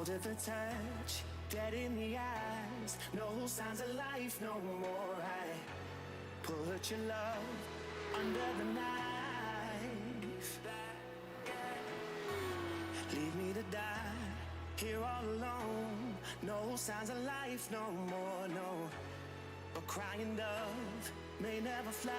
cold at the touch, dead in the eyes, no signs of life no more. I put your love under the knife. Leave me to die here all alone. No signs of life no more, no. A crying dove may never fly.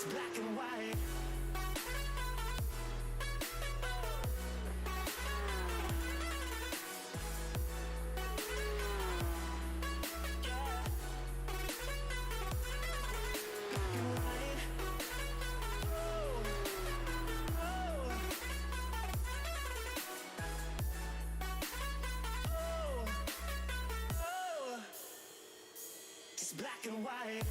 Black and white. It's black and white.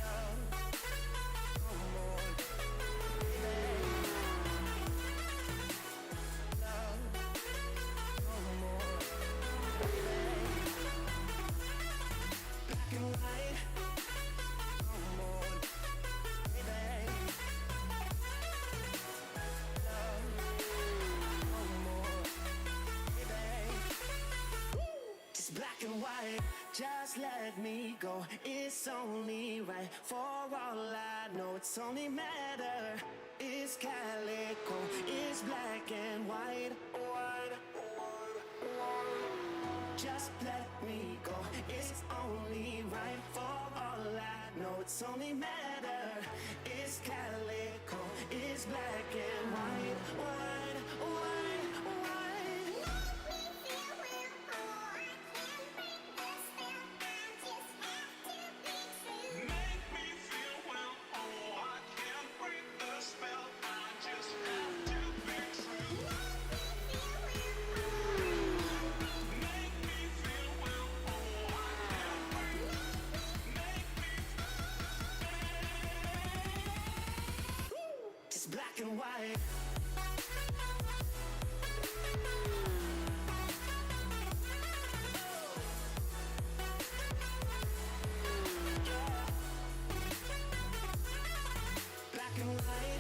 Black and white, just let me go. It's only right. For all I know, it's only matter. It's calico, it's black and white. Just let me go. It's only right. For all I know, it's only matter. It's calico, it's black and white. White, white, white. Black and white. Black and white.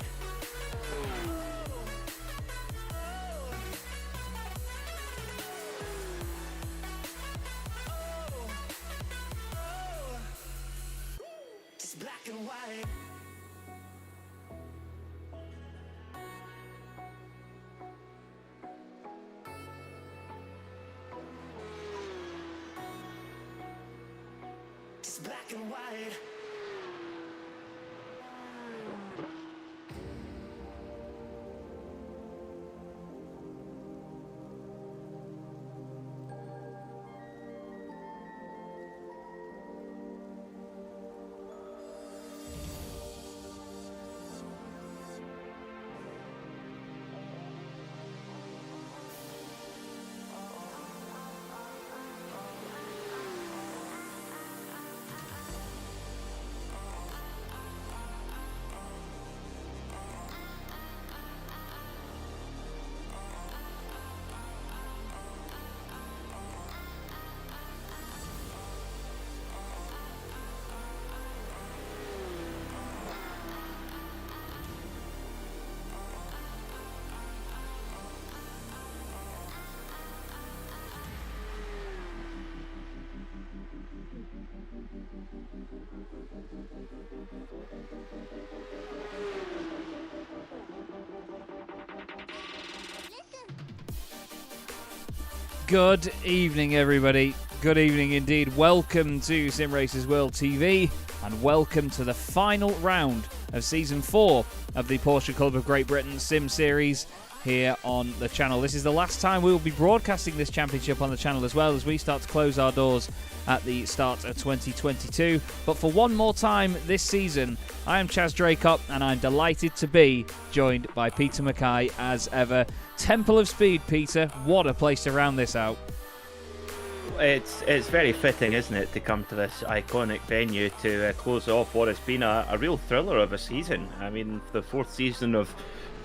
It's black and white. It's black and white. Good evening, everybody. Good evening indeed. Welcome to Simracersworld TV and welcome to the final round of Season 4 of the Porsche Club of Great Britain Sim Series here on the channel. This is the last time we will be broadcasting this championship on the channel as well as we start to close our doors at the start of 2022. But for one more time this season, I am Chaz Draycott and I'm delighted to be joined by Peter MacKay as ever. Temple of Speed, Peter. What a place to round this out. It's very fitting, isn't it, to come to this iconic venue to close off what has been a real thriller of a season. I mean, the 4th season of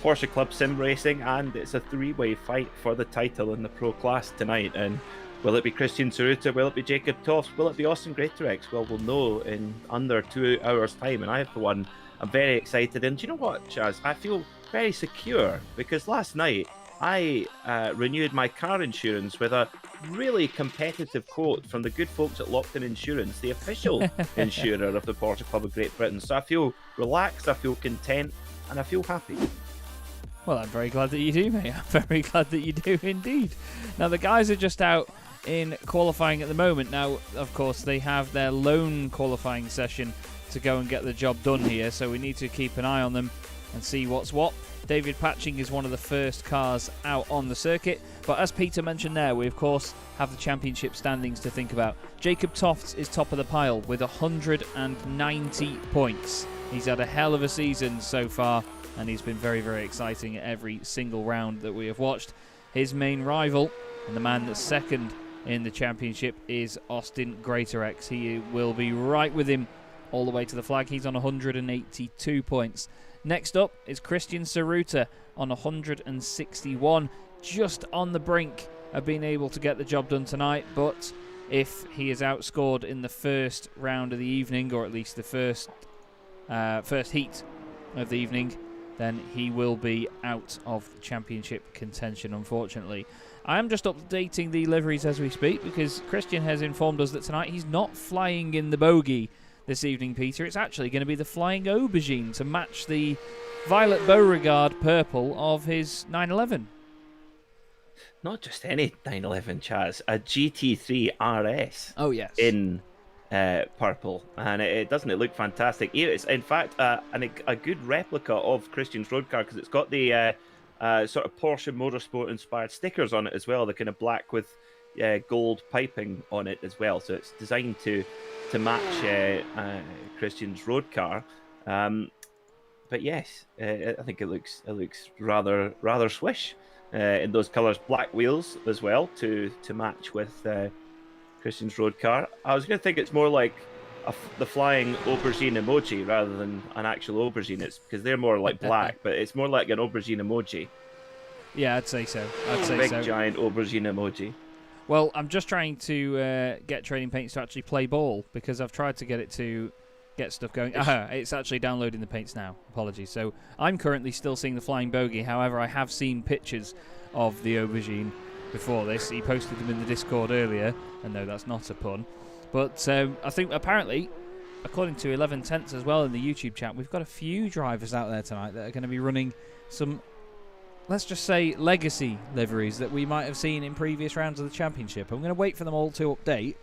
Porsche Club Sim Racing, and it's a 3-way fight for the title in the Pro class tonight. And will it be Christian Tsuruta? Will it be Jacob Toft? Will it be Austin Greatorex? Well, we'll know in under 2 hours' time. And I, for one, I'm very excited. And do you know what, Chaz? I feel very secure because last night I renewed my car insurance with a really competitive quote from the good folks at Lockton Insurance, the official insurer of the Porsche Club of Great Britain. So I feel relaxed, I feel content, and I feel happy. Well, I'm very glad that you do, mate. I'm very glad that you do indeed. Now, the guys are just out in qualifying at the moment. Now, of course, they have their lone qualifying session to go and get the job done here, so we need to keep an eye on them and see what's what. David Patching is one of the first cars out on the circuit, but as Peter mentioned there, we of course have the championship standings to think about. Jacob Toft is top of the pile with 190 points. He's had a hell of a season so far, and he's been very, very exciting at every single round that we have watched. His main rival, and the man that's second in the championship, is Austin Greatorex. He will be right with him all the way to the flag. He's on 182 points. Next up is Christian Tsuruta on 161, just on the brink of being able to get the job done tonight, but if he is outscored in the first round of the evening, or at least the first heat of the evening, then he will be out of championship contention, unfortunately. I am just updating the liveries as we speak, because Christian has informed us that tonight he's not flying in the bogey this evening, Peter. It's actually going to be the Flying Aubergine to match the Violet Beauregard purple of his 911. Not just any 911, Chaz, a GT3 RS. Oh, yes. In purple, and it doesn't it look fantastic. It's in fact a good replica of Christian's road car, because it's got the sort of Porsche Motorsport inspired stickers on it as well, the kind of black with gold piping on it as well, so it's designed to match Christian's road car. But yes, I think it looks rather swish in those colours. Black wheels as well to match with Christian's road car. I was going to think it's more like the flying aubergine emoji rather than an actual aubergine. It's because they're more like black, but it's more like an aubergine emoji. Yeah, I'd say so. Big giant aubergine emoji. Well, I'm just trying to get Trading Paints to actually play ball, because I've tried to get it to get stuff going. It's actually downloading the paints now. Apologies. So I'm currently still seeing the Flying Bogey. However, I have seen pictures of the aubergine before this. He posted them in the Discord earlier, and no, that's not a pun. But I think apparently, according to 11 Tenths as well in the YouTube chat, we've got a few drivers out there tonight that are going to be running some, let's just say, legacy liveries that we might have seen in previous rounds of the championship. I'm going to wait for them all to update,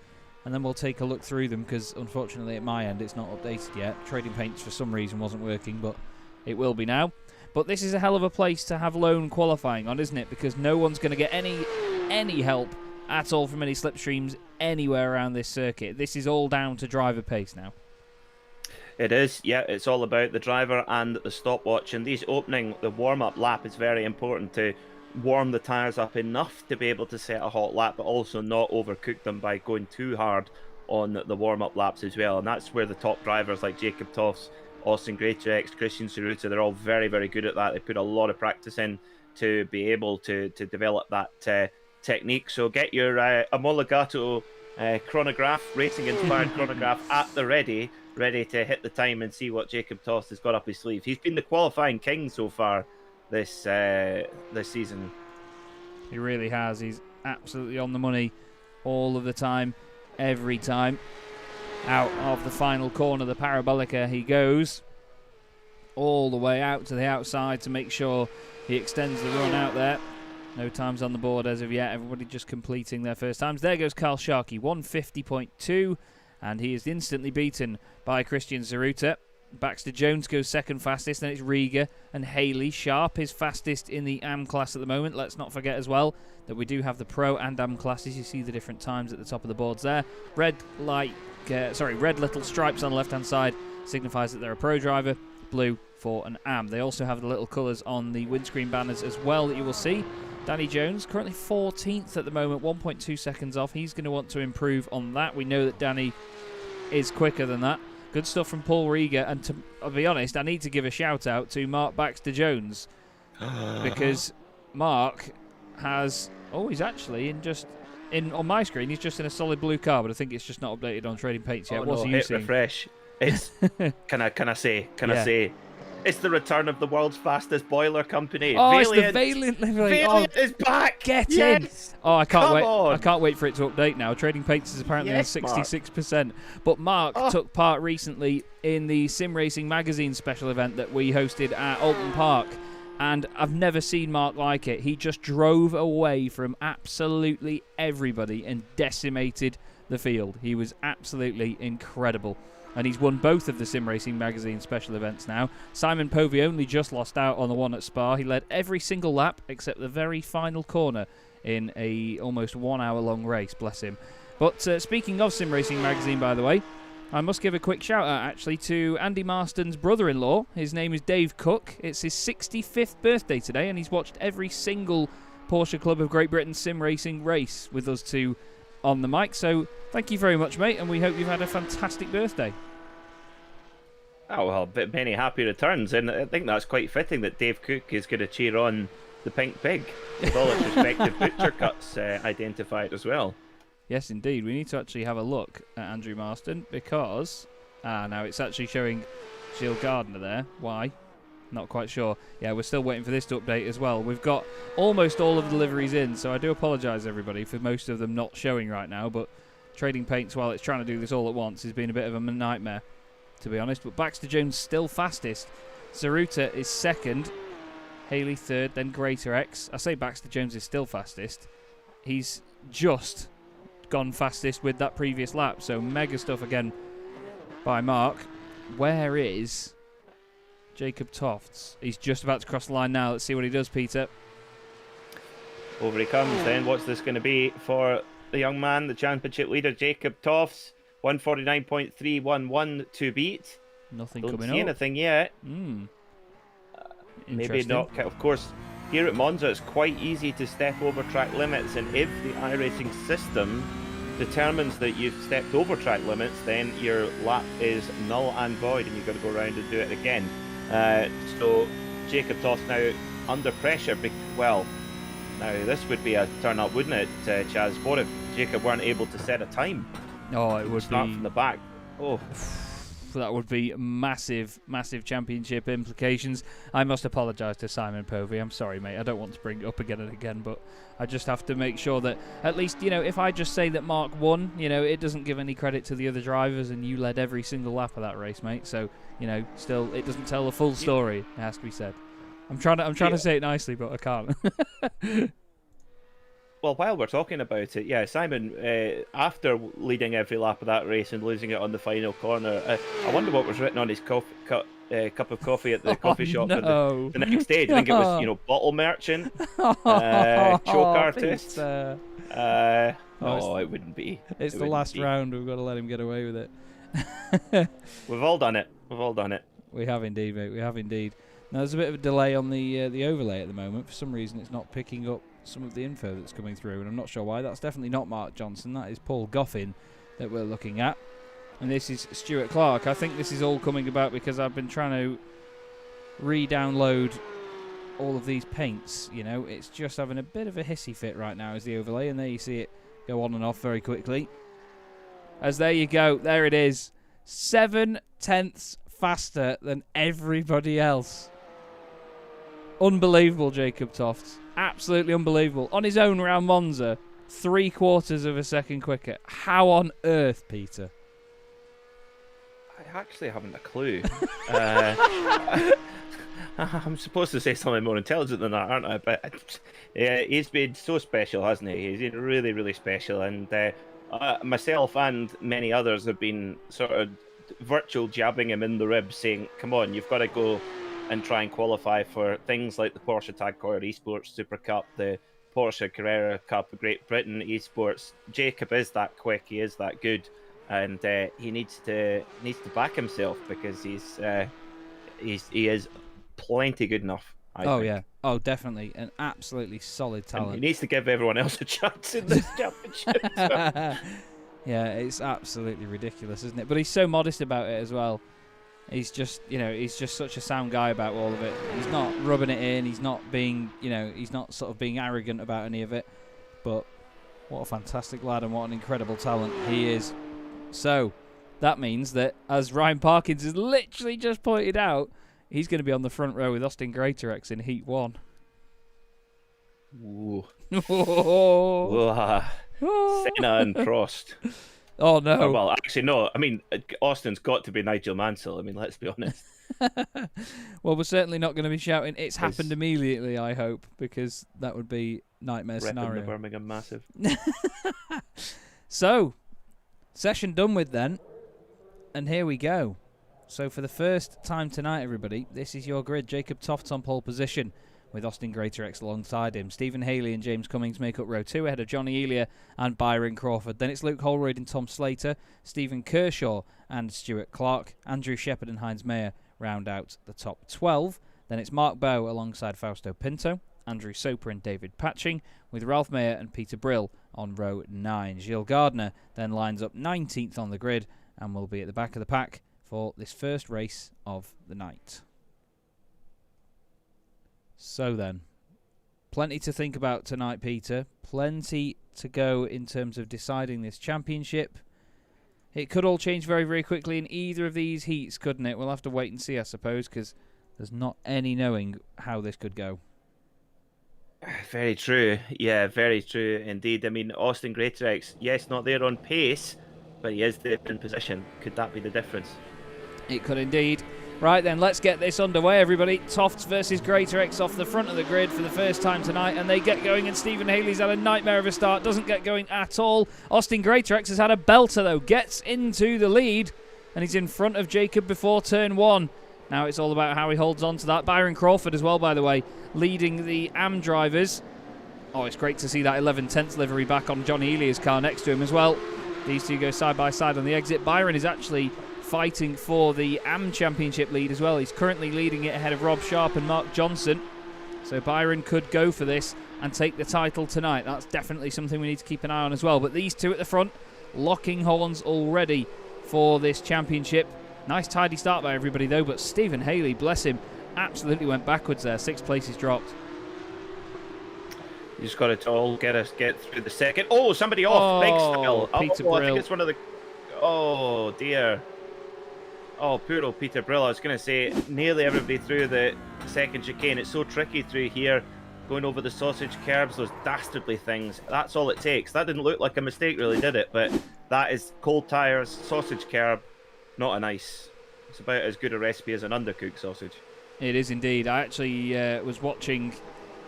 and then we'll take a look through them, because unfortunately at my end it's not updated yet. Trading Paints for some reason wasn't working, but it will be now. But this is a hell of a place to have lone qualifying on, isn't it? Because no one's going to get any help at all from any slipstreams anywhere around this circuit. This is all down to driver pace now. It is, yeah. It's all about the driver and the stopwatch. And the warm-up lap is very important to warm the tyres up enough to be able to set a hot lap, but also not overcook them by going too hard on the warm-up laps as well. And that's where the top drivers like Jacob Toft, Austin Greatorex, Christian Tsuruta, they're all very, very good at that. They put a lot of practice in to be able to develop that technique. So get your Omologato chronograph, racing-inspired chronograph at the ready to hit the time and see what Jacob Toft has got up his sleeve. He's been the qualifying king so far this season. He really has. He's absolutely on the money all of the time, every time. Out of the final corner, the Parabolica, he goes all the way out to the outside to make sure he extends the run out there. No times on the board as of yet. Everybody just completing their first times. There goes Carl Sharkey, 150.2, and he is instantly beaten by Christian Tsuruta. Baxter Jones goes second fastest, then it's Rieger and Haley. Sharp is fastest in the AM class at the moment. Let's not forget as well that we do have the Pro and AM classes. You see the different times at the top of the boards there. Red little stripes on the left-hand side signifies that they're a Pro driver. Blue for an AM. They also have the little colours on the windscreen banners as well that you will see. Danny Jones, currently 14th at the moment, 1.2 seconds off. He's going to want to improve on that. We know that Danny is quicker than that. Good stuff from Paul Rieger. And I'll be honest, I need to give a shout out to Mark Baxter-Jones because Mark has... Oh, he's actually on my screen, he's just in a solid blue car, but I think it's just not updated on Trading Paints yet. What's he seeing? Refresh. It's can I say it's the return of the world's fastest boiler company. Oh, Valiant. it's the Valiant livery. Valiant is back. Get in. Oh, I can't wait. On. I can't wait for it to update now. Trading Paints is apparently on 66%. But Mark took part recently in the Sim Racing Magazine special event that we hosted at Alton Park. And I've never seen Mark like it. He just drove away from absolutely everybody and decimated the field. He was absolutely incredible. And he's won both of the Sim Racing Magazine special events now. Simon Povey only just lost out on the one at Spa. He led every single lap except the very final corner in a almost 1 hour long race, bless him. But speaking of Sim Racing Magazine, by the way, I must give a quick shout out actually to Andy Marston's brother-in-law. His name is Dave Cook. It's his 65th birthday today, and he's watched every single Porsche Club of Great Britain Sim Racing race with us two on the mic. So thank you very much, mate, and we hope you've had a fantastic birthday. Oh, well, but many happy returns, and I think that's quite fitting that Dave Cook is going to cheer on the Pink Pig with all its respective butcher cuts identified as well. Yes, indeed. We need to actually have a look at Andrew Marston because... now it's actually showing Gilles Gardner there. Why? Not quite sure. Yeah, we're still waiting for this to update as well. We've got almost all of the deliveries in, so I do apologise, everybody, for most of them not showing right now, but Trading Paints, while it's trying to do this all at once, has been a bit of a nightmare, to be honest. But Baxter-Jones still fastest. Zaruta is second. Haley third, then Greater X. I say Baxter-Jones is still fastest. He's just gone fastest with that previous lap, so mega stuff again by Mark. Where is Jacob Tofts? He's just about to cross the line now. Let's see what he does, Peter. Over he comes then. What's this going to be for the young man, the championship leader, Jacob Tofts? 149.311 to beat. Nothing Don't coming see up. anything yet. Maybe not. Of course, here at Monza, it's quite easy to step over track limits, and if the iRacing system determines that you've stepped over track limits, then your lap is null and void, and you've got to go around and do it again. So Jacob Toss now under pressure. Well, now this would be a turn up, wouldn't it, Chaz? What if Jacob weren't able to set a time? Oh, it would start be from the back. Oh. That would be massive, massive championship implications. I must apologise to Simon Povey. I'm sorry, mate. I don't want to bring it up again and again, but I just have to make sure that at least, you know, if I just say that Mark won, you know, it doesn't give any credit to the other drivers, and you led every single lap of that race, mate. So, you know, still, it doesn't tell the full story. It has to be said. I'm trying to say it nicely, but I can't. Well, while we're talking about it, yeah, Simon, after leading every lap of that race and losing it on the final corner, I wonder what was written on his cup of coffee at the coffee shop for the next stage. I think it was, you know, bottle merchant, choke artist. It wouldn't be. It's the last round. We've got to let him get away with it. We've all done it. We've all done it. We have indeed, mate. We have indeed. Now, there's a bit of a delay on the overlay at the moment. For some reason, it's not picking up some of the info that's coming through, and I'm not sure why. That's definitely not Mark Johnson. That is Paul Goffin that we're looking at. And this is Stuart Clark. I think this is all coming about because I've been trying to re-download all of these paints. You know, it's just having a bit of a hissy fit right now as the overlay, and there you see it go on and off very quickly. As there you go. There it is. 7/10 faster than everybody else. Unbelievable, Jacob Tofts. Absolutely unbelievable. On his own round Monza, 3/4 of a second quicker. How on earth, Peter? I actually haven't a clue. I'm supposed to say something more intelligent than that, aren't I? But he's been so special, hasn't he? He's been really, really special. And myself and many others have been sort of virtual jabbing him in the ribs, saying, come on, you've got to go and try and qualify for things like the Porsche Tag Heuer Esports Super Cup, the Porsche Carrera Cup of Great Britain Esports. Jacob is that quick, he is that good, and he needs to back himself because he is plenty good enough, I Oh, think. yeah. Oh, definitely. An absolutely solid And he talent. needs to give everyone else a chance in this championship. Yeah, it's absolutely ridiculous, isn't it? But he's so modest about it as well. He's just, he's just such a sound guy about all of it. He's not rubbing it in. He's not being, he's not sort of being arrogant about any of it. But what a fantastic lad and what an incredible talent he is. So that means that, as Ryan Parkins has literally just pointed out, he's going to be on the front row with Austin Greatorex in Heat 1. Ooh. Oh, Senna and Prost. oh no. Oh, well, actually, no. I mean, Austin's got to be Nigel Mansell. I mean, let's be honest. Well, we're certainly not going to be shouting, "It's happened immediately," I hope, because that would be nightmare Repping scenario. the Birmingham Massive. So, session done with then, and here we go. So for the first time tonight, everybody, this is your grid. Jacob Toft's on pole position with Austin Greatorex alongside him. Stephen Haley and James Cummings make up row 2 ahead of Johnny Elia and Byron Crawford. Then it's Luke Holroyd and Tom Slater, Stephen Kershaw and Stuart Clark, Andrew Shepherd and Heinz Mayer round out the top 12. Then it's Mark Bowe alongside Fausto Pinto, Andrew Soper and David Patching, with Ralph Mayer and Peter Brill on row 9. Gilles Gardner then lines up 19th on the grid and will be at the back of the pack for this first race of the night. So then, plenty to think about tonight, Peter. Plenty to go in terms of deciding this championship. It could all change very, very quickly in either of these heats, couldn't it? We'll have to wait and see, I suppose, because there's not any knowing how this could go. Very true. Yeah, very true indeed. I mean, Austin Greatorex, yes, not there on pace, but he is there in position. Could that be the difference? It could indeed. Right then, let's get this underway, everybody. Tofts versus Greatorex off the front of the grid for the first time tonight, and they get going, and Stephen Haley's had a nightmare of a start, doesn't get going at all. Austin Greatorex has had a belter, though, gets into the lead, and he's in front of Jacob before turn 1. Now it's all about how he holds on to that. Byron Crawford as well, by the way, leading the AM drivers. Oh, it's great to see that 11/10 livery back on Johnny Elia's car next to him as well. These two go side by side on the exit. Byron is actually fighting for the AM Championship lead as well. He's currently leading it ahead of Rob Sharp and Mark Johnson. So Byron could go for this and take the title tonight. That's definitely something we need to keep an eye on as well. But these two at the front, locking horns already for this championship. Nice tidy start by everybody though, but Stephen Haley, bless him, absolutely went backwards there. 6 places dropped. You just got it all get through the second. Oh, somebody off. Big style. Peter I Brill. think it's one of the... Oh, dear. Oh, poor old Peter Brill. I was going to say, nearly everybody through the second chicane. It's so tricky through here, going over the sausage curbs, those dastardly things. That's all it takes. That didn't look like a mistake, really, did it? But that is cold tyres, sausage curb, not a nice. It's about as good a recipe as an undercooked sausage. It is indeed. I actually was watching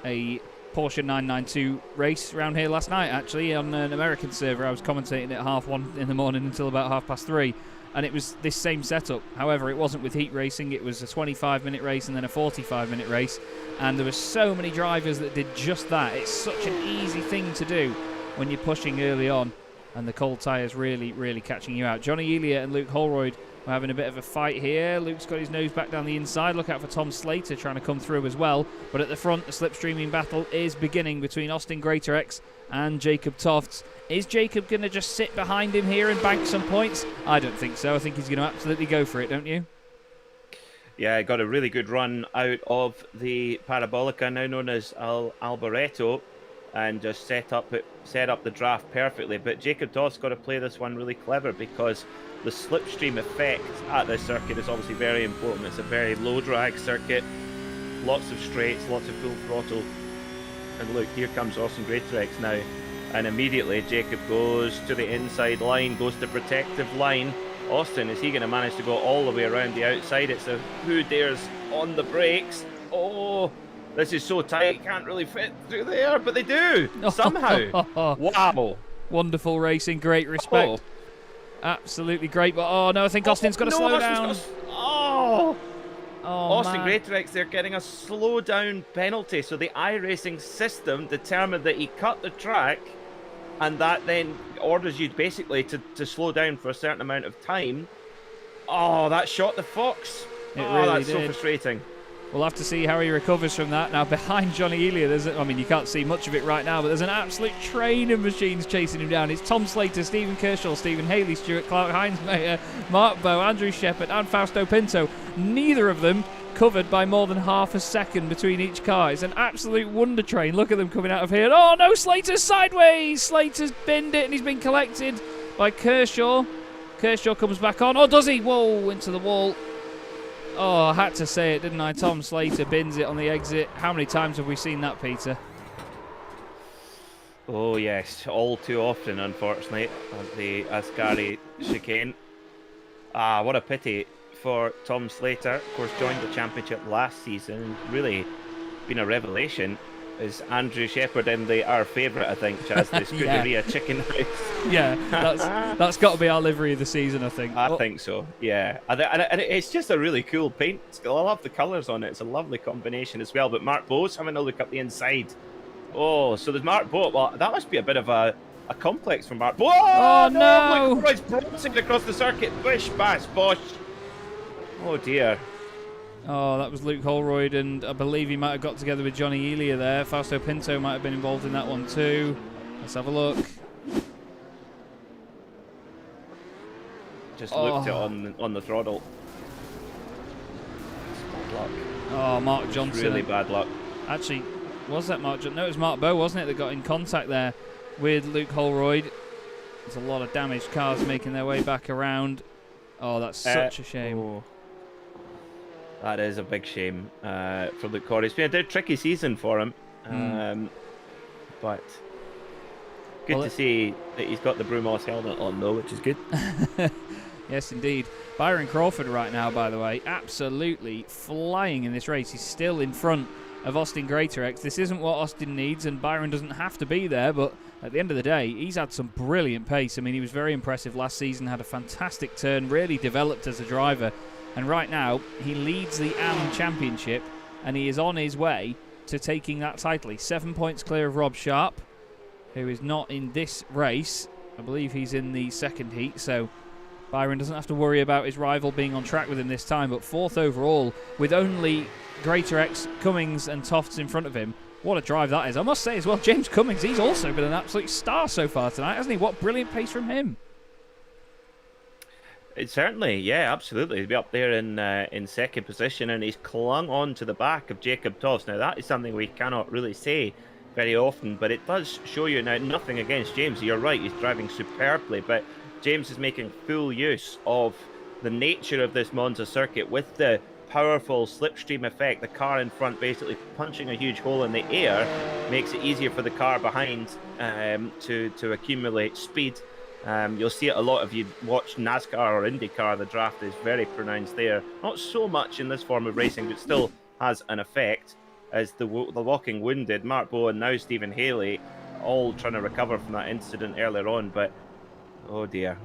a Porsche 992 race around here last night, actually, on an American server. I was commentating at 1:30 in the morning until about 3:30. And it was this same setup. However, it wasn't with heat racing. It was a 25-minute race and then a 45-minute race. And there were so many drivers that did just that. It's such an easy thing to do when you're pushing early on and the cold tyres really, really catching you out. Johnny Elia and Luke Holroyd are having a bit of a fight here. Luke's got his nose back down the inside. Look out for Tom Slater trying to come through as well. But at the front, the slipstreaming battle is beginning between Austin Greatorex and Jacob Tofts. Is Jacob going to just sit behind him here and bank some points? I don't think so. I think he's going to absolutely go for it, don't you? Yeah, I got a really good run out of the Parabolica, now known as Alboreto, and just set up the draft perfectly. But Jacob Tofts got to play this one really clever, because the slipstream effect at this circuit is obviously very important. It's a very low drag circuit, lots of straights, lots of full throttle. And look, here comes Austin Greatorex now. And immediately Jacob goes to the inside line, goes to protective line. Austin, is he going to manage to go all the way around the outside? It's a who dares on the brakes. Oh, this is so tight, can't really fit through there, but they do, somehow. Wow. Wonderful racing, great respect. Oh. Absolutely great, but oh no, I think Austin's got to slow down. Austin Greatorex, they're getting a slow down penalty. So the iRacing system determined that he cut the track, and that then orders you basically to slow down for a certain amount of time. Oh, that shot the fox. It really that's did. so frustrating. we'll have to see how he recovers from that. Now, behind Johnny Elia, you can't see much of it right now, but there's an absolute train of machines chasing him down. It's Tom Slater, Stephen Kershaw, Stephen Haley, Stuart Clark, Heinz Mayer, Mark Bowe, Andrew Shepherd, and Fausto Pinto. Neither of them covered by more than half a second between each car. It's an absolute wonder train. Look at them coming out of here. Oh no, Slater's sideways. Slater's binned it and he's been collected by Kershaw. Kershaw comes back on. Oh, does he? Whoa, into the wall. Oh, I had to say it, didn't I? Tom Slater bins it on the exit. How many times have we seen that, Peter? Oh yes, all too often, unfortunately, at the Ascari chicane. Ah, what a pity for Tom Slater. Of course, joined the championship last season. Really been a revelation. Is Andrew Shepherd in our favourite, I think, Chaz, the Scuderia Chicken House. Yeah, that's got to be our livery of the season, I think. I think so, yeah. And it's just a really cool paint. I love the colours on it. It's a lovely combination as well. But Mark Bowe's having a look up the inside. Oh, so there's Mark Bowe. Well, that must be a bit of a complex for Mark Bowe. Oh, no! Look, it's bouncing across the circuit. Bish, bash, bosh. Oh, dear. Oh, that was Luke Holroyd, and I believe he might have got together with Johnny Elia there. Fausto Pinto might have been involved in that one too. Let's have a look. Just looked it on the throttle. Bad luck. Oh, Mark Johnson. Really bad luck. Actually, was that Mark Johnson? No, it was Mark Bowe, wasn't it, that got in contact there with Luke Holroyd. There's a lot of damaged cars making their way back around. Oh, that's such a shame. Oh. That is a big shame for Luke Holroyd. It's been a tricky season for him. But good to see that he's got the Brumos helmet on, though, which is good. Yes, indeed. Byron Crawford right now, by the way, absolutely flying in this race. He's still in front of Austin Greatorex. This isn't what Austin needs, and Byron doesn't have to be there, but at the end of the day, he's had some brilliant pace. I mean, he was very impressive last season, had a fantastic turn, really developed as a driver, and right now, he leads the AM Championship, and he is on his way to taking that title. He's 7 points clear of Rob Sharp, who is not in this race. I believe he's in the second heat, so Byron doesn't have to worry about his rival being on track with him this time, but fourth overall with only Greatorex, Cummings and Tofts in front of him. What a drive that is. I must say as well, James Cummings, he's also been an absolute star so far tonight, hasn't he? What brilliant pace from him. It certainly, yeah, absolutely. He'll be up there in second position, and he's clung on to the back of Jacob Tofts. Now, that is something we cannot really say very often, but it does show you now, nothing against James. You're right, he's driving superbly, but James is making full use of the nature of this Monza circuit with the powerful slipstream effect. The car in front basically punching a huge hole in the air makes it easier for the car behind to accumulate speed. You'll see it a lot if you watch NASCAR or IndyCar. The draft is very pronounced there. Not so much in this form of racing, but still has an effect as the walking wounded Mark Bowe and now Stephen Haley all trying to recover from that incident earlier on, but oh dear.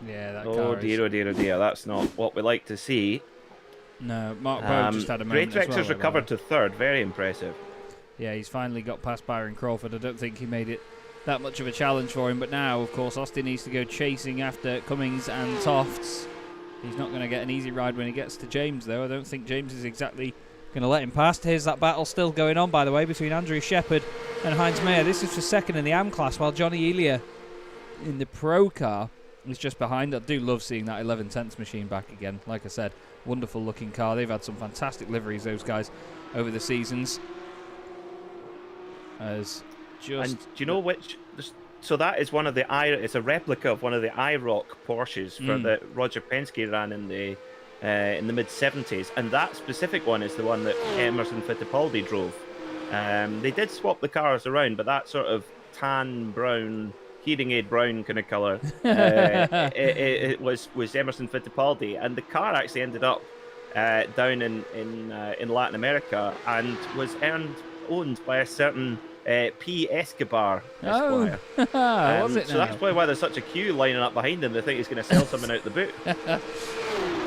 Yeah, that oh car dear, oh dear, oh dear. That's not what we like to see. No, Mark Bowe just had a moment as well. Greatorex recovered to third. Very impressive. Yeah, he's finally got past Byron Crawford. I don't think he made it that much of a challenge for him, but now, of course, Austin needs to go chasing after Cummings and Tofts. He's not going to get an easy ride when he gets to James, though. I don't think James is exactly going to let him past. Here's that battle still going on, by the way, between Andrew Shepherd and Heinz Mayer. This is for second in the AM class, while Johnny Elia in the Pro car is just behind. I do love seeing that 11 tenths machine back again. Like I said, wonderful looking car. They've had some fantastic liveries, those guys, over the seasons. And do you know which? So that is one of the it's a replica of one of the IROC Porsches for that Roger Penske ran in the mid 70s, and that specific one is the one that Emerson Fittipaldi drove. They did swap the cars around, but that sort of tan brown, heating aid brown kind of color it was Emerson Fittipaldi, and the car actually ended up down in Latin America and was owned by a certain P. Escobar Esquire. Oh, was it now? So that's probably why there's such a queue lining up behind him. They think he's going to sell something out the boot.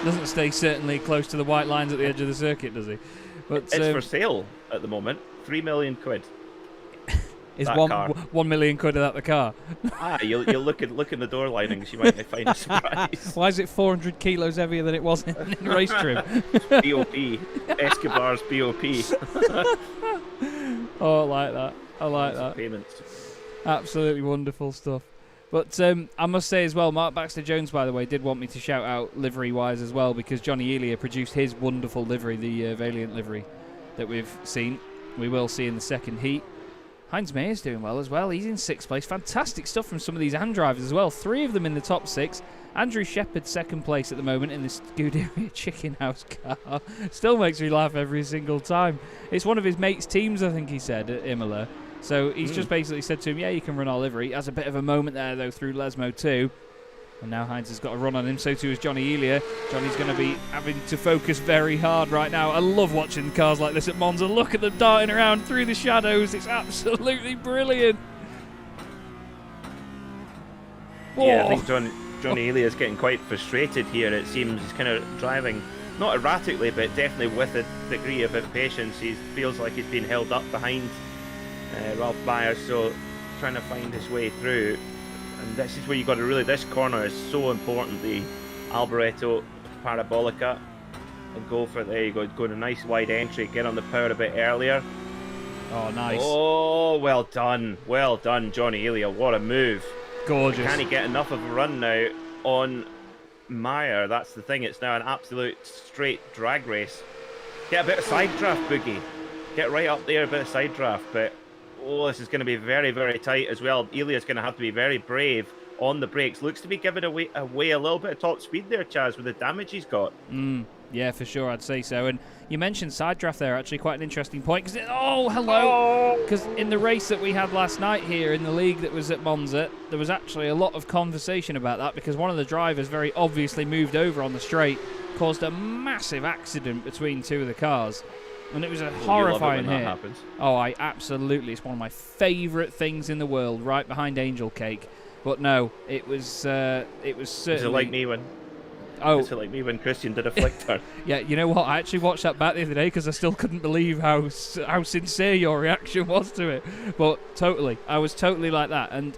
Doesn't stay certainly close to the white lines at the edge of the circuit, does he? But it's for sale at the moment. 3 million quid. Is that one car. 1 million quid of that the car? You'll look in the door linings. You might find a surprise. Why is it 400 kilos heavier than it was in race trim? BOP, Escobar's BOP. Oh, I like that. I like that. Payments. Absolutely wonderful stuff. But I must say as well, Mark Baxter-Jones, by the way, did want me to shout out livery-wise as well, because Johnny Elia produced his wonderful livery, the Valiant livery that we've seen. We will see in the second heat. Heinz Mayer's doing well as well. He's in 6th place. Fantastic stuff from some of these hand drivers as well. 3 of them in the top 6. Andrew Shepard 2nd place at the moment in this Scuderia Chicken House car. Still makes me laugh every single time. It's one of his mates' teams, I think he said, at Imola. So he's just basically said to him, yeah, you can run our livery. Has a bit of a moment there, though, through Lesmo too. And now Heinz has got a run on him. So too is Johnny Elia. Johnny's going to be having to focus very hard right now. I love watching cars like this at Monza. Look at them darting around through the shadows. It's absolutely brilliant. Yeah, I think Johnny Elia is getting quite frustrated here. It seems he's kind of driving, not erratically, but definitely with a degree of impatience. He feels like he's being held up behind Ralph Myers, so trying to find his way through. And this is where you got to really, this corner is so important, the Alboreto Parabolica. And go for, there you go a nice wide entry, get on the power a bit earlier. Oh, nice. Oh, well done, Johnny Elia, what a move. Gorgeous. Can he get enough of a run now on Meyer? That's the thing, it's now an absolute straight drag race. Get a bit of side draft, Boogie. Get right up there, a bit of side draft, but oh, this is going to be very, very tight as well. Elia's going to have to be very brave on the brakes. Looks to be giving away a little bit of top speed there, Chaz, with the damage he's got. Yeah, for sure, I'd say so. And you mentioned side draft there, actually quite an interesting point. Cause oh, hello! Because in the race that we had last night here in the league that was at Monza, there was actually a lot of conversation about that, because one of the drivers very obviously moved over on the straight, caused a massive accident between 2 of the cars. And it was a horrifying hit. Happens. Oh, I absolutely. It's one of my favourite things in the world, right behind Angel Cake. But no, it was certainly... Is it like me when... Oh. Is it like me when Christian did a flick turn? Yeah, you know what? I actually watched that back the other day because I still couldn't believe how sincere your reaction was to it. But totally. I was totally like that. And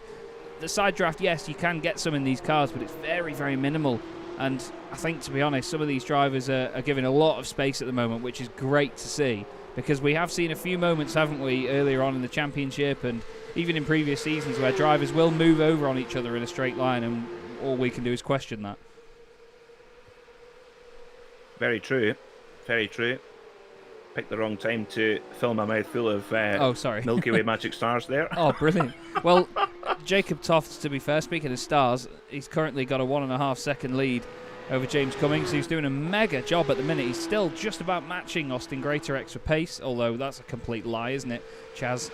the side draft, yes, you can get some in these cars, but it's very, very minimal. And I think, to be honest, some of these drivers are giving a lot of space at the moment, which is great to see, because we have seen a few moments, haven't we, earlier on in the championship and even in previous seasons where drivers will move over on each other in a straight line, and all we can do is question that. Very true. Very true. Picked the wrong time to fill my mouth full of Milky Way Magic Stars there. Oh, brilliant. Well, Jacob Tofts, to be fair, speaking of stars, he's currently got a 1.5 second lead over James Cummings, who's doing a mega job at the minute. He's still just about matching Austin Greatorex for pace, although that's a complete lie, isn't it, Chaz?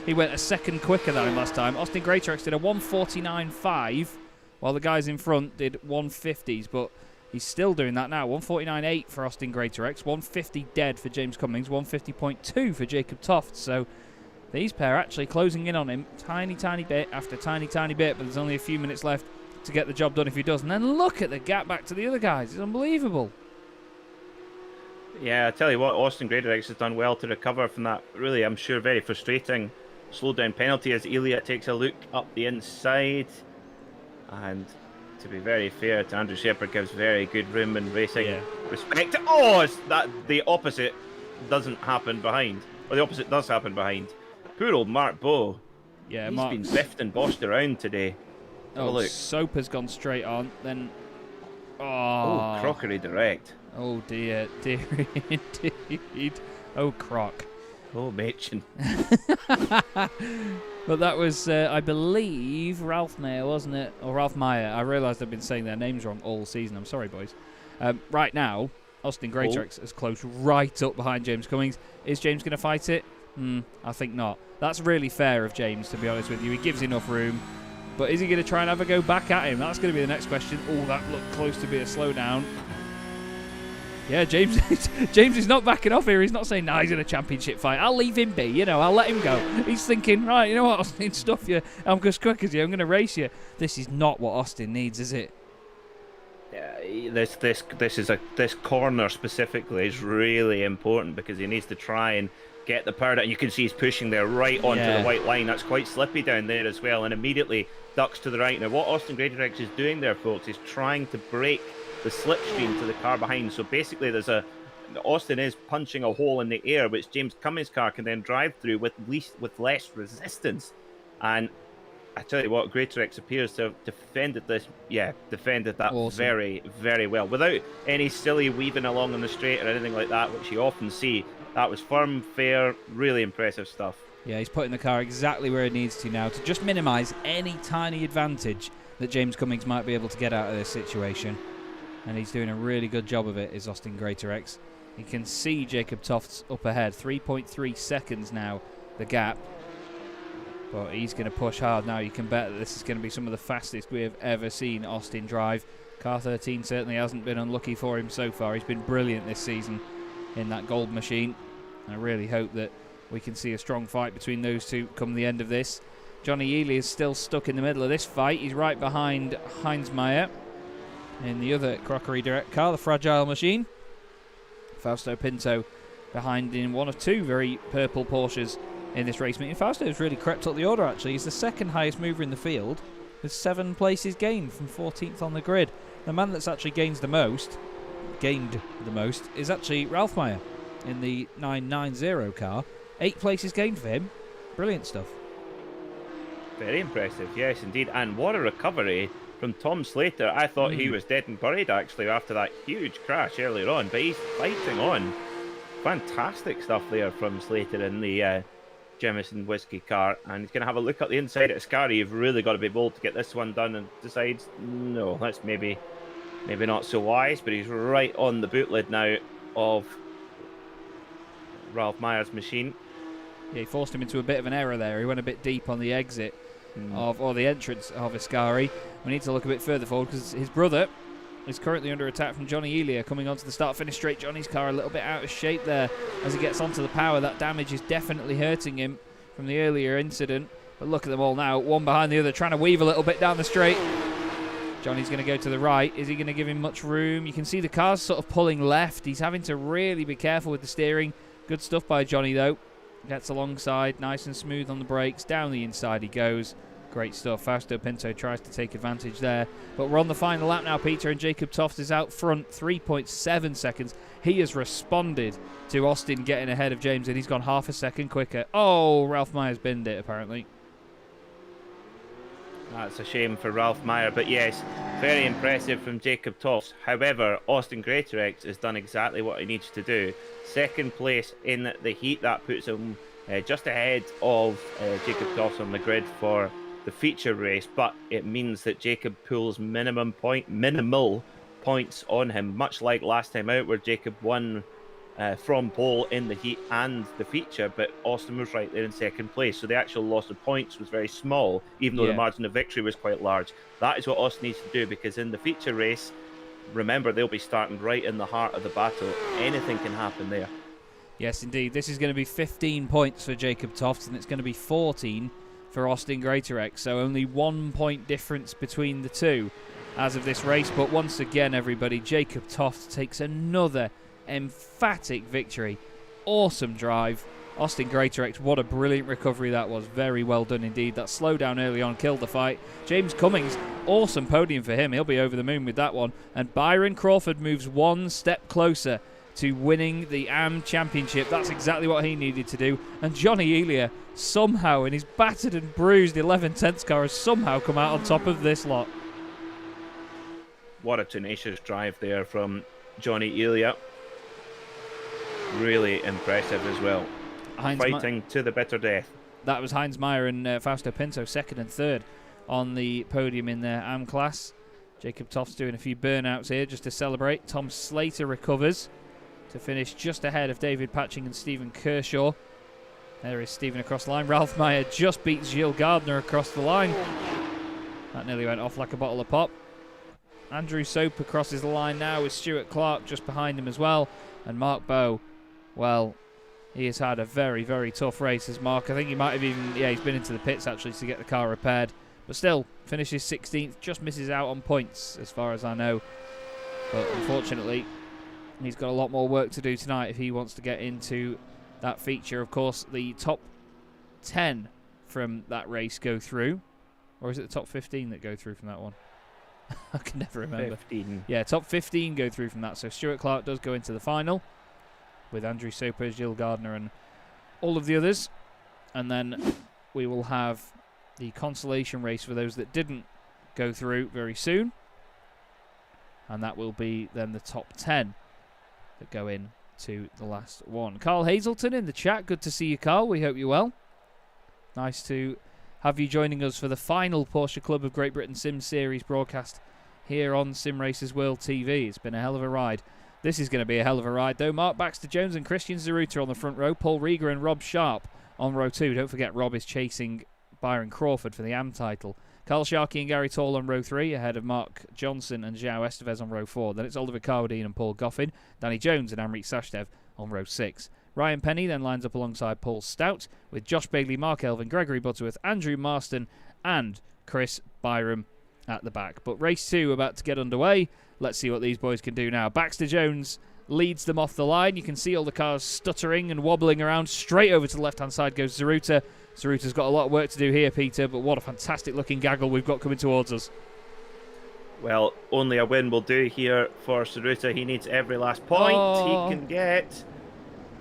He went a second quicker than him last time. Austin Greatorex did a 1:49.5, while the guys in front did 1:50s, but he's still doing that now. 1:49.8 for Austin Greatorex, 1:50 dead for James Cummings, 1:50.2 for Jacob Tofts. So these pair actually closing in on him tiny bit after tiny bit, but there's only a few minutes left to get the job done if he does. And then look at the gap back to the other guys. It's unbelievable. Yeah, I tell you what, Austin Greatorex has done well to recover from that, really, I'm sure, very frustrating slowdown penalty as Elia takes a look up the inside. And to be very fair to Andrew Shepard, gives very good room and racing respect. Oh, it's that the opposite doesn't happen behind. Or the opposite does happen behind. Poor old Mark Bowe. Yeah, He's been biffed and bossed around today. Soap has gone straight on. Then, crockery direct. Oh dear indeed. Oh, croc. Oh, Machin. But that was, I believe, Ralph Meyer, wasn't it? Or Ralph Meyer. I realised I've been saying their names wrong all season. I'm sorry, boys. Right now, Austin Greatorex is close right up behind James Cummings. Is James going to fight it? I think not. That's really fair of James, to be honest with you. He gives enough room. But is he going to try and have a go back at him? That's going to be the next question. Oh, that looked close to be a slowdown. Yeah, James is not backing off here. He's not saying, he's in a championship fight. I'll leave him be, I'll let him go. He's thinking, right, you know what, Austin, stuff you. I'm as quick as you. I'm going to race you. This is not what Austin needs, is it? Yeah, this corner specifically is really important because he needs to try and get the power down. You can see he's pushing there right onto Yeah. the white line. That's quite slippy down there as well, and immediately ducks to the right. Now, what Austin Greatorex is doing there, folks, is trying to break the slipstream to the car behind. So basically, Austin is punching a hole in the air, which James Cummings' car can then drive through with less resistance. And I tell you what, Greatorex appears to have defended that Awesome. very, very well. Without any silly weaving along on the straight or anything like that, which you often see. That was firm, fair, really impressive stuff. Yeah, he's putting the car exactly where it needs to now to just minimise any tiny advantage that James Cummings might be able to get out of this situation. And he's doing a really good job of it, is Austin Greatorex. You can see Jacob Toft's up ahead, 3.3 seconds now, the gap. But he's going to push hard now. You can bet that this is going to be some of the fastest we have ever seen Austin drive. Car 13 certainly hasn't been unlucky for him so far. He's been brilliant this season in that gold machine. I really hope that we can see a strong fight between those two come the end of this. Johnny Ely is still stuck in the middle of this fight. He's right behind Heinz Meyer in the other crockery direct car, the fragile machine. Fausto Pinto behind in one of two very purple Porsches in this race meeting. Fausto's really crept up the order, actually. He's the second highest mover in the field with 7 places gained from 14th on the grid. The man that's actually gained the most is actually Ralph Meyer in the 990 car. 8 places gained for him. Brilliant stuff. Very impressive, yes, indeed. And what a recovery from Tom Slater. I thought he was dead and buried, actually, after that huge crash earlier on, but he's fighting on. Fantastic stuff there from Slater in the Jemison Whiskey car. And he's going to have a look at the inside at Ascari. You've really got to be bold to get this one done, and decides, no, that's maybe not so wise, but he's right on the boot lid now of Ralph Meyer's machine. Yeah, he forced him into a bit of an error there. He went a bit deep on the exit or the entrance of Ascari. We need to look a bit further forward because his brother is currently under attack from Johnny Elia coming onto the start-finish straight. Johnny's car a little bit out of shape there as he gets onto the power. That damage is definitely hurting him from the earlier incident. But look at them all now, one behind the other, trying to weave a little bit down the straight. Johnny's going to go to the right. Is he going to give him much room? You can see the car's sort of pulling left. He's having to really be careful with the steering. Good stuff by Johnny, though. Gets alongside, nice and smooth on the brakes. Down the inside he goes. Great stuff. Fausto Pinto tries to take advantage there. But we're on the final lap now, Peter, and Jacob Toft is out front, 3.7 seconds. He has responded to Austin getting ahead of James, and he's gone half a second quicker. Oh, Ralph Meyer's binned it, apparently. That's a shame for Ralph Meyer, but yes, very impressive from Jacob Toft. However, Austin Greatorex has done exactly what he needs to do. Second place in the heat, that puts him just ahead of Jacob Toft on the grid for the feature race, but it means that Jacob pulls minimal points on him, much like last time out where Jacob won from pole in the heat and the feature, but Austin was right there in second place, so the actual loss of points was very small, even though the margin of victory was quite large. That is what Austin needs to do, because in the feature race, remember, they'll be starting right in the heart of the battle. Anything can happen there. Yes, indeed. This is going to be 15 points for Jacob Toft, and it's going to be 14 for Austin Greatorex, so only 1 point difference between the two as of this race. But once again, everybody, Jacob Toft takes another emphatic victory. Awesome drive. Austin Greatorex, what a brilliant recovery that was. Very well done indeed. That slowdown early on killed the fight. James Cummings, awesome podium for him. He'll be over the moon with that one. And Byron Crawford moves one step closer to winning the AM Championship. That's exactly what he needed to do. And Johnny Elia somehow, in his battered and bruised 11/10 car, has somehow come out on top of this lot. What a tenacious drive there from Johnny Elia. Really impressive as well. Fighting to the bitter death. That was Heinz Meyer and Fausto Pinto, second and third on the podium in their AM class. Jacob Toft's doing a few burnouts here just to celebrate. Tom Slater recovers to finish just ahead of David Patching and Stephen Kershaw. There is Stephen across the line. Ralph Meyer just beats Gilles Gardner across the line. That nearly went off like a bottle of pop. Andrew Soper crosses the line now with Stuart Clark just behind him as well. And Mark Bowe, well, he has had a very, very tough race as Mark. I think he might have even, he's been into the pits actually to get the car repaired. But still, finishes 16th, just misses out on points as far as I know. But unfortunately, he's got a lot more work to do tonight if he wants to get into that feature. Of course, the top 10 from that race go through. Or is it the top 15 that go through from that one? I can never remember. 15. Yeah, top 15 go through from that. So Stuart Clark does go into the final with Andrew Soper, Jill Gardner, and all of the others. And then we will have the consolation race for those that didn't go through very soon. And that will be then the top 10 that go in to the last one. Carl Hazelton in the chat. Good to see you, Carl. We hope you're well. Nice to have you joining us for the final Porsche Club of Great Britain Sim Series broadcast here on Simracersworld TV. It's been a hell of a ride. This is going to be a hell of a ride, though. Mark Baxter-Jones and Christian Zeruta on the front row. Paul Rieger and Rob Sharp on row 2. Don't forget, Rob is chasing Byron Crawford for the AM title. Carl Sharkey and Gary Tall on row 3, ahead of Mark Johnson and João Estevez on row 4. Then it's Oliver Cardine and Paul Goffin, Danny Jones and Amrit Sachdev on row 6. Ryan Penny then lines up alongside Paul Stout, with Josh Bailey, Mark Elvin, Gregory Butterworth, Andrew Marston and Chris Byram at the back. But race 2 about to get underway. Let's see what these boys can do now. Baxter-Jones leads them off the line. You can see all the cars stuttering and wobbling around. Straight over to the left-hand side goes Zeruta. Zeruta's got a lot of work to do here, Peter, but what a fantastic-looking gaggle we've got coming towards us. Well, only a win will do here for Zeruta. He needs every last point he can get,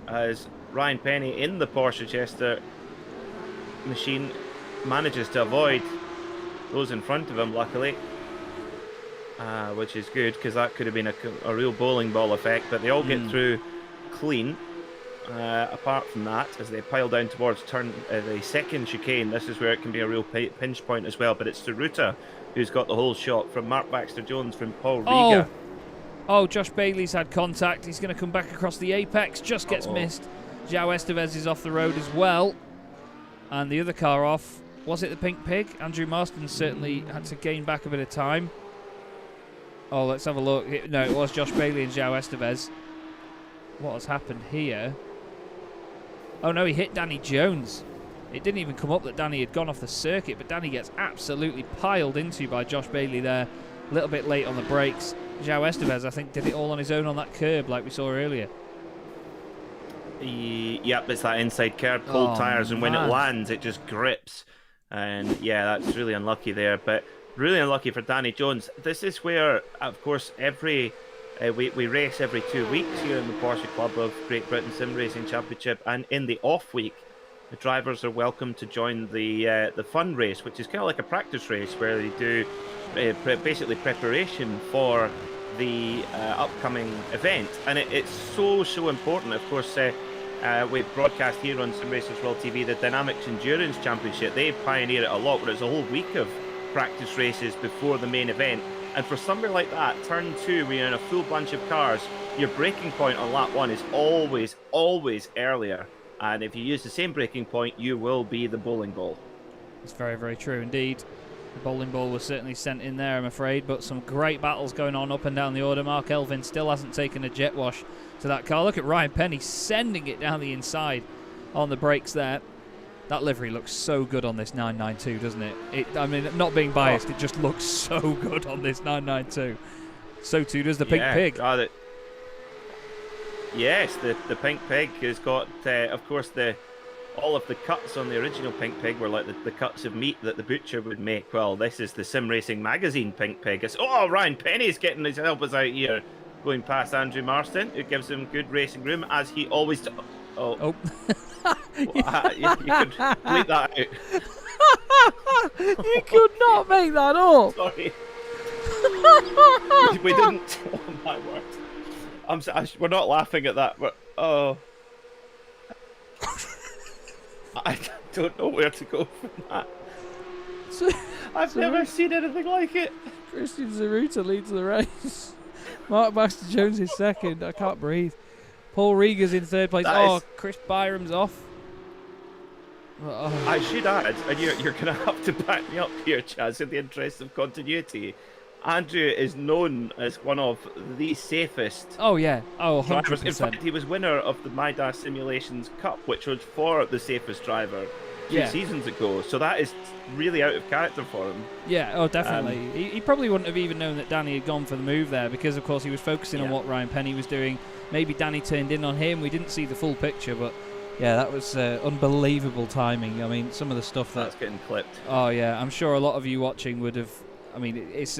as Ryan Penny in the Porsche Chester machine manages to avoid those in front of him, luckily. Which is good, because that could have been a real bowling ball effect, but they all get through clean. Apart from that, as they pile down towards the second chicane, this is where it can be a real pinch point as well, but it's Zeruta who's got the whole shot from Mark Baxter-Jones, from Paul Rieger. Oh, Josh Bailey's had contact. He's going to come back across the apex, just gets missed. João Estevez is off the road as well, and the other car off. Was it the Pink Pig? Andrew Marston certainly had to gain back a bit of time. Oh, let's have a look. No, it was Josh Bailey and João Estevez. What has happened here? Oh no, he hit Danny Jones. It didn't even come up that Danny had gone off the circuit, but Danny gets absolutely piled into by Josh Bailey there. A little bit late on the brakes. João Estevez, I think, did it all on his own on that curb like we saw earlier. Yep, it's that inside curb, cold tyres, and when it lands, it just grips. And yeah, that's really unlucky there, but really unlucky for Danny Jones. This is where, of course, we race every 2 weeks here in the Porsche Club of Great Britain Sim Racing Championship, and in the off week, the drivers are welcome to join the fun race, which is kind of like a practice race where they do basically preparation for the upcoming event, and it's so important. Of course, we broadcast here on Simracersworld TV the Dynamics Endurance Championship. They pioneer it a lot, where it's a whole week of practice races before the main event. And for somewhere like that, turn 2, when you're in a full bunch of cars, your braking point on lap 1 is always earlier. And if you use the same braking point, you will be the bowling ball. It's very true indeed. The bowling ball was certainly sent in there, I'm afraid, but some great battles going on up and down the order. Mark Elvin still hasn't taken a jet wash to that car. Look at Ryan Penny sending it down the inside on the brakes there. That livery looks so good on this 992, doesn't it? I mean, not being biased, it just looks so good on this 992. So too does the Pink Pig. Yes, the Pink Pig has got, of course, all of the cuts on the original Pink Pig were like the cuts of meat that the butcher would make. Well, this is the Sim Racing Magazine Pink Pig. Ryan Penny's getting his elbows out here, going past Andrew Marston, who gives him good racing room, as he always does. You could bleep that out. You could not make that up. Sorry. We didn't. Oh my word. We're not laughing at that. I don't know where to go from that. I've never seen anything like it. Christian Zeruta leads the race. Mark Baxter-Jones is second. I can't breathe. Paul Rieger's in third place. Chris Byram's off. I should add, and you're going to have to back me up here, Chaz, in the interest of continuity. Andrew is known as one of the safest. Oh, yeah. Oh, 100%. Drivers. In fact, he was winner of the Midas Simulations Cup, which was for the safest driver 2 seasons ago. So that is really out of character for him. Yeah, oh, definitely. He probably wouldn't have even known that Danny had gone for the move there, because, of course, he was focusing on what Ryan Penny was doing. Maybe Danny turned in on him. We didn't see the full picture, but Yeah, that was unbelievable timing. I mean, some of the stuff That's getting clipped. Oh yeah, I'm sure a lot of you watching would have. I mean, it's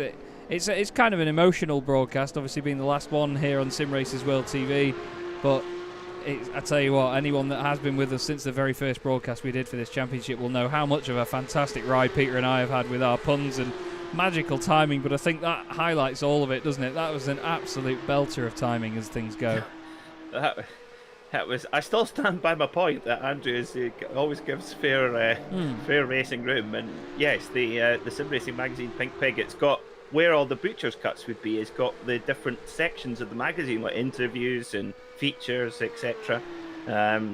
kind of an emotional broadcast, obviously being the last one here on Simracersworld TV. But I tell you what, anyone that has been with us since the very first broadcast we did for this championship will know how much of a fantastic ride Peter and I have had with our puns and magical timing. But I think that highlights all of it, doesn't it? That was an absolute belter of timing as things go. That was. I still stand by my point that Andrew always gives fair racing room, and yes, the Sim Racing magazine Pink Pig. It's got where all the butcher's cuts would be. It's got the different sections of the magazine, like interviews and features, etc.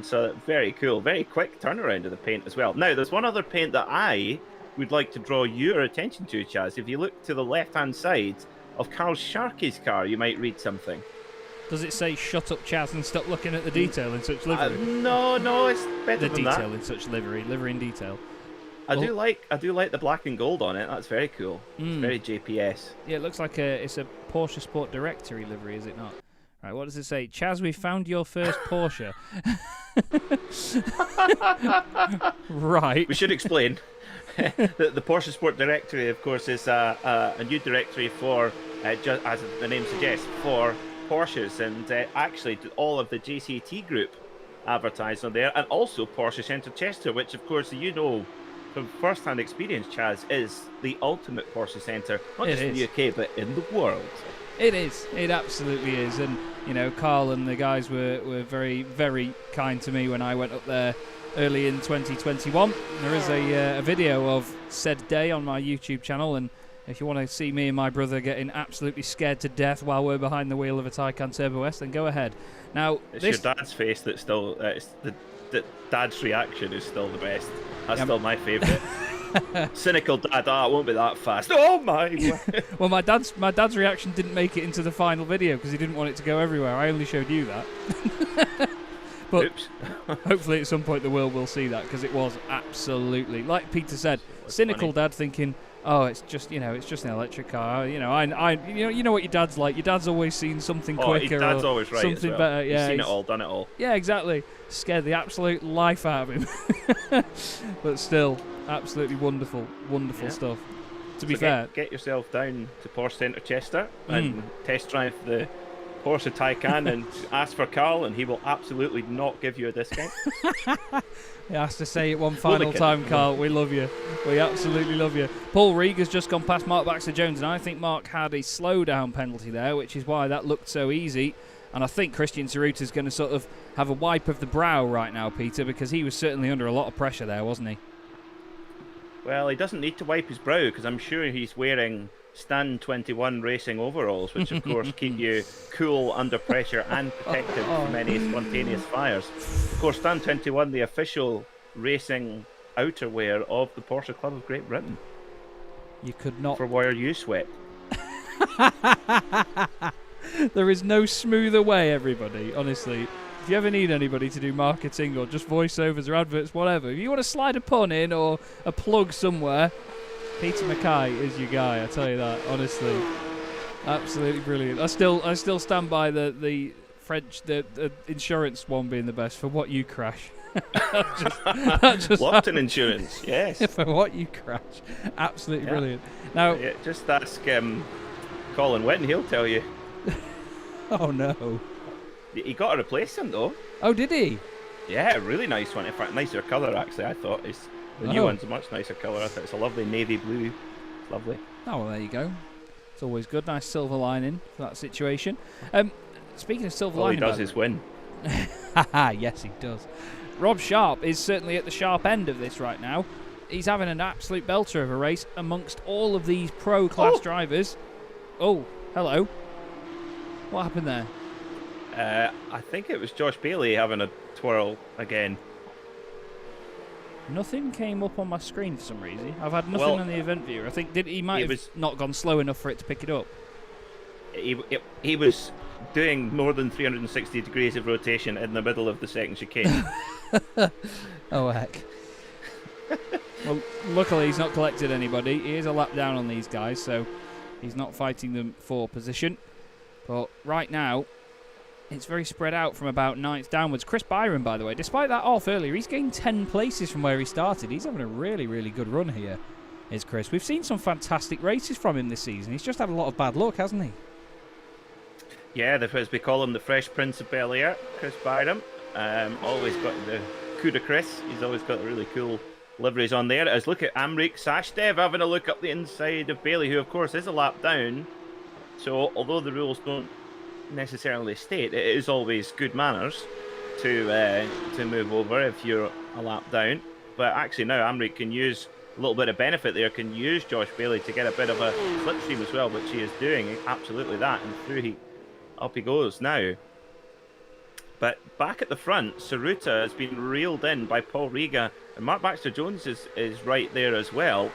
So very cool, very quick turnaround of the paint as well. Now, there's one other paint that I would like to draw your attention to, Chaz. If you look to the left-hand side of Carl Sharkey's car, you might read something. Does it say "Shut up, Chaz, and stop looking at the detail in such livery"? No, it's better than that. The detail in such livery in detail. I do like the black and gold on it. That's very cool. It's very JPS. Yeah, it looks like it's a Porsche Sport Directory livery, is it not? Right, what does it say? Chaz, we found your first Porsche. Right. We should explain that the Porsche Sport Directory, of course, is a new directory for, just as the name suggests, for Porsches, and actually all of the JCT group advertised on there, and also Porsche Centre Chester, which of course you know from first-hand experience, Chaz, is the ultimate Porsche Centre, not just in the UK but in the world. It is. It absolutely is. And you know, Carl and the guys were very, very kind to me when I went up there early in 2021. There is a video of said day on my YouTube channel, and if you want to see me and my brother getting absolutely scared to death while we're behind the wheel of a Taycan Turbo S, then go ahead. Now, it's your dad's face that's still the dad's reaction is still the best. That's still my favourite. Cynical dad, it won't be that fast. Oh my! Well, my dad's reaction didn't make it into the final video because he didn't want it to go everywhere. I only showed you that. But oops. Hopefully at some point the world will see that, because it was absolutely, like Peter said, cynical funny. Dad thinking, oh, it's just an electric car. You know, you know what your dad's like. Your dad's always seen something quicker, dad's or always right something well. better. Yeah, he's seen it all, done it all. Yeah, exactly. Scared the absolute life out of him. But still, absolutely wonderful stuff. To be fair, get yourself down to Porsche Centre Chester and test drive the Porsche Taycan and ask for Carl, and he will absolutely not give you a discount. He has to say it one final time, Carl. We love you. We absolutely love you. Paul Rieger's just gone past Mark Baxter-Jones, and I think Mark had a slowdown penalty there, which is why that looked so easy. And I think Christian Ceruta's going to sort of have a wipe of the brow right now, Peter, because he was certainly under a lot of pressure there, wasn't he? Well, he doesn't need to wipe his brow, because I'm sure he's wearing Stan 21 racing overalls, which of course keep you cool under pressure and protected from any spontaneous fires. Of course, Stan 21, the official racing outerwear of the Porsche Club of Great Britain. You could not... For where you sweat. There is no smoother way, everybody, honestly. If you ever need anybody to do marketing or just voiceovers or adverts, whatever, if you want to slide a pun in or a plug somewhere, Peter MacKay is your guy, I tell you that, honestly. Absolutely brilliant. I still stand by the French, the insurance one being the best, for what you crash. Lofton Insurance, yes. For what you crash. Absolutely brilliant. Now, just ask Colin Witten, he'll tell you. Oh no. He got a replacement though. Oh, did he? Yeah, a really nice one. In fact, nicer colour actually, I thought. The new one's a much nicer colour. I thought it's a lovely navy blue. It's lovely. Oh, well, there you go. It's always good. Nice silver lining for that situation. Speaking of silver lining... All he does is win. Yes, he does. Rob Sharp is certainly at the sharp end of this right now. He's having an absolute belter of a race amongst all of these pro-class drivers. Oh, hello. What happened there? I think it was Josh Bailey having a twirl again. Nothing came up on my screen for some reason. I've had nothing on the event viewer. I think he might have not gone slow enough for it to pick it up. He was doing more than 360 degrees of rotation in the middle of the second chicane. Oh, heck. Well, luckily he's not collected anybody. He is a lap down on these guys, so he's not fighting them for position. But right now, It's very spread out from about 9th downwards. Chris Byron, by the way, despite that off earlier, he's gained 10 places from where he started. He's having a really, really good run here, is Chris. We've seen some fantastic races from him this season. He's just had a lot of bad luck, hasn't he? Yeah, as we call him, the Fresh Prince of Bel-Air, Chris Byram. Always got the coup de Chris. He's always got the really cool liveries on there. As look at Amrik Sashdev having a look up the inside of Bailey, who of course is a lap down. So although the rules don't necessarily state, it is always good manners to move over if you're a lap down. But actually now Amrik can use a little bit of benefit there, can use Josh Bailey to get a bit of a slipstream as well, which he is doing absolutely that, and through up he goes now. But back at the front, Saruta has been reeled in by Paul Riga, and Mark Baxter-Jones is right there as well.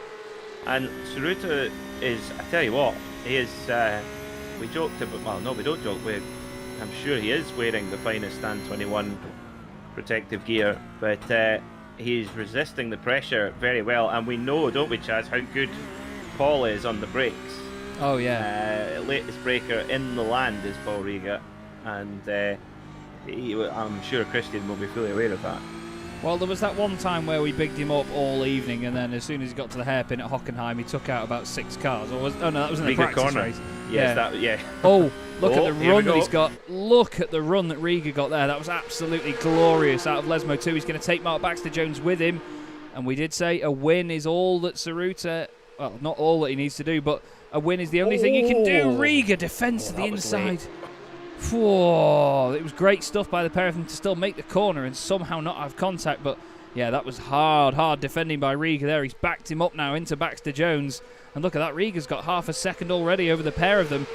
And Saruta is, I tell you what, he is, we joked about, well, no, we don't joke, I'm sure he is wearing the finest Stand 21 protective gear, but he's resisting the pressure very well, and we know, don't we, Chaz, how good Paul is on the brakes. Oh, yeah. Latest breaker in the land is Paul Riga, and I'm sure Christian will be fully aware of that. Well, there was that one time where we bigged him up all evening, and then as soon as he got to the hairpin at Hockenheim, he took out about 6 cars. Oh no, that was in the Riga practice corner. race. Yes, yeah. Oh, look at the run that he's got. Look at the run that Riga got there. That was absolutely glorious out of Lesmo too. He's going to take Mark Baxter-Jones with him, and we did say a win is all that Saruta. Well, not all that he needs to do, but a win is the only thing he can do. Riga defence to the inside. Whoa, it was great stuff by the pair of them to still make the corner and somehow not have contact, but yeah, that was hard defending by Riga there. He's backed him up now into Baxter-Jones, and look at that, Riga's got half a second already over the pair of them.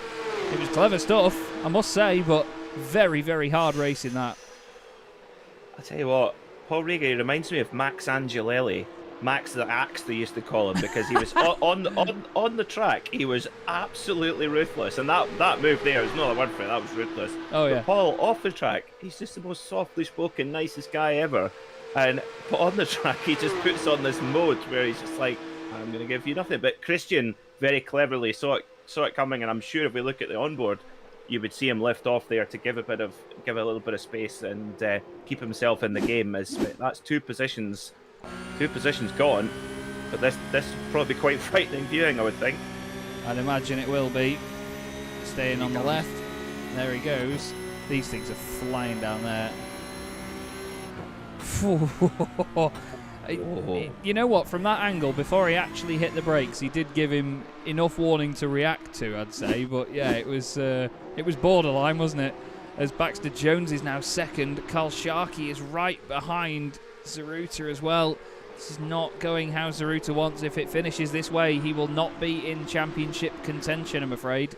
It was clever stuff, I must say, but very, very hard racing that. I tell you what, Paul Riga, he reminds me of Max Angelelli. Max the Axe, they used to call him, because he was on the track. He was absolutely ruthless, and that move there is not a word for it. That was ruthless. Oh yeah. But Paul off the track, he's just the most softly spoken, nicest guy ever. And on the track, he just puts on this mode where he's just like, I'm going to give you nothing. But Christian very cleverly saw it coming, and I'm sure if we look at the onboard, you would see him lift off there to give a little bit of space and keep himself in the game. As that's two positions gone, but this will probably be quite frightening viewing, I would think. I'd imagine it will be. Staying on the left. There he goes. These things are flying down there. You know what? From that angle, before he actually hit the brakes, he did give him enough warning to react to, I'd say. But yeah, it was borderline, wasn't it? As Baxter-Jones is now second, Carl Sharkey is right behind Saruta as well. This is not going how Saruta wants. If it finishes this way, he will not be in championship contention, I'm afraid.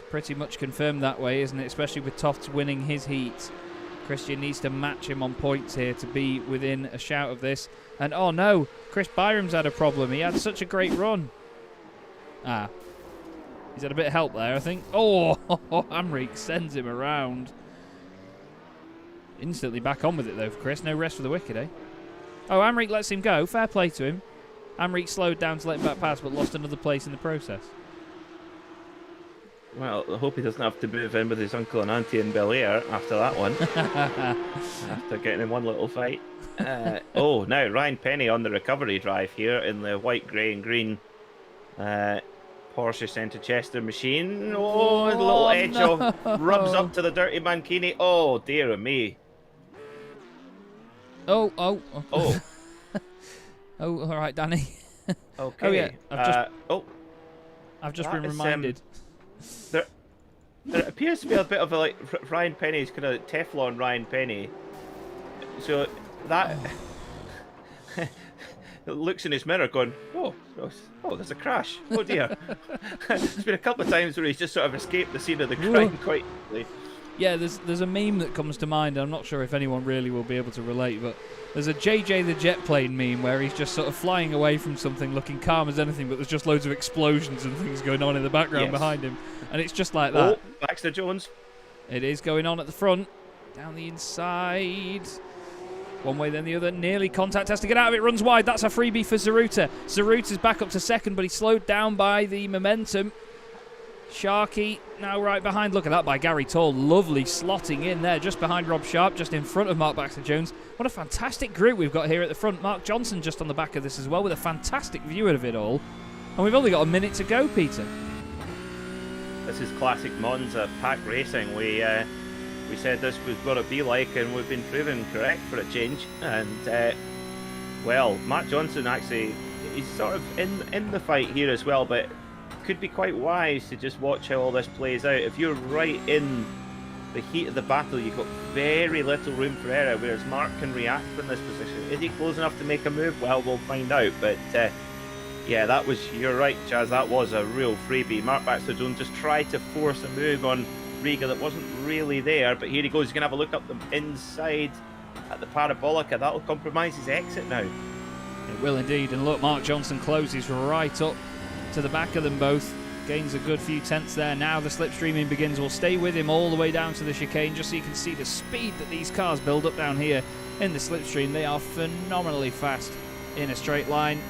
Pretty much confirmed that way, isn't it? Especially with Tofts winning his heat. Christian needs to match him on points here to be within a shout of this. And oh no, Chris Byram's had a problem. He had such a great run. He's had a bit of help there, I think. Oh, Amrik sends him around. Instantly back on with it though for Chris. No rest for the wicked, eh? Oh, Amrik lets him go. Fair play to him. Amrik slowed down to let him back pass, but lost another place in the process. Well, I hope he doesn't have to move in with his uncle and auntie in Bel-Air after that one. After getting in one little fight. Oh, now Ryan Penny on the recovery drive here in the white, grey and green Porsche Centre Chester machine. Oh, the little edge rubs up to the dirty Mankini. Oh, dear me. Oh. Oh, all right, Danny. okay. Oh, yeah. I've just been that is, reminded. There appears to be a bit of a, like, Ryan Penny's kind of Teflon Ryan Penny. So that looks in his mirror going, oh, there's a crash. Oh dear. There's been a couple of times where he's just sort of escaped the scene of the crime quite quickly. Yeah, there's a meme that comes to mind. I'm not sure if anyone really will be able to relate, but there's a JJ the Jet Plane meme where he's just sort of flying away from something looking calm as anything, but there's just loads of explosions and things going on in the background behind him. And it's just like that. Oh, Baxter-Jones. It is going on at the front. Down the inside. One way then the other. Nearly contact, has to get out of it. Runs wide. That's a freebie for Saruta. Zaruta's back up to second, but he's slowed down by the momentum. Sharky now right behind. Look at that by Gary Tall. Lovely slotting in there just behind Rob Sharp, just in front of Mark Baxter-Jones. What a fantastic group we've got here at the front. Mark Johnson just on the back of this as well with a fantastic view of it all. And we've only got a minute to go, Peter. This is classic Monza pack racing. We said this was what it'd be like, and we've been proven correct for a change. And well, Mark Johnson actually, he's sort of in the fight here as well, but could be quite wise to just watch how all this plays out. If you're right in the heat of the battle, you've got very little room for error, whereas Mark can react from this position. Is he close enough to make a move? Well, we'll find out. But yeah, that was, you're right, Chaz, that was a real freebie. Mark Baxter-Jones just tried to force a move on Riga that wasn't really there, but here he goes. He's going to have a look up the inside at the Parabolica. That'll compromise his exit now. It will indeed. And look, Mark Johnson closes right up to the back of them both. Gains a good few tenths there. Now the slipstreaming begins. We'll stay with him all the way down to the chicane, just so you can see the speed that these cars build up down here in the slipstream. They are phenomenally fast in a straight line.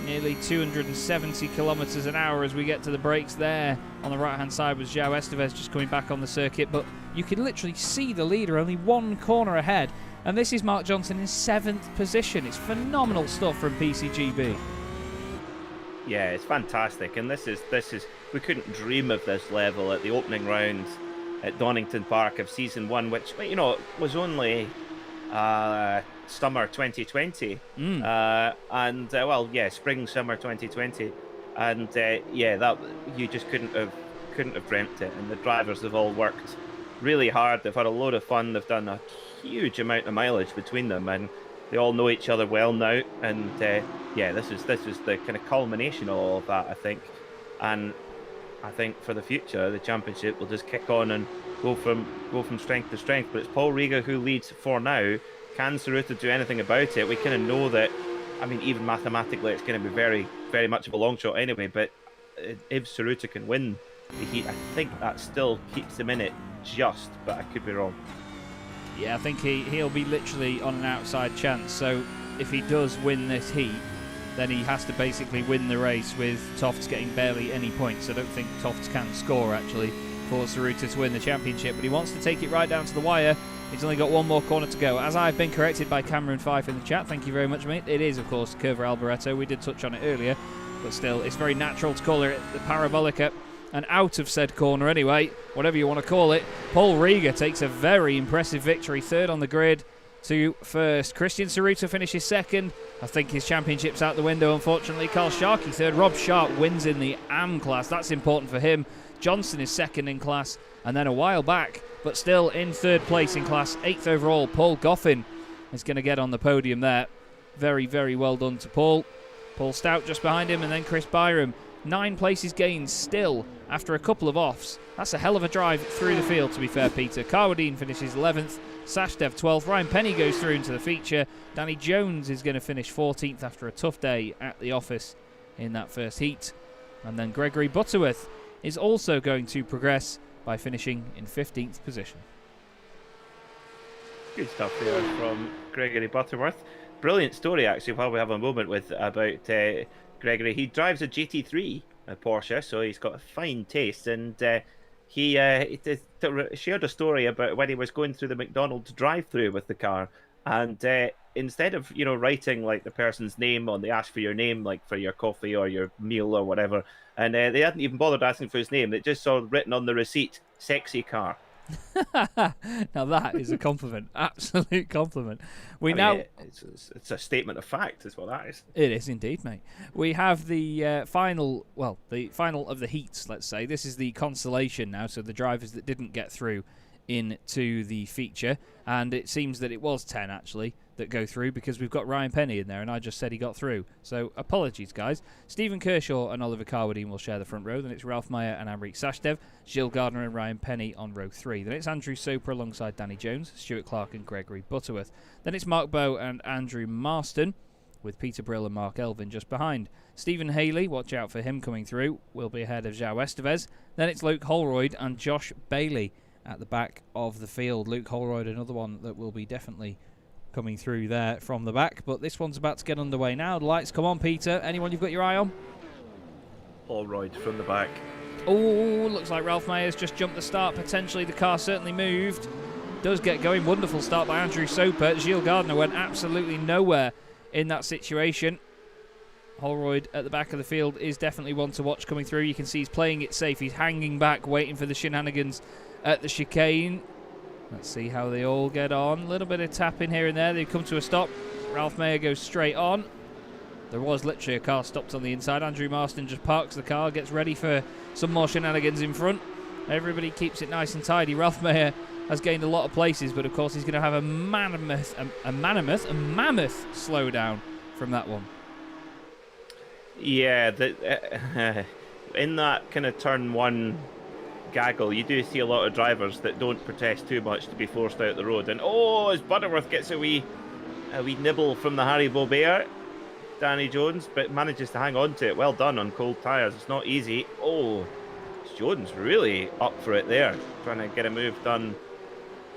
Nearly 270 kilometres an hour as we get to the brakes there. On the right hand side was João Esteves just coming back on the circuit, but you can literally see the leader only one corner ahead, and this is Mark Johnson in 7th position. It's phenomenal stuff from PCGB. Yeah, it's fantastic, and this is we couldn't dream of this level at the opening round at Donington Park of season 1, which, you know, was only summer 2020, and well, yeah, spring summer 2020, and yeah, that you just couldn't have dreamt it. And the drivers have all worked really hard. They've had a load of fun. They've done a huge amount of mileage between them, and they all know each other well now. And yeah, this is the kind of culmination of all of that, I think. And I think for the future, the championship will just kick on and go from strength to strength. But it's Paul Riga who leads for now. Can Tsuruta do anything about it? We kind of know that. I mean, even mathematically, it's going to be very, very much of a long shot anyway. But if Tsuruta can win the heat, I think that still keeps him in it just. But I could be wrong. Yeah, I think he'll be literally on an outside chance. So if he does win this heat, then he has to basically win the race with Tofts getting barely any points. I don't think Tofts can score, actually, for Tsuruta to win the championship. But he wants to take it right down to the wire. He's only got one more corner to go. As I've been corrected by Cameron Fife in the chat, thank you very much, mate. It is, of course, Curva Alboreto. We did touch on it earlier, but still, it's very natural to call it the Parabolica. And out of said corner anyway, whatever you want to call it, Paul Riga takes a very impressive victory, third on the grid to first. Christian Tsuruta finishes second. I think his championship's out the window, unfortunately. Carl Sharkey third. Rob Sharp wins in the AM class. That's important for him. Johnson is second in class, and then a while back, but still in third place in class, 8th overall, Paul Goffin is going to get on the podium there. Very, very well done to Paul. Paul Stout just behind him, and then Chris Byram. 9 places gained still after a couple of offs. That's a hell of a drive through the field, to be fair, Peter. Carwadine finishes 11th, Sashdev 12th, Ryan Penny goes through into the feature. Danny Jones is going to finish 14th after a tough day at the office in that first heat. And then Gregory Butterworth is also going to progress by finishing in 15th position. Good stuff there from Gregory Butterworth. Brilliant story, actually, while we have a moment with about Gregory. He drives a GT3, a Porsche, so he's got a fine taste, and he shared a story about when he was going through the McDonald's drive-through with the car, and instead of, you know, writing like the person's name on, they ask for your name, like for your coffee or your meal or whatever, and they hadn't even bothered asking for his name. They just saw written on the receipt, "Sexy car." Now that is a compliment, absolute compliment. It's a statement of fact, is what that is. It is indeed, mate. We have the final of the heats, let's say. This is the Consolation now, so the drivers that didn't get through into the feature, and it seems that it was 10 actually that go through, because we've got Ryan Penny in there and I just said he got through, so apologies guys. Stephen Kershaw and Oliver Carwadine will share the front row. Then it's Ralph Meyer and Amrik Sashdev, Gilles Gardner and Ryan Penny on row 3. Then it's Andrew Soper alongside Danny Jones, Stuart Clark and Gregory Butterworth. Then it's Mark Bowe and Andrew Marston, with Peter Brill and Mark Elvin just behind. Stephen Haley, watch out for him coming through, will be ahead of João Esteves. Then it's Luke Holroyd and Josh Bailey at the back of the field. Luke Holroyd, another one that will be definitely coming through there from the back, but this one's about to get underway now. The lights come on, Peter. Anyone you've got your eye on? Holroyd from the back. Oh, looks like Ralph Mayer's just jumped the start. Potentially the car certainly moved. Does get going. Wonderful start by Andrew Soper. Gilles Gardner went absolutely nowhere in that situation. Holroyd at the back of the field is definitely one to watch coming through. You can see he's playing it safe. He's hanging back, waiting for the shenanigans at the chicane. Let's see how they all get on. A little bit of tapping here and there. They come to a stop. Ralph Mayer goes straight on. There was literally a car stopped on the inside. Andrew Marston just parks the car, gets ready for some more shenanigans in front. Everybody keeps it nice and tidy. Ralph Mayer has gained a lot of places, but of course he's going to have a mammoth slowdown from that one. Yeah, in that kind of turn one gaggle, you do see a lot of drivers that don't protest too much to be forced out the road. And oh, as Butterworth gets a wee nibble from the Haribo Bear, Danny Jones, but manages to hang on to it. Well done on cold tyres. It's not easy. Oh, Jones really up for it there, trying to get a move done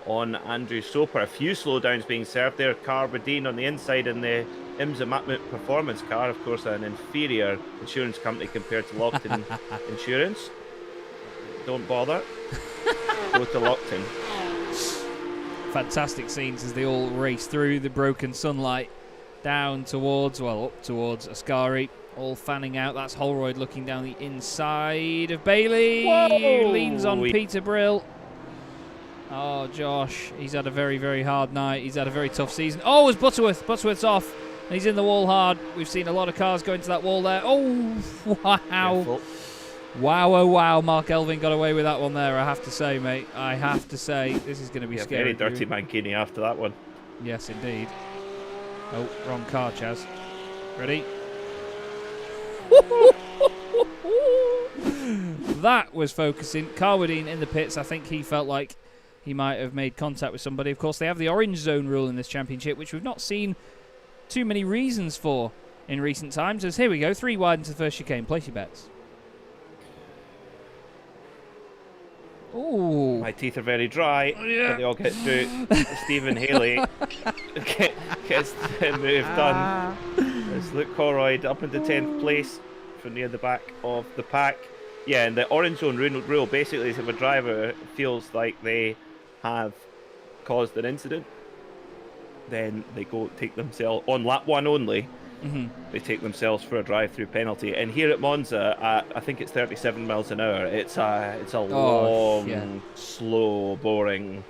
on Andrew Soper. A few slowdowns being served there. Carbadine on the inside in the IMSA Matmut Performance car, of course, an inferior insurance company compared to Lockton Insurance. Don't bother. Go to Lockton. Fantastic scenes as they all race through the broken sunlight down towards, well, up towards Ascari, all fanning out. That's Holroyd looking down the inside of Bailey. Whoa! Leans on Peter Brill. Oh, Josh, he's had a very, very hard night. He's had a very tough season. Oh, it's Butterworth. Butterworth's off. And he's in the wall hard. We've seen a lot of cars go into that wall there. Oh, wow. Careful. Wow, oh, wow. Mark Elvin got away with that one there, I have to say, mate. I have to say. This is going to be scary. Very dirty Mankini after that one. Yes, indeed. Oh, wrong car, Chaz. Ready? That was focusing. Carwadine in the pits. I think he felt like he might have made contact with somebody. Of course, they have the orange zone rule in this championship, which we've not seen too many reasons for in recent times. As here we go, 3 wide into the first chicane. Place your bets. Ooh. My teeth are very dry, Yeah. but they all get through. Stephen Haley gets the move done. There's Luke Holroyd up into 10th place from near the back of the pack. Yeah, and the orange zone rule basically is if a driver feels like they have caused an incident, then they go take themselves on lap 1 only. They take themselves for a drive-through penalty. And here at Monza, I think it's 37 miles an hour. It's a long, slow, boring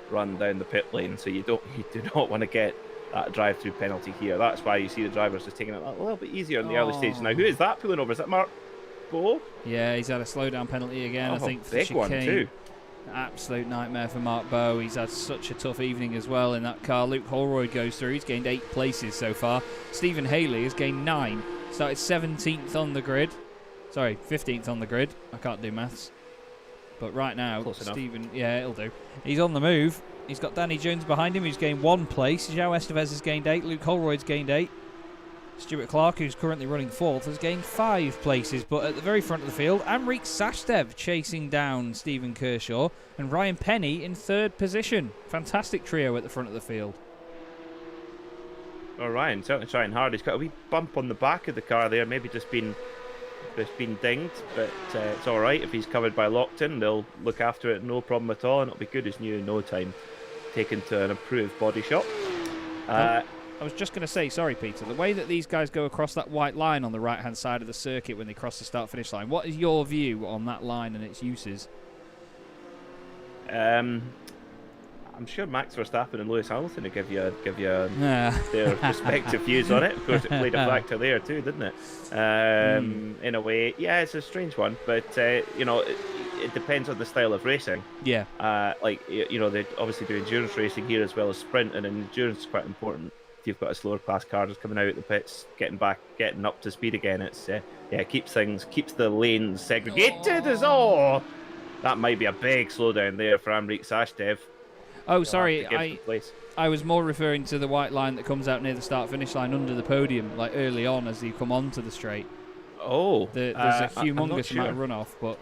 run down the pit lane. So you do not want to get that drive-through penalty here. That's why you see the drivers just taking it a little bit easier in the early stage. Now, who is that pulling over? Is that Mark Bo? Yeah, he's had a slowdown penalty again. I think for the big one too. Absolute nightmare for Mark Bowe. He's had such a tough evening as well in that car. Luke Holroyd goes through. He's gained 8 places so far. Stephen Haley has gained 9. Started 17th on the grid. Sorry, 15th on the grid. I can't do maths. But right now, Stephen, yeah, it'll do. He's on the move. He's got Danny Jones behind him, who's gained 1 place. João Estevez has gained 8. Luke Holroyd's gained 8. Stuart Clark, who's currently running 4th, has gained 5 places, but at the very front of the field, Amrik Sashdev chasing down Stephen Kershaw, and Ryan Penny in 3rd position. Fantastic trio at the front of the field. Oh, Ryan certainly trying hard. He's got a wee bump on the back of the car there, maybe just been dinged, but it's all right. If he's covered by Lockton, they'll look after it, no problem at all, and it'll be good as new in no time. Taken to an approved body shop. I was just going to say, sorry, Peter, the way that these guys go across that white line on the right-hand side of the circuit when they cross the start-finish line, what is your view on that line and its uses? I'm sure Max Verstappen and Lewis Hamilton will give you their respective views on it. Of course, it played a factor there too, didn't it? In a way, yeah, it's a strange one, but it depends on the style of racing. Yeah. They obviously do endurance racing here as well as sprint, and endurance is quite important. If you've got a slower class car just coming out of the pits, getting up to speed again, it's keeps the lanes segregated as all. That might be a big slowdown there for Amrik Sashdev. Oh, sorry, I was more referring to the white line that comes out near the start-finish line under the podium, like early on as you come onto the straight. Oh, there's a humongous amount of runoff, but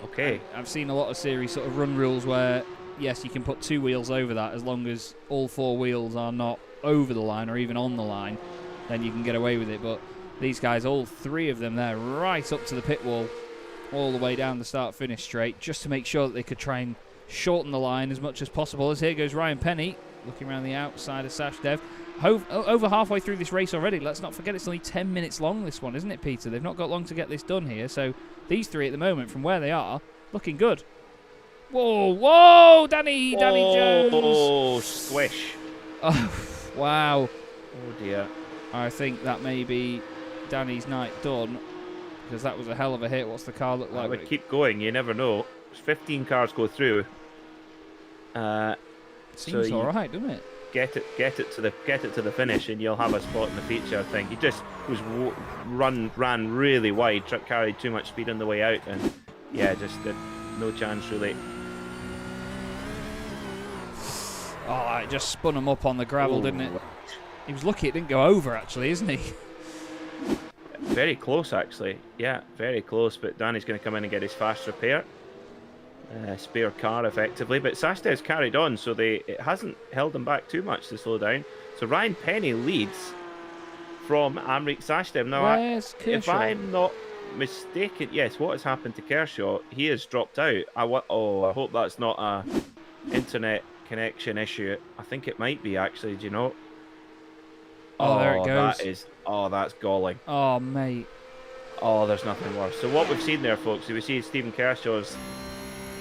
okay, I've seen a lot of series sort of run rules where yes, you can put 2 wheels over that as long as all 4 wheels are not over the line or even on the line, then you can get away with it. But these guys, all 3 of them there, right up to the pit wall, all the way down the start-finish straight just to make sure that they could try and shorten the line as much as possible. As here goes Ryan Penny, looking around the outside of Sashdev. Over halfway through this race already. Let's not forget it's only 10 minutes long, this one, isn't it, Peter? They've not got long to get this done here. So these three at the moment, from where they are, looking good. Whoa, Danny Jones. Oh, squish. Oh, wow. Oh, dear. I think that may be Danny's night done, because that was a hell of a hit. What's the car look like? I would keep going. You never know. 15 cars go through. Seems all right, doesn't it? Get it to the finish, and you'll have a spot in the feature. I think he just ran really wide, carried too much speed on the way out, and yeah, just no chance really. Oh, it just spun him up on the gravel, didn't it? He was lucky it didn't go over, actually, isn't he? Very close, actually. Yeah, very close. But Danny's going to come in and get his fast repair. Spare car, effectively. But Sashdev's carried on, so it hasn't held them back too much to slow down. So Ryan Penny leads from Amrik Sashdev. Now, if I'm not mistaken, yes, what has happened to Kershaw? He has dropped out. I hope that's not a internet connection issue. I think it might be, actually. Do you know? Oh, there it goes. That's galling. Oh, mate. Oh, there's nothing worse. So what we've seen there, folks, we see Stephen Kershaw's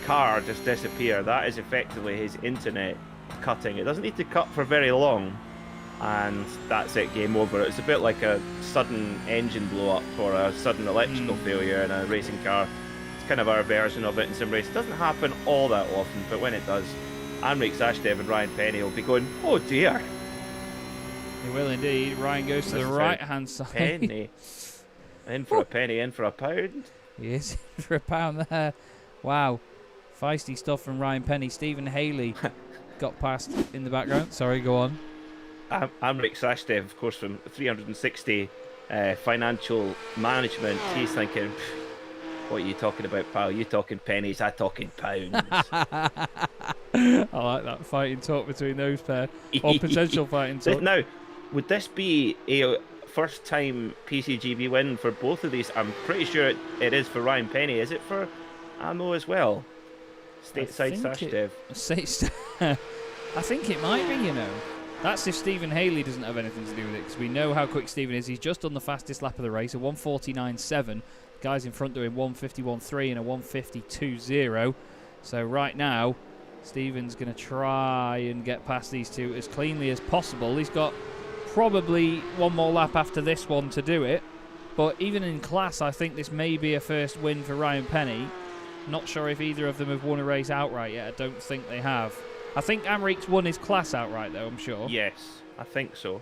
car just disappear. That is effectively his internet cutting. It doesn't need to cut for very long, and that's it, game over. It's a bit like a sudden engine blow up or a sudden electrical failure in a racing car. It's kind of our version of it in some race. It doesn't happen all that often, but when it does, Amrik Sashdev and Ryan Penny will be going, oh dear. He will indeed. Ryan goes to the right-hand side. Penny. In for a penny, in for a pound. He is in for a pound there. Wow. Feisty stuff from Ryan Penny. Stephen Haley got past in the background. Sorry, go on. Amrik Sashdev, of course, from 360 Financial Management. He's thinking, what are you talking about, pal? You talking pennies, I talking pounds. I like that fighting talk between those pair. Or potential fighting talk. Now, would this be a first-time PCGB win for both of these? I'm pretty sure it is for Ryan Penny. Is it for Amo as well? Stateside Sashdev. I think it might be, you know. That's if Stephen Haley doesn't have anything to do with it, because we know how quick Stephen is. He's just done the fastest lap of the race, a 1:49.7. Guys in front doing 1:51.3 and a 1:52.0. So right now, Stephen's going to try and get past these two as cleanly as possible. He's got probably one more lap after this one to do it. But even in class, I think this may be a first win for Ryan Penny. Not sure if either of them have won a race outright yet. I don't think they have. I think Amrik's won his class outright, though, I'm sure. Yes, I think so.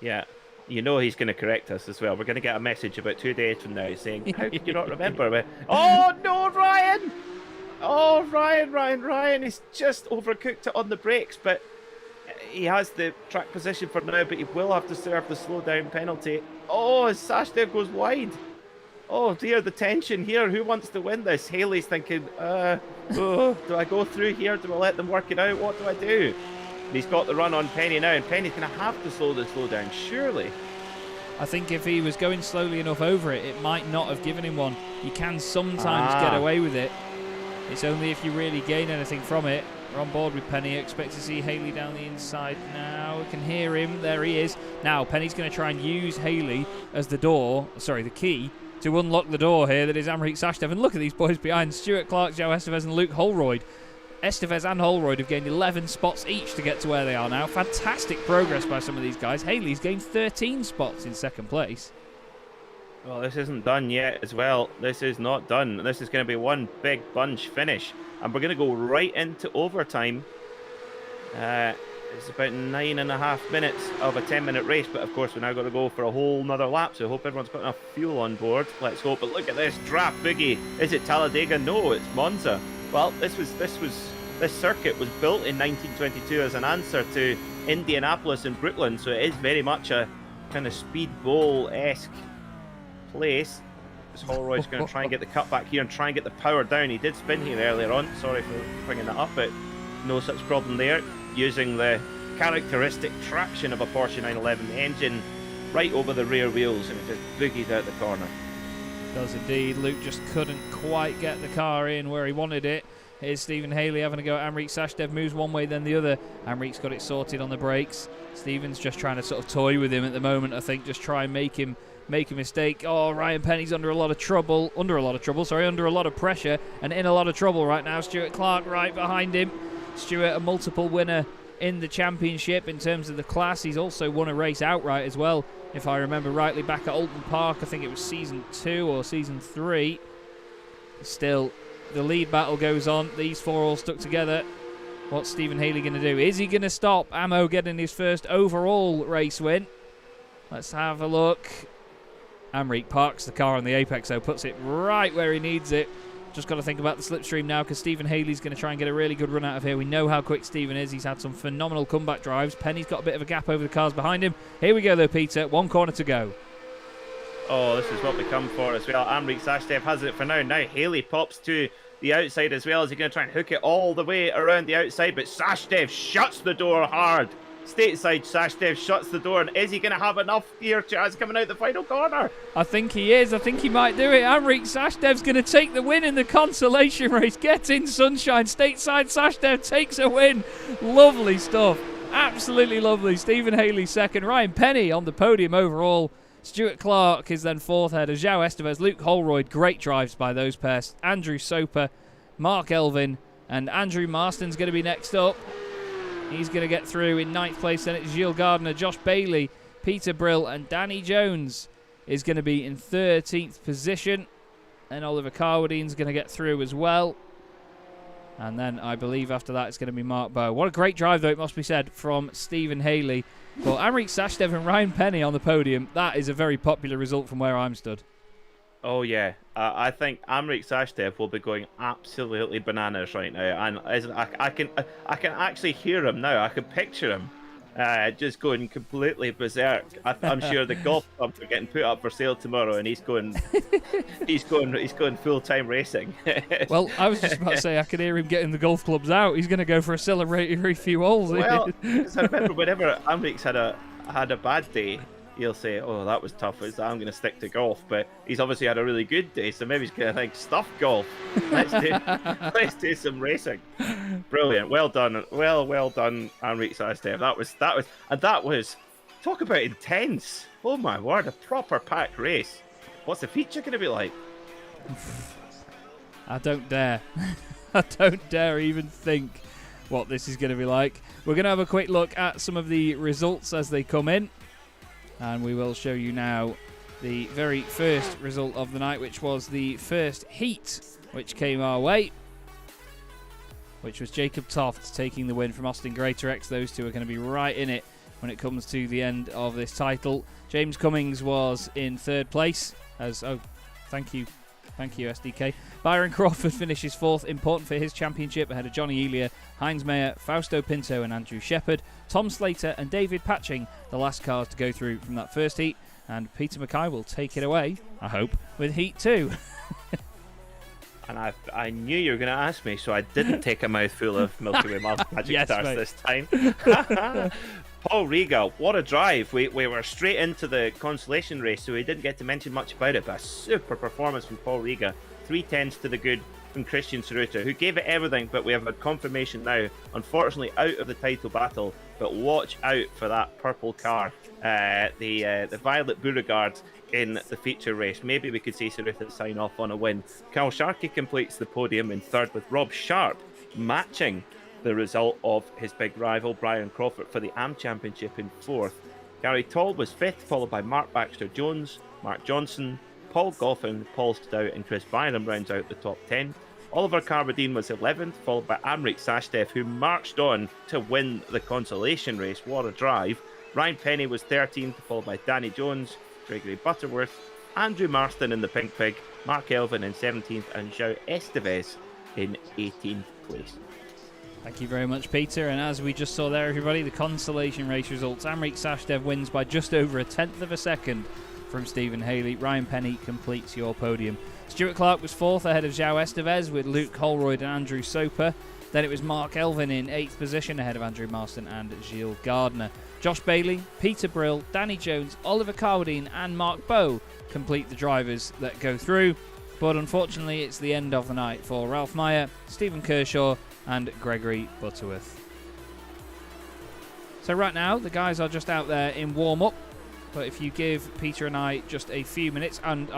Yeah. You know he's going to correct us as well. We're going to get a message about 2 days from now saying, how can you not remember me? Oh, no, Ryan! Oh, Ryan. He's just overcooked it on the brakes, but he has the track position for now, but he will have to serve the slow down penalty. Oh, as Sashdev goes wide. Oh, dear, the tension here. Who wants to win this? Haley's thinking, do I go through here? Do I let them work it out? What do I do? And he's got the run on Penny now, and Penny's going to have to slow down, surely. I think if he was going slowly enough over it, it might not have given him one. You can sometimes get away with it. It's only if you really gain anything from it. We're on board with Penny. Expect to see Haley down the inside now. We can hear him. There he is. Now, Penny's going to try and use Haley as the key to unlock the door here that is Amrik Sashdev. And look at these boys behind. Stuart Clark, Joe Estevez and Luke Holroyd. Estevez and Holroyd have gained 11 spots each to get to where they are now. Fantastic progress by some of these guys. Haley's gained 13 spots in second place. Well, this isn't done yet as well. This is not done. This is going to be one big bunch finish. And we're going to go right into overtime. It's about 9.5 minutes of a 10-minute race. But, of course, we're now going to go for a whole nother lap. So I hope everyone's got enough fuel on board. Let's hope. But look at this draft boogie. Is it Talladega? No, it's Monza. Well, this circuit was built in 1922 as an answer to Indianapolis and Brooklyn. So it is very much a kind of speed bowl-esque place. Holroyd's going to try and get the cut back here and try and get the power down. He did spin here earlier on. Sorry for bringing that up, but no such problem there. Using the characteristic traction of a Porsche 911 engine right over the rear wheels, and it just boogied out the corner. Does indeed. Luke just couldn't quite get the car in where he wanted it. Here's Stephen Haley having a go at Amrik Sashdev. Moves one way, then the other. Amrik's got it sorted on the brakes. Stephen's just trying to sort of toy with him at the moment, I think. Just try and make a mistake. Oh, Ryan Penny's under a lot of pressure and in a lot of trouble right now. Stuart Clark right behind him. Stuart, a multiple winner in the championship in terms of the class. He's also won a race outright as well, if I remember rightly, back at Alton Park. I think it was season 2 or season 3. Still, the lead battle goes on. These four all stuck together. What's Stephen Haley going to do? Is he going to stop Ammo getting his first overall race win? Let's have a look. Amrik parks the car on the apex, though, puts it right where he needs it. Just got to think about the slipstream now, because Stephen Haley's going to try and get a really good run out of here. We know how quick Stephen is. He's had some phenomenal comeback drives. Penny's got a bit of a gap over the cars behind him. Here we go, though, Peter. 1 corner to go. Oh, this is what we come for as well. Amrik Sashdev has it for now. Now Haley pops to the outside as well. Is he going to try and hook it all the way around the outside? But Sashdev shuts the door hard. Stateside Sashdev shuts the door. And is he going to have enough here, Chaz, coming out the final corner? I think he is. I think he might do it. Amrik Sashdev's going to take the win in the consolation race. Get in, sunshine. Stateside Sashdev takes a win. Lovely stuff. Absolutely lovely. Stephen Haley second. Ryan Penny on the podium overall. Stuart Clark is then fourth ahead of João Estevez, Luke Holroyd. Great drives by those pairs. Andrew Soper, Mark Elvin, and Andrew Marston's going to be next up. He's going to get through in 9th place. Then it's Gilles Gardner, Josh Bailey, Peter Brill, and Danny Jones is going to be in 13th position. And Oliver Carwadine's going to get through as well. And then I believe after that it's going to be Mark Bowe. What a great drive, though, it must be said, from Stephen Haley. But Amrik Sashdev and Ryan Penny on the podium, that is a very popular result from where I'm stood. Oh, yeah. I think Amrik Sashdev will be going absolutely bananas right now. And I can actually hear him now. I can picture him just going completely berserk. I'm sure the golf clubs are getting put up for sale tomorrow, and he's going full-time racing. Well, I was just about to say I could hear him getting the golf clubs out. He's going to go for a celebratory few holes. Well, I remember whenever Amrik's had a bad day, he'll say, "Oh, that was tough. I'm going to stick to golf." But he's obviously had a really good day, so maybe he's going to think, "Stuff golf. Let's do some racing." Brilliant. Well done. Well done, Amrik Sashdev. That was talk about intense. Oh my word, a proper packed race. What's the feature going to be like? I don't dare. I don't dare even think what this is going to be like. We're going to have a quick look at some of the results as they come in. And we will show you now the very first result of the night, which was the first heat, which came our way, which was Jacob Toft taking the win from Austin Greater X. Those two are going to be right in it when it comes to the end of this title. James Cummings was in 3rd place. Thank you, SDK. Byron Crawford finishes 4th, important for his championship, ahead of Johnny Elia, Heinz Mayer, Fausto Pinto and Andrew Shepherd. Tom Slater and David Patching, the last cars to go through from that first heat. And Peter MacKay will take it away, I hope, with Heat 2. And I knew you were going to ask me, so I didn't take a mouthful of Milky Way Magic Yes, Stars mate. this time. Paul Riga, what a drive. We were straight into the consolation race, so we didn't get to mention much about it, but a super performance from Paul Riga. 3/10 to the good from Christian Cerruto, who gave it everything, but we have a confirmation now, unfortunately out of the title battle, but watch out for that purple car, the Violet Beauregard in the feature race. Maybe we could see Cerruto sign off on a win. Carl Sharkey completes the podium in 3rd, with Rob Sharp matching the result of his big rival Brian Crawford for the AM Championship in 4th. Gary Toll was 5th, followed by Mark Baxter Jones, Mark Johnson, Paul Goffin, Paul Stout and Chris Byram rounds out the top 10. Oliver Carradine was 11th, followed by Amrik Sashdev, who marched on to win the consolation race. What a drive. Ryan Penny was 13th, followed by Danny Jones, Gregory Butterworth, Andrew Marston in the Pink Pig, Mark Elvin in 17th, and João Estevez in 18th place. Thank you very much, Peter. And as we just saw there, everybody, the consolation race results. Amrik Sashdev wins by just over 1/10 of a second from Stephen Haley. Ryan Penny completes your podium. Stuart Clark was 4th, ahead of João Estevez, with Luke Holroyd and Andrew Soper. Then it was Mark Elvin in 8th position, ahead of Andrew Marston and Gilles Gardner. Josh Bailey, Peter Brill, Danny Jones, Oliver Carwadine and Mark Bowe complete the drivers that go through. But unfortunately, it's the end of the night for Ralph Meyer, Stephen Kershaw, and Gregory Butterworth. So right now, the guys are just out there in warm-up. But if you give Peter and I just a few minutes, and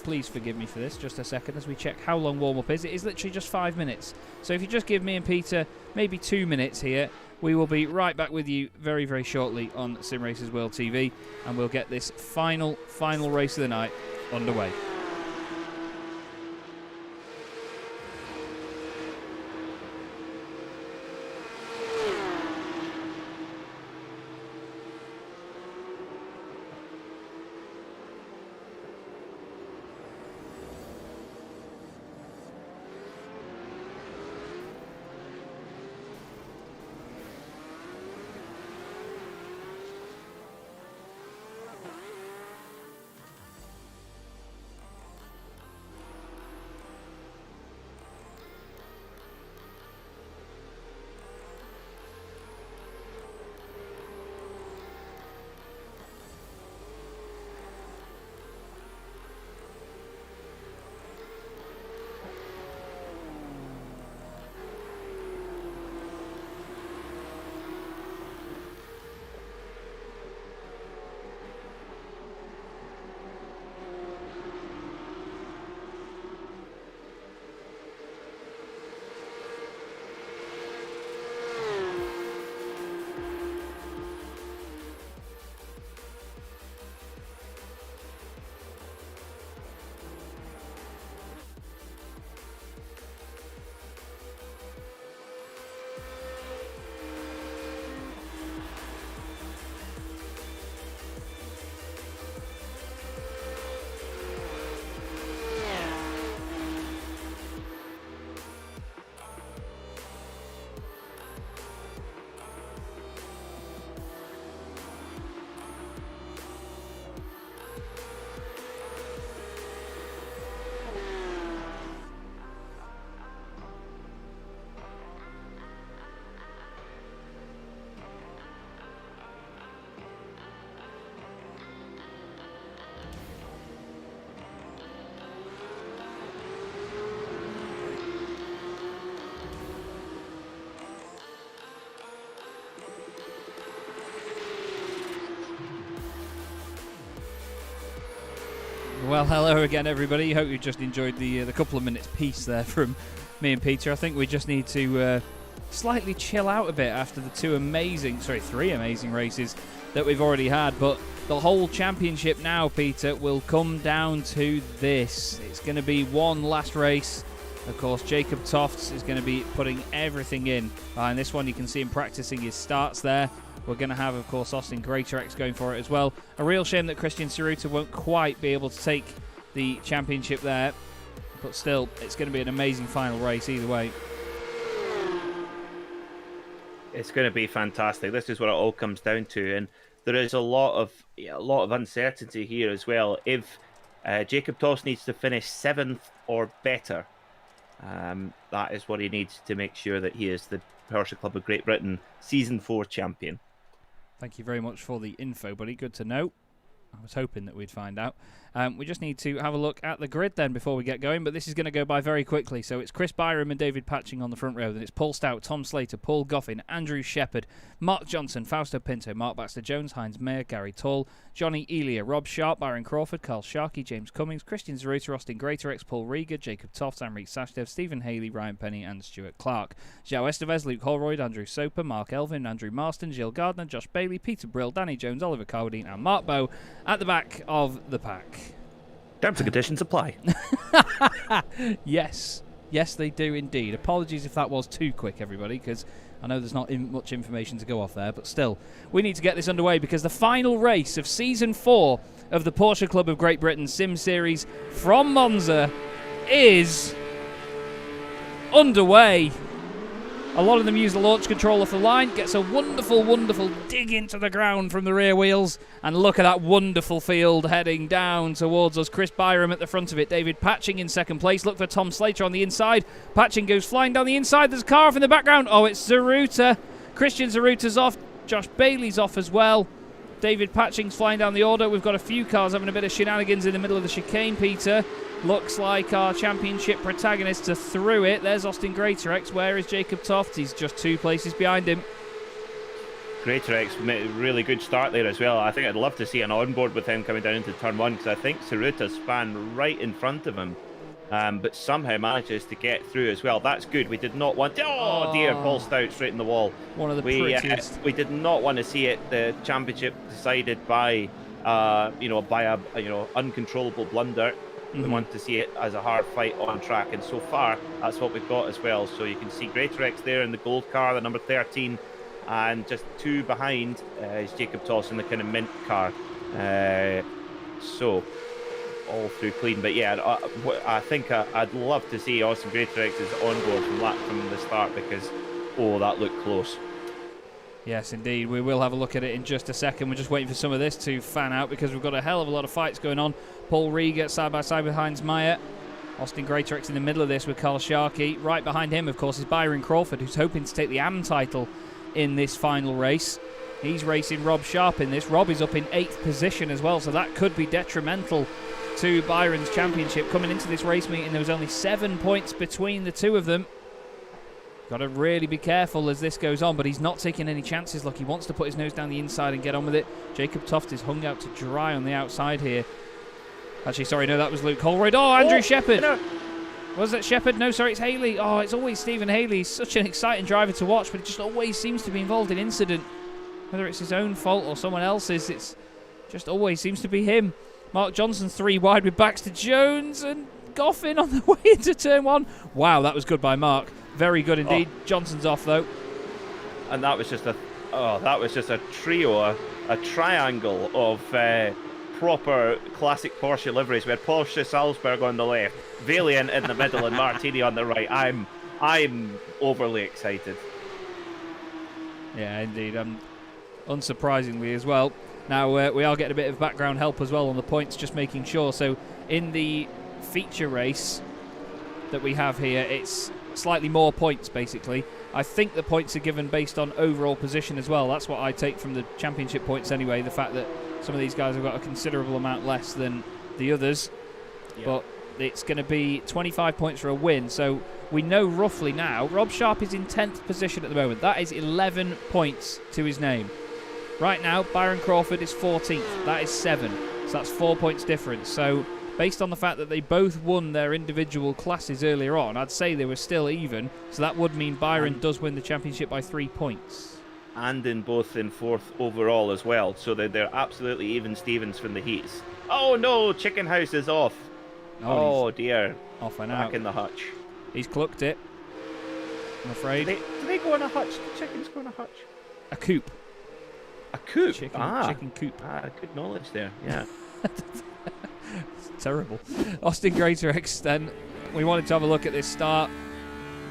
please forgive me for this, just a second as we check how long warm-up is. It is literally just 5 minutes. So if you just give me and Peter maybe 2 minutes here, we will be right back with you very, very shortly on Simracersworld TV, and we'll get this final race of the night underway. Well, hello again, everybody. Hope you just enjoyed the couple of minutes piece there from me and Peter. I think we just need to slightly chill out a bit after the three amazing races that we've already had. But the whole championship now, Peter, will come down to this. It's going to be one last race. Of course, Jacob Tofts is going to be putting everything in. And this one, you can see him practicing his starts there. We're going to have, of course, Austin Greatorex going for it as well. A real shame that Christian Tsuruta won't quite be able to take the championship there. But still, it's going to be an amazing final race either way. It's going to be fantastic. This is what it all comes down to. And there is a lot of uncertainty here as well. If Jacob Tofts needs to finish 7th or better, that is what he needs to make sure that he is the Porsche Club of Great Britain Season 4 champion. Thank you very much for the info, buddy. Good to know. I was hoping that we'd find out. We just need to have a look at the grid then before we get going, but this is going to go by very quickly. So it's Chris Byram and David Patching on the front row, then it's Paul Stout, Tom Slater, Paul Goffin, Andrew Shepherd, Mark Johnson, Fausto Pinto, Mark Baxter-Jones, Heinz Mayer, Gary Tall, Johnny Elia, Rob Sharp, Byron Crawford, Carl Sharkey, James Cummings, Christian Tsuruta, Austin Greatorex, Paul Rieger, Jacob Tofts, Amrit Sashdev, Stephen Haley, Ryan Penny and Stuart Clark, João Estevez, Luke Holroyd, Andrew Soper, Mark Elvin, Andrew Marston, Jill Gardner, Josh Bailey, Peter Brill, Danny Jones, Oliver Carwadine and Mark Bowe at the back of the pack. Terms and conditions apply. Yes, they do indeed. Apologies if that was too quick, everybody, because I know there's not much information to go off there, but still, we need to get this underway because the final race of Season 4 of the Porsche Club of Great Britain Sim Series from Monza is underway. A lot of them use the launch control off the line, gets a wonderful, wonderful dig into the ground from the rear wheels, and look at that wonderful field heading down towards us. Chris Byram at the front of it, David Patching in second place, look for Tom Slater on the inside. Patching goes flying down the inside, there's a car off in the background. Oh, it's Tsuruta. Christian Tsuruta's off, Josh Bailey's off as well. David Patching's flying down the order. We've got a few cars having a bit of shenanigans in the middle of the chicane, Peter. Looks like our championship protagonists are through it. There's Austin Greatorex. Where is Jacob Toft? He's just 2 places behind him. Greatorex made a really good start there as well. I think I'd love to see an onboard with him coming down into turn 1, because I think Tsuruta span right in front of him, but somehow manages to get through as well. That's good. We did not want... Oh, dear, Paul Stout straight in the wall. One of the prettiest. We did not want to see it, the championship decided by, by a uncontrollable blunder. We want to see it as a hard fight on track, and so far, that's what we've got as well. So you can see Greatorex there in the gold car, the number 13, and just 2 behind is Jacob Toss in the kind of mint car. So all through clean. But yeah, I think I'd love to see Austin Greatorex's onboard from the start, because that looked close. Yes, indeed. We will have a look at it in just a second. We're just waiting for some of this to fan out, because we've got a hell of a lot of fights going on. Paul Rieger side by side with Heinz Meyer. Austin Greatorex in the middle of this with Carl Sharkey. Right behind him, of course, is Byron Crawford, who's hoping to take the AM title in this final race. He's racing Rob Sharp in this. Rob is up in 8th position as well, so that could be detrimental to Byron's championship. Coming into this race meeting, there was only 7 points between the two of them. Got to really be careful as this goes on, but he's not taking any chances. Look, he wants to put his nose down the inside and get on with it. Jacob Toft is hung out to dry on the outside here. Actually, sorry, no, that was Luke Holroyd. Oh, Andrew Shepherd. No. Was that Shepherd? No, sorry, it's Haley. Oh, it's always Stephen Haley. He's such an exciting driver to watch, but it just always seems to be involved in incident. Whether it's his own fault or someone else's, it's just always seems to be him. Mark Johnson 3 wide with Baxter Jones and Goffin on the way into turn 1. Wow, that was good by Mark. Very good indeed. Johnson's off though. And that was just a trio, a triangle of proper classic Porsche liveries. We had Porsche Salzburg on the left, Valiant in the middle, and Martini on the right. I'm overly excited. Yeah, indeed. Unsurprisingly as well. Now we are getting a bit of background help as well on the points, just making sure. So in the feature race that we have here, it's slightly more points basically. I think the points are given based on overall position as well. That's what I take from the championship points anyway, the fact that some of these guys have got a considerable amount less than the others. Yeah. But it's going to be 25 points for a win, so we know roughly now. Rob Sharp is in 10th position at the moment. That is 11 points to his name. Right now, Byron Crawford is 14th. That is 7. So that's 4 points difference. So based on the fact that they both won their individual classes earlier on, I'd say they were still even. So that would mean Byron does win the championship by 3 points. And in both in 4th overall as well. So they're absolutely even Stevens from the heats. Oh no, Chicken House is off. Oh dear. Off and Back out. in the hutch. He's clucked it, I'm afraid. Do they go in a hutch? The chickens go in a hutch? A coop. A coop? Chicken coop. Good knowledge there, yeah. It's terrible. Austin Greatorex then. We wanted to have a look at this start.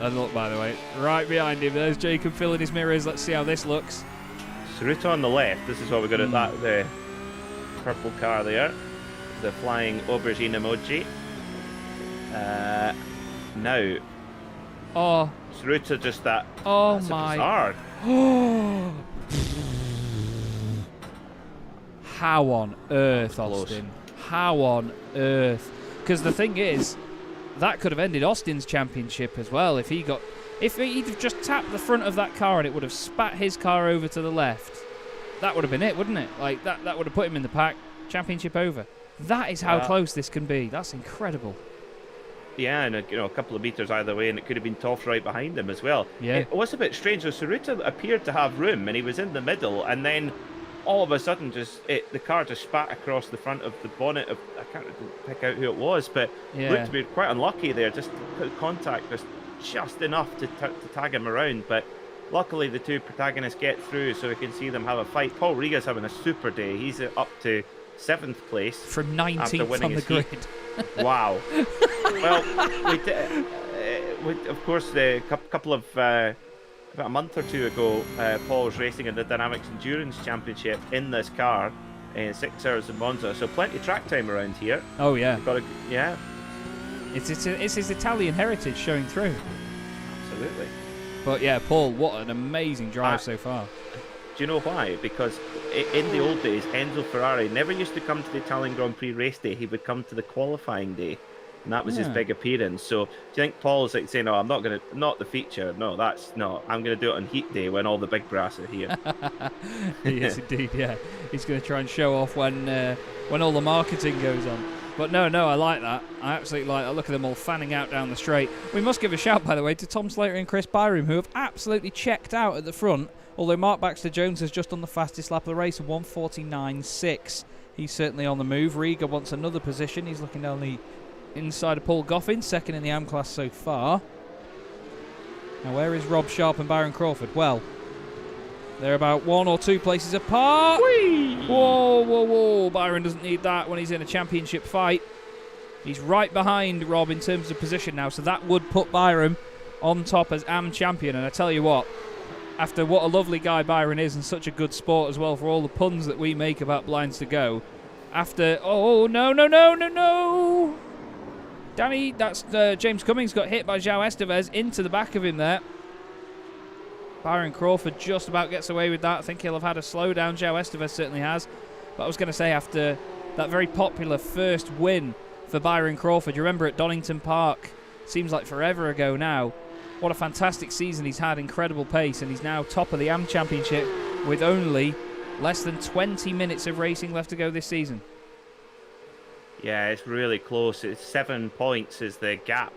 And look, by the way, right behind him, there's Jacob filling his mirrors. Let's see how this looks. Tsuruta on the left. This is what we got at that, the purple car there. The flying aubergine emoji. Now. Oh. Tsuruta just that. Oh that's my. Bizarre. How on earth, Close. Austin? How on earth? Because the thing is, that could have ended Austin's championship as well if he'd have just tapped the front of that car and it would have spat his car over to the left. That would have been it, wouldn't it? Like that would have put him in the pack. Championship over. That is how close this can be. That's incredible. Yeah, and a couple of meters either way, and it could have been Toff right behind him as well. Yeah. It was a bit strange. So Tsuruta appeared to have room, and he was in the middle, and then all of a sudden, the car just spat across the front of the bonnet of, I can't pick out who it was, but looked to be quite unlucky there. Just put contact just enough to tag him around. But luckily, the two protagonists get through, so we can see them have a fight. Paul Rieger's having a super day. He's up to 7th place from 19th on the grid. Wow. Well, of course, a couple of about a month or two ago, Paul was racing in the Dynamics Endurance Championship in this car in 6 hours in Monza. So plenty of track time around here. Oh yeah. Yeah. It's his Italian heritage showing through. Absolutely. But yeah, Paul, what an amazing drive so far. Do you know why? Because in the old days, Enzo Ferrari never used to come to the Italian Grand Prix race day. He would come to the qualifying day, and that was his big appearance. So do you think Paul's like saying, "No, I'm not going to, not the feature. No, I'm going to do it on heat day when all the big brass are here." Yes, indeed. Yeah, he's going to try and show off when all the marketing goes on. But no, I like that. I absolutely like that. Look at them all fanning out down the straight. We must give a shout, by the way, to Tom Slater and Chris Byram, who have absolutely checked out at the front. Although Mark Baxter-Jones has just done the fastest lap of the race, 1:49.6. He's certainly on the move. Riga wants another position. He's looking down the inside of Paul Goffin, second in the AM class so far. Now, where is Rob Sharp and Byron Crawford? Well, they're about 1 or 2 places apart. Whee! Whoa. Byron doesn't need that when he's in a championship fight. He's right behind Rob in terms of position now, so that would put Byron on top as AM champion. And I tell you what, after what a lovely guy Byron is and such a good sport as well, for all the puns that we make about blinds to go, after... Oh, no. Danny, that's James Cummings got hit by João Estevez into the back of him there. Byron Crawford just about gets away with that. I think he'll have had a slowdown. João Estevez certainly has. But I was going to say, after that very popular first win for Byron Crawford, you remember at Donington Park, seems like forever ago now, what a fantastic season he's had, incredible pace, and he's now top of the AM Championship with only less than 20 minutes of racing left to go this season. Yeah, it's really close. It's 7 points is the gap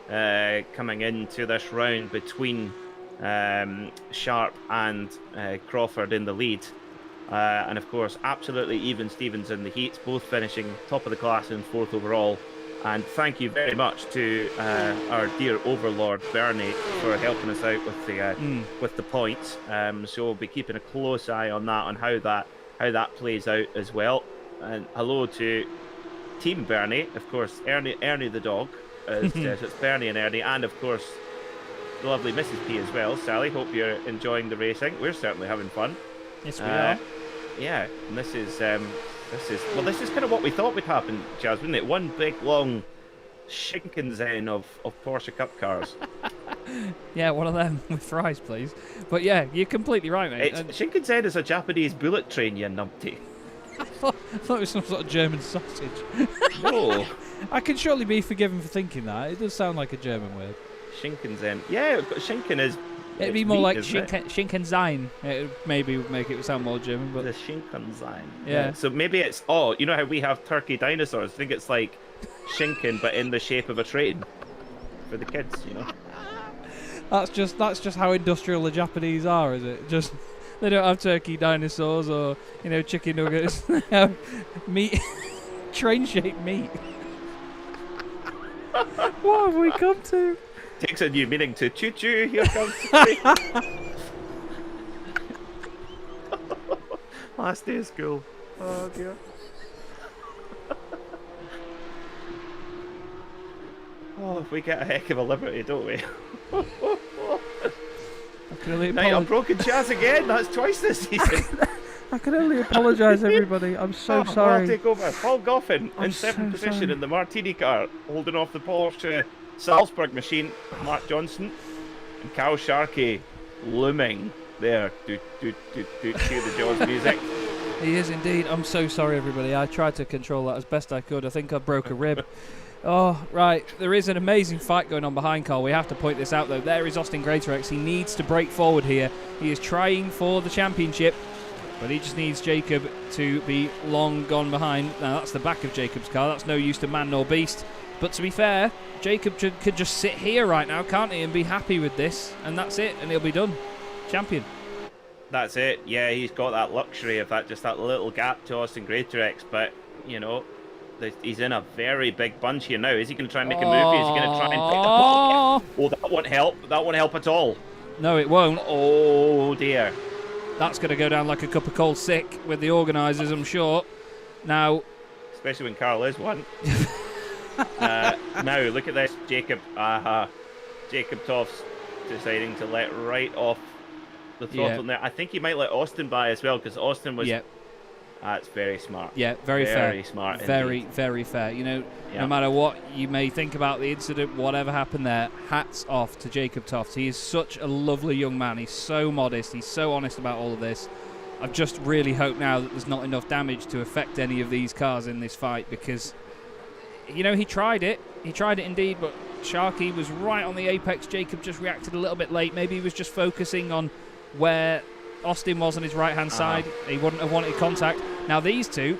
coming into this round between Sharp and Crawford in the lead. And of course, absolutely even Stevens in the heats, both finishing top of the class and 4th overall. And thank you very much to our dear overlord Bernie for helping us out with the points. So we'll be keeping a close eye on that, on how that plays out as well. And hello to Team Bernie, of course, Ernie the dog. So it's Bernie and Ernie, and of course the lovely Mrs. P as well. Sally, hope you're enjoying the racing. We're certainly having fun. Yes, we are. Yeah, and this is kind of what we thought would happen, Chaz, wasn't it? One big long Shinkansen of Porsche Cup cars. Yeah, one of them with fries, please. But yeah, you're completely right, mate. Shinkansen is a Japanese bullet train, you numpty. I thought it was some sort of German sausage. No. I can surely be forgiven for thinking that. It does sound like a German word. Shinkansen. Yeah, Shinken is... It'd be more like Shinkansen. It would maybe make it sound more German, but... The Shinkansen. Yeah. So maybe it's... Oh, you know how we have turkey dinosaurs? I think it's like Shinken, but in the shape of a train. For the kids, you know? That's just how industrial the Japanese are, is it? Just... They don't have turkey dinosaurs or, chicken nuggets. They have meat, train-shaped meat. What have we come to? Takes a new meaning to choo-choo, here comes the train. Last day of school. Oh, dear. Oh, we get a heck of a liberty, don't we? I'm broken Chaz again. That's twice this season. I can only apologise, everybody. I'm so sorry. I'll take over. Paul Goffin in 7th position in the Martini car, holding off the Porsche Salzburg machine. Mark Johnson and Cal Sharkey looming there. Hear the Jaws music. He is indeed. I'm so sorry, everybody. I tried to control that as best I could. I think I broke a rib. Oh, right. There is an amazing fight going on behind Carl. We have to point this out, though. There is Austin Greatorex. He needs to break forward here. He is trying for the championship, but he just needs Jacob to be long gone behind. Now, that's the back of Jacob's car. That's no use to man nor beast. But to be fair, Jacob could just sit here right now, can't he, and be happy with this. And that's it, and he'll be done. Champion. That's it. Yeah, he's got that luxury of that little gap to Austin Greatorex, but, he's in a very big bunch here now. Is he going to try and make a move? Is he going to try and pick the ball? Oh, that won't help. That won't help at all. No, it won't. Oh, dear. That's going to go down like a cup of cold sick with the organisers, I'm sure. Now... Especially when Carl is one. Now, look at this. Jacob Toff's deciding to let right off the throttle there. I think he might let Austin by as well, because Austin was That's very smart. Yeah, very fair. Very smart. Very, indeed. very fair. You know, Yeah. no matter what you may think about the incident, whatever happened there, hats off to Jacob Toft. He is such a lovely young man. He's so modest. He's so honest about all of this. I just really hope now that there's not enough damage to affect any of these cars in this fight, because, you know, he tried it. He tried it indeed, but Sharky was right on the apex. Jacob just reacted a little bit late. Maybe he was just focusing on where Austin was on his right-hand side. He wouldn't have wanted contact. Now these two,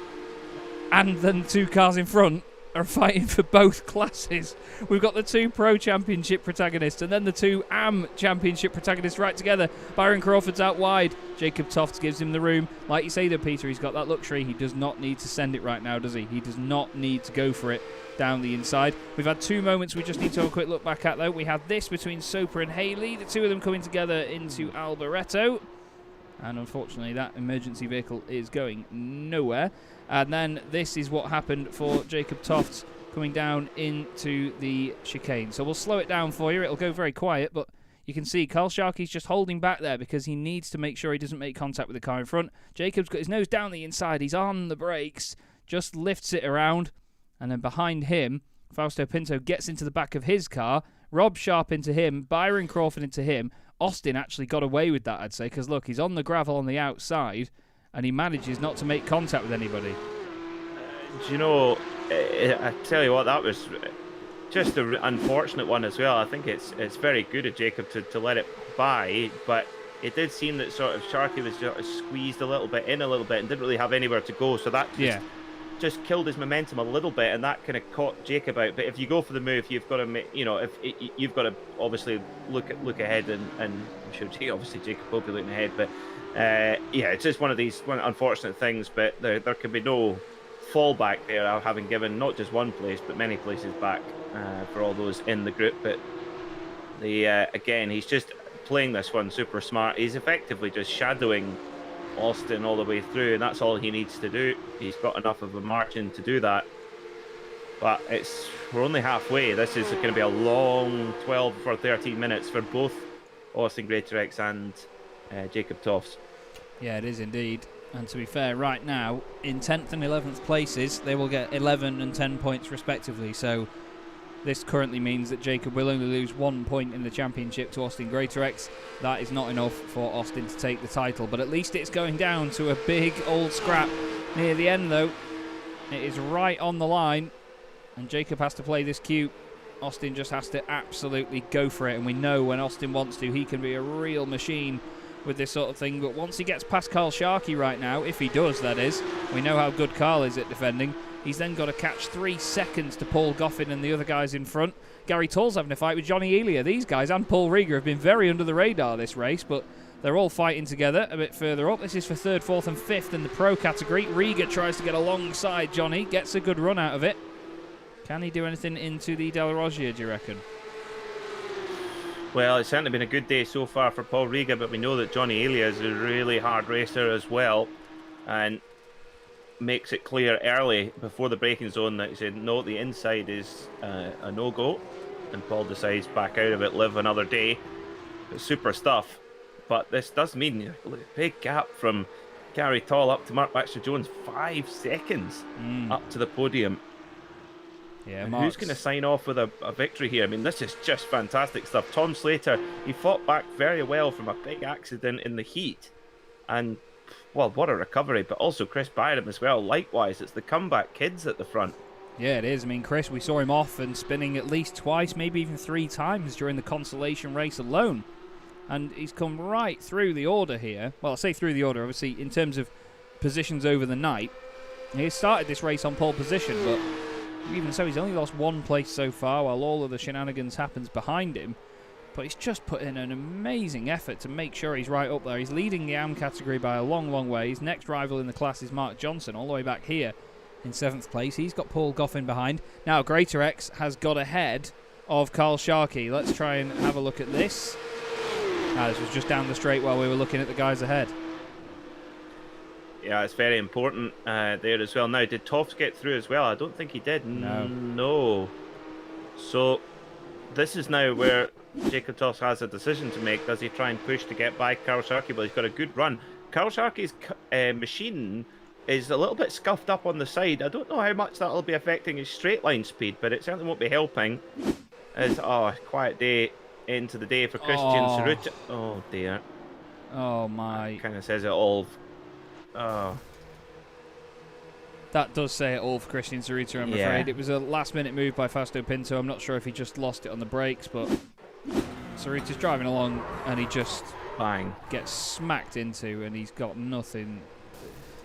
and then 2 cars in front, are fighting for both classes. We've got the 2 Pro Championship protagonists and then the 2 AM Championship protagonists right together. Byron Crawford's out wide. Jacob Toft gives him the room. Like you say though, Peter, he's got that luxury. He does not need to send it right now, does he? He does not need to go for it down the inside. We've had 2 moments we just need to have a quick look back at though. We had this between Soper and Haley, the 2 of them coming together into Alboreto. And unfortunately that emergency vehicle is going nowhere. And then this is what happened for Jacob Toft coming down into the chicane. So we'll slow it down for you. It'll go very quiet, but you can see Carl Sharkey's just holding back there because he needs to make sure he doesn't make contact with the car in front. Jacob's got his nose down the inside. He's on the brakes, just lifts it around. And then behind him, Fausto Pinto gets into the back of his car. Rob Sharp into him. Byron Crawford into him. Austin actually got away with that, I'd say, because look, he's on the gravel on the outside and he manages not to make contact with anybody. Do you know, I tell you what, that was just an unfortunate one as well. I think it's very good of Jacob to let it by, but it did seem that sort of Sharky was sort of squeezed a little bit and didn't really have anywhere to go, so that just killed his momentum a little bit, and that kind of caught Jacob out. But if you go for the move, you've got to make, you know, you've got to obviously look ahead, and I'm sure obviously Jacob will be looking ahead. But yeah, it's just one of these unfortunate things. But there can be no fallback there, having given not just one place but many places back for all those in the group. But the again, he's just playing this one super smart. He's effectively just shadowing Austin all the way through, and that's all he needs to do. He's got enough of a margin to do that, but we're only halfway. This is going to be a long 12 or 13 minutes for both Austin Greatorex and Jacob Toft. Yeah, it is indeed. And to be fair, right now in 10th and 11th places they will get 11 and 10 points respectively, so this currently means that Jacob will only lose 1 point in the championship to Austin Greatorex. That is not enough for Austin to take the title, but at least it's going down to a big old scrap near the end though. It is right on the line and Jacob has to play this cute. Austin just has to absolutely go for it, and we know when Austin wants to, he can be a real machine with this sort of thing. But once he gets past Carl Sharkey right now, if he does, that is, we know how good Carl is at defending. He's then got to catch 3 seconds to Paul Goffin and the other guys in front. Gary Toll's having a fight with Johnny Elia. These guys and Paul Rieger have been very under the radar this race, but they're all fighting together a bit further up. This is for 3rd, 4th and 5th in the Pro category. Rieger tries to get alongside Johnny, gets a good run out of it. Can he do anything into the Del Roggia, do you reckon? Well, it's certainly been a good day so far for Paul Rieger, but we know that Johnny Elia is a really hard racer as well, and makes it clear early before the braking zone that he said no, the inside is a no-go, and Paul decides back out of it, live another day. It's super stuff, but this does mean a big gap from Gary Toll up to Mark Baxter-Jones, 5 seconds up to the podium. Yeah, and who's going to sign off with a victory here? I mean, this is just fantastic stuff. Tom Slater, he fought back very well from a big accident in the heat, and well, what a recovery. But also Chris Byram as well. Likewise, it's the comeback kids at the front. Yeah, it is. I mean, Chris, we saw him off and spinning at least twice, maybe even 3 times during the Consolation race alone. And he's come right through the order here. Well, I say through the order, obviously, in terms of positions over the night. He started this race on pole position, but even so, he's only lost 1 place so far, while all of the shenanigans happens behind him. But he's just put in an amazing effort to make sure he's right up there. He's leading the AM category by a long, long way. His next rival in the class is Mark Johnson, all the way back here in 7th place. He's got Paul Goffin behind. Now, Greatorex has got ahead of Carl Sharkey. Let's try and have a look at this. This was just down the straight while we were looking at the guys ahead. Yeah, it's very important there as well. Now, did Toft get through as well? I don't think he did. No. So, this is now where Jacob Toft has a decision to make. Does he try and push to get by Carl Sharkey? Well, he's got a good run. Carl Sharkey's machine is a little bit scuffed up on the side. I don't know how much that'll be affecting his straight line speed, but it certainly won't be helping. As quiet day into the day for Christian Cerrucha. Oh dear. Oh my. Kind of says it all. Oh. That does say it all for Christian Cerrucha, I'm afraid. It was a last-minute move by Fausto Pinto. I'm not sure if he just lost it on the brakes, but Cerrucha's driving along and he just bang gets smacked into, and he's got nothing.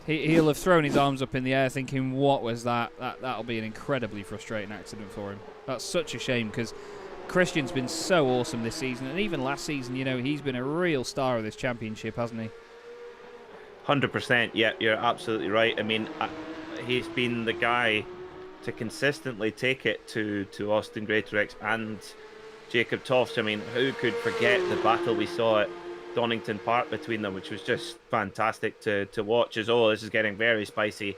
He'll have thrown his arms up in the air thinking, what was that? That'll be an incredibly frustrating accident for him. That's such a shame, because Christian's been so awesome this season, and even last season, you know, he's been a real star of this championship, hasn't he? 100%. Yeah, you're absolutely right. I mean, he's been the guy to consistently take it to Austin Greatorex and Jacob Toft. I mean, who could forget the battle we saw at Donington Park between them, which was just fantastic to watch. As this is getting very spicy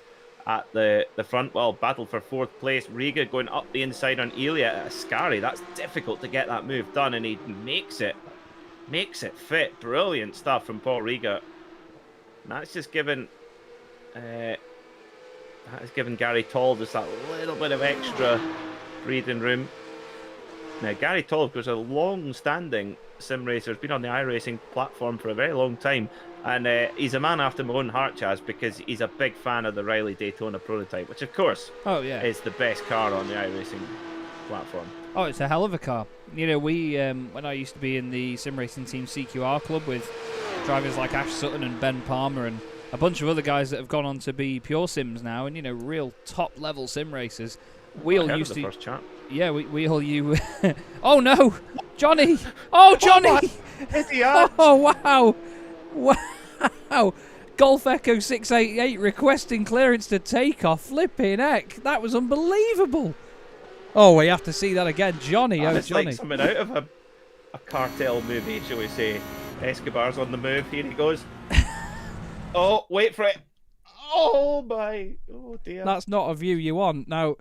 at the front. Well, battle for 4th place. Riga going up the inside on Elia at Ascari. That's difficult to get that move done, and he makes it fit. Brilliant stuff from Paul Riga. And that's just given Gary Toll just that little bit of extra breathing room. Now, Gary Toll was a long-standing sim racer, has been on the iRacing platform for a very long time, and he's a man after my own heart, Chaz, because he's a big fan of the Riley Daytona prototype, which of course is the best car on the iRacing platform. Oh, it's a hell of a car. You know, we when I used to be in the sim racing team CQR club with drivers like Ash Sutton and Ben Palmer and a bunch of other guys that have gone on to be pure sims now, and you know, real top level sim racers. We all used to. First chat. Yeah, we all you. Oh no, Johnny! Oh, Johnny! Oh wow, wow! Golf Echo 688 requesting clearance to take off. Flipping heck, that was unbelievable. Oh, we have to see that again, Johnny. It's Johnny! Like something out of a cartel movie, shall we say? Escobar's on the move. Here he goes. Oh, wait for it. Oh my! Oh dear. That's not a view you want now.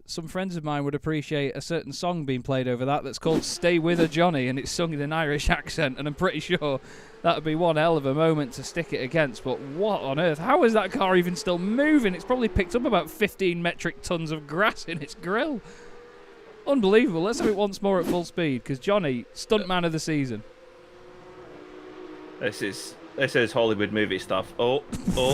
Some friends of mine would appreciate a certain song being played over that's called Stay With Her Johnny, and it's sung in an Irish accent, and I'm pretty sure that would be one hell of a moment to stick it against. But what on earth? How is that car even still moving? It's probably picked up about 15 metric tons of grass in its grill. Unbelievable. Let's have it once more at full speed, because Johnny, stuntman of the season. This is Hollywood movie stuff. Oh,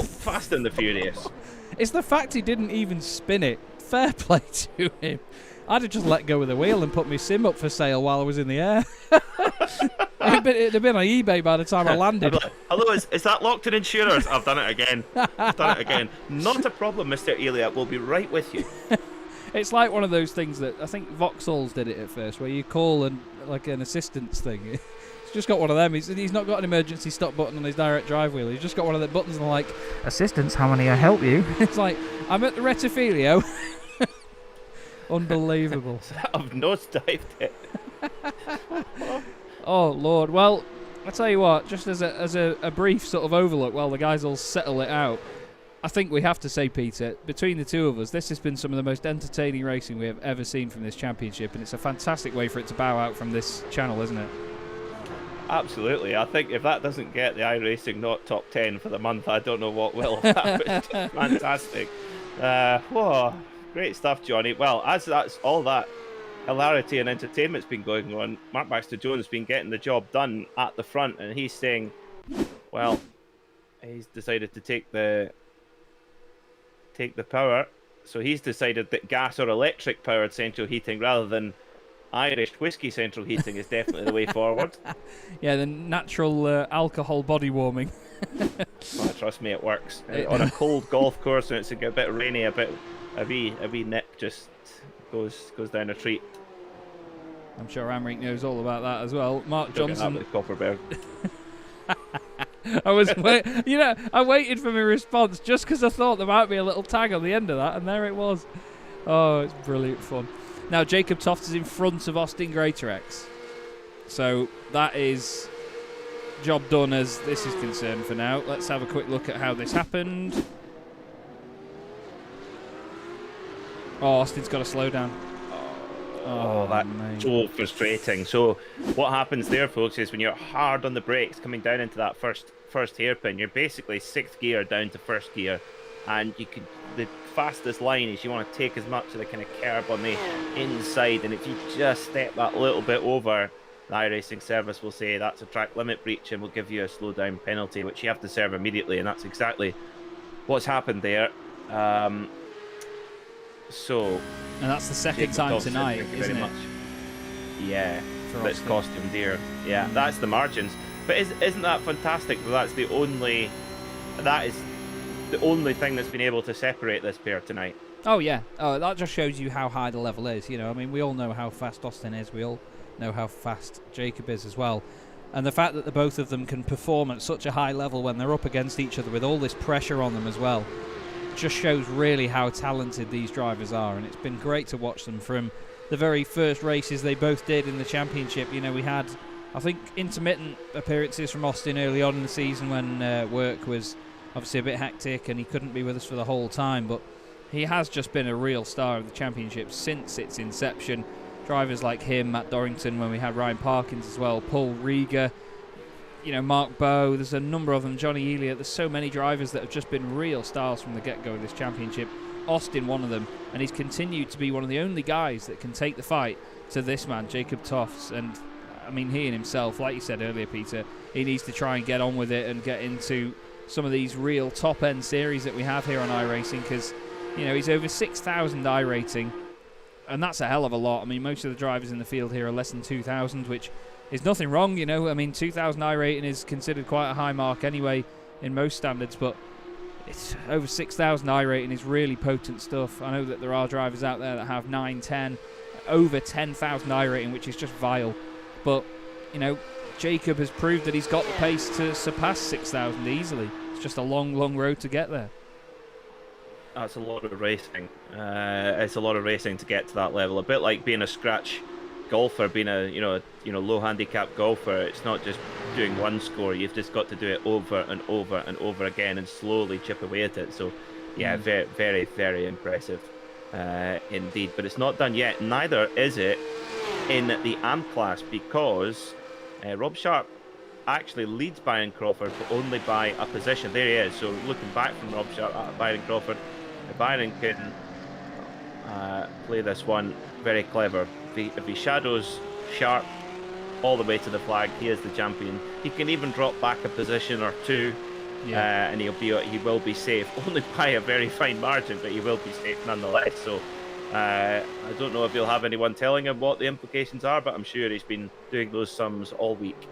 Fast and the Furious. It's the fact he didn't even spin it. Fair play to him. I'd have just let go of the wheel and put my sim up for sale while I was in the air. It'd have been on eBay by the time I landed. Like, hello, is that locked in insurers? I've done it again. Not a problem, Mr. Elliott. We'll be right with you. It's like one of those things that I think Vauxhalls did it at first, where you call an assistance thing. He's just got one of them. He's not got an emergency stop button on his direct drive wheel. He's just got one of the buttons and like, assistance, how may I help you? It's like, I'm at the Retifilio. Unbelievable. I've nosedived it. Oh Lord. Well, I tell you what, just as a brief sort of overlook while the guys all settle it out, I think we have to say, Peter, between the two of us, this has been some of the most entertaining racing we have ever seen from this championship, and it's a fantastic way for it to bow out from this channel, isn't it? Absolutely. I think if that doesn't get the iRacing not top 10 for the month, I don't know what will. That was just fantastic. Whoa, great stuff, Johnny. Well, as that's all that hilarity and entertainment's been going on, Mark Baxter Jones has been getting the job done at the front, and he's saying, well, he's decided to take the power. So he's decided that gas or electric powered central heating rather than Irish whiskey central heating is definitely the way forward. Yeah, the natural alcohol body warming. Oh, trust me, it works. On a cold golf course and it's a bit rainy, a wee nip just goes down a treat. I'm sure Amric knows all about that as well. Mark Johnson. With Copperberg. I waited for my response just because I thought there might be a little tag on the end of that, and there it was. Oh, it's brilliant fun. Now, Jacob Toft is in front of Austin Greatorex. So that is job done as this is concerned for now. Let's have a quick look at how this happened. Oh, Austin's got to slow down. Oh, that's so frustrating. So what happens there, folks, is when you're hard on the brakes coming down into that first hairpin, you're basically 6th gear down to 1st gear. and the fastest line is you want to take as much of the kind of curb on the inside, and if you just step that little bit over, the iRacing service will say that's a track limit breach and will give you a slow down penalty, which you have to serve immediately, and that's exactly what's happened there. And that's the second time tonight, isn't it? Yeah, that's cost him dear. Yeah, that's the margins. But isn't that fantastic? That is the only thing that's been able to separate this pair tonight. Oh yeah, that just shows you how high the level is. You know, I mean, we all know how fast Austin is. We all know how fast Jacob is as well. And the fact that the both of them can perform at such a high level when they're up against each other with all this pressure on them as well, just shows really how talented these drivers are. And it's been great to watch them from the very first races they both did in the championship. You know, we had, I think, intermittent appearances from Austin early on in the season when work was obviously a bit hectic and he couldn't be with us for the whole time, but he has just been a real star of the championship since its inception. Drivers like him, Matt Dorrington, when we had Ryan Parkins as well, Paul Rieger, you know, Mark Bowe, there's a number of them, Johnny Elliott. There's so many drivers that have just been real stars from the get-go of this championship. Austin, one of them, and he's continued to be one of the only guys that can take the fight to this man, Jacob Toffs. And I mean, he and himself, like you said earlier, Peter, he needs to try and get on with it and get into some of these real top-end series that we have here on iRacing, because, you know, he's over 6,000 iRating, and that's a hell of a lot. I mean, most of the drivers in the field here are less than 2,000, which is nothing wrong, you know. I mean, 2,000 iRating is considered quite a high mark anyway in most standards, but it's over 6,000 iRating is really potent stuff. I know that there are drivers out there that have 9, 10, over 10,000 iRating, which is just vile. But, you know, Jacob has proved that he's got the pace to surpass 6,000 easily. It's just a long, long road to get there. That's a lot of racing. It's a lot of racing to get to that level. A bit like being a scratch golfer, being a low handicap golfer. It's not just doing one score. You've just got to do it over and over and over again and slowly chip away at it. So, yeah, very, very, very impressive indeed. But it's not done yet. Neither is it in the AM class, because Rob Sharp actually leads Byron Crawford, but only by a position. There he is. So looking back from Rob Sharp at Byron Crawford, Byron can play this one very clever. If he shadows Sharp all the way to the flag, he is the champion. He can even drop back a position or two, and he will be safe, only by a very fine margin, but he will be safe nonetheless. So I don't know if he'll have anyone telling him what the implications are, but I'm sure he's been doing those sums all week.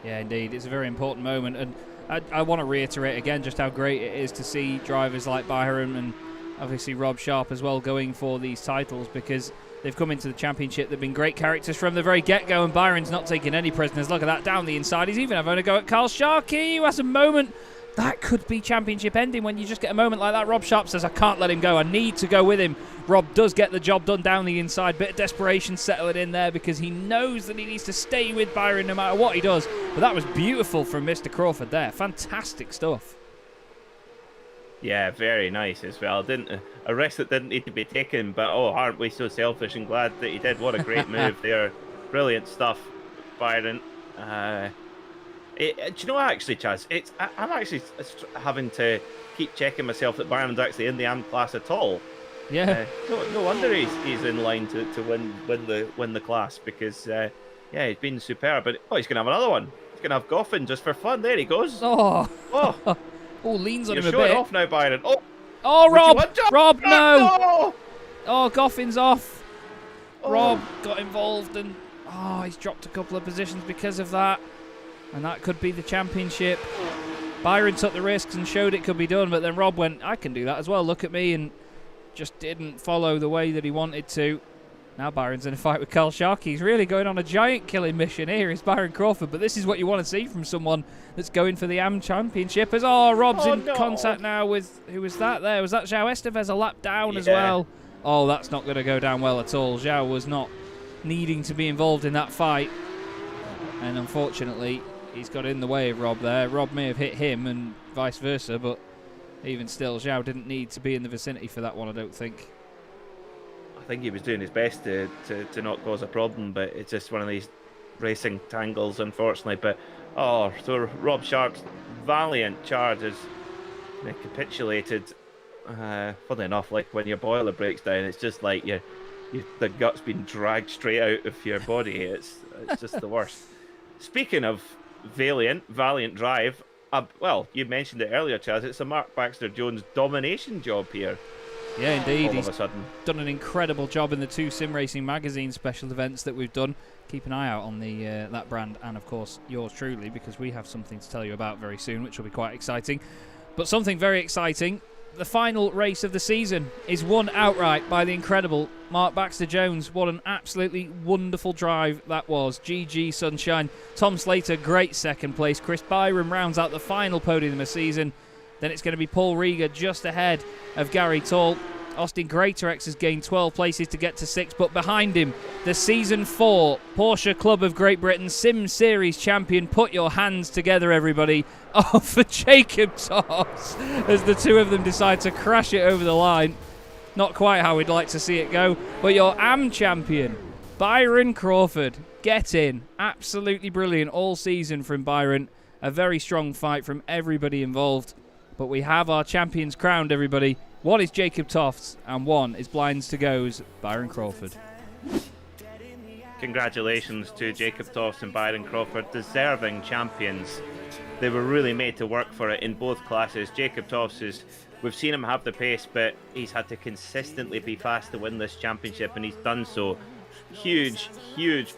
Yeah, indeed. It's a very important moment, and I want to reiterate again just how great it is to see drivers like Byron and obviously Rob Sharp as well going for these titles, because they've come into the championship. They've been great characters from the very get-go, and Byron's not taking any prisoners. Look at that, down the inside. He's even having a go at Carl Sharkey, who has a moment that could be championship ending when you just get a moment like that. Rob Sharp says, I can't let him go. I need to go with him. Rob does get the job done down the inside. Bit of desperation settling in there because he knows that he needs to stay with Byron no matter what he does. But that was beautiful from Mr. Crawford there. Fantastic stuff. Yeah, very nice as well. A risk that didn't need to be taken, but oh, aren't we so selfish and glad that he did. What a great move there. Brilliant stuff, Byron. Do you know, actually, Chaz, I'm actually having to keep checking myself that Byron's actually in the AM class at all. Yeah. No wonder he's in line to win the class, because he's been superb. But he's gonna have another one. He's gonna have Goffin just for fun. There he goes. Oh, leans on him a bit. You're showing off now, Byron. Oh, Rob, no. No! Oh, Goffin's off. Rob got involved and he's dropped a couple of positions because of that. And that could be the championship. Byron took the risks and showed it could be done, but then Rob went, I can do that as well, look at me, and just didn't follow the way that he wanted to. Now Byron's in a fight with Carl Sharkey. He's really going on a giant killing mission here. Is Byron Crawford, but this is what you want to see from someone that's going for the AM Championship. As Rob's in contact now with, who was that there? Was that João Estevez a lap down as well? Oh, that's not going to go down well at all. João was not needing to be involved in that fight, and unfortunately he's got in the way of Rob there. Rob may have hit him and vice versa, but even still, João didn't need to be in the vicinity for that one, I don't think. I think he was doing his best to not cause a problem, but it's just one of these racing tangles, unfortunately. But so Rob Sharp's valiant charge has capitulated Funny enough, like when your boiler breaks down, it's just like the gut's been dragged straight out of your body. It's just the worst. Speaking of valiant drive, well, you mentioned it earlier, Chaz. It's a Mark Baxter Jones domination job here. Yeah, indeed. All of a sudden, done an incredible job in the 2 Sim Racing Magazine special events that we've done. Keep an eye out on the that brand and, of course, yours truly, because we have something to tell you about very soon, which will be quite exciting. But something very exciting, the final race of the season is won outright by the incredible Mark Baxter Jones. What an absolutely wonderful drive that was. GG Sunshine. Tom Slater, great second place. Chris Byram rounds out the final podium of the season. Then it's going to be Paul Rieger just ahead of Gary Tall. Austin Greatorex has gained 12 places to get to 6, but behind him, the Season 4 Porsche Club of Great Britain Sim Series champion. Put your hands together, everybody, for Jacob Toss as the two of them decide to crash it over the line. Not quite how we'd like to see it go, but your AM champion, Byron Crawford, get in. Absolutely brilliant all season from Byron. A very strong fight from everybody involved. But we have our champions crowned, everybody. One is Jacob Tofts, and one is Blinds to Go's Byron Crawford. congratulations to Jacob Tofts and Byron Crawford, deserving champions. They were really made to work for it in both classes. Jacob Tofts we've seen him have the pace, but he's had to consistently be fast to win this championship, and he's done so. Huge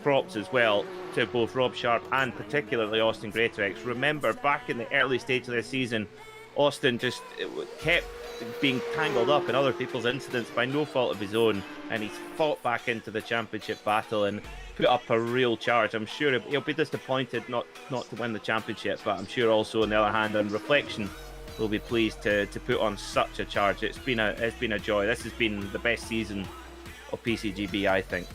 props as well to both Rob Sharp and particularly Austin Greatorex. Remember, back in the early stage of this season, Austin just kept being tangled up in other people's incidents by no fault of his own, and he's fought back into the championship battle and put up a real charge. I'm sure he'll be disappointed not to win the championship, but I'm sure also, on the other hand, on reflection, we'll be pleased to put on such a charge. It's been a joy. This has been the best season of PCGB, I think.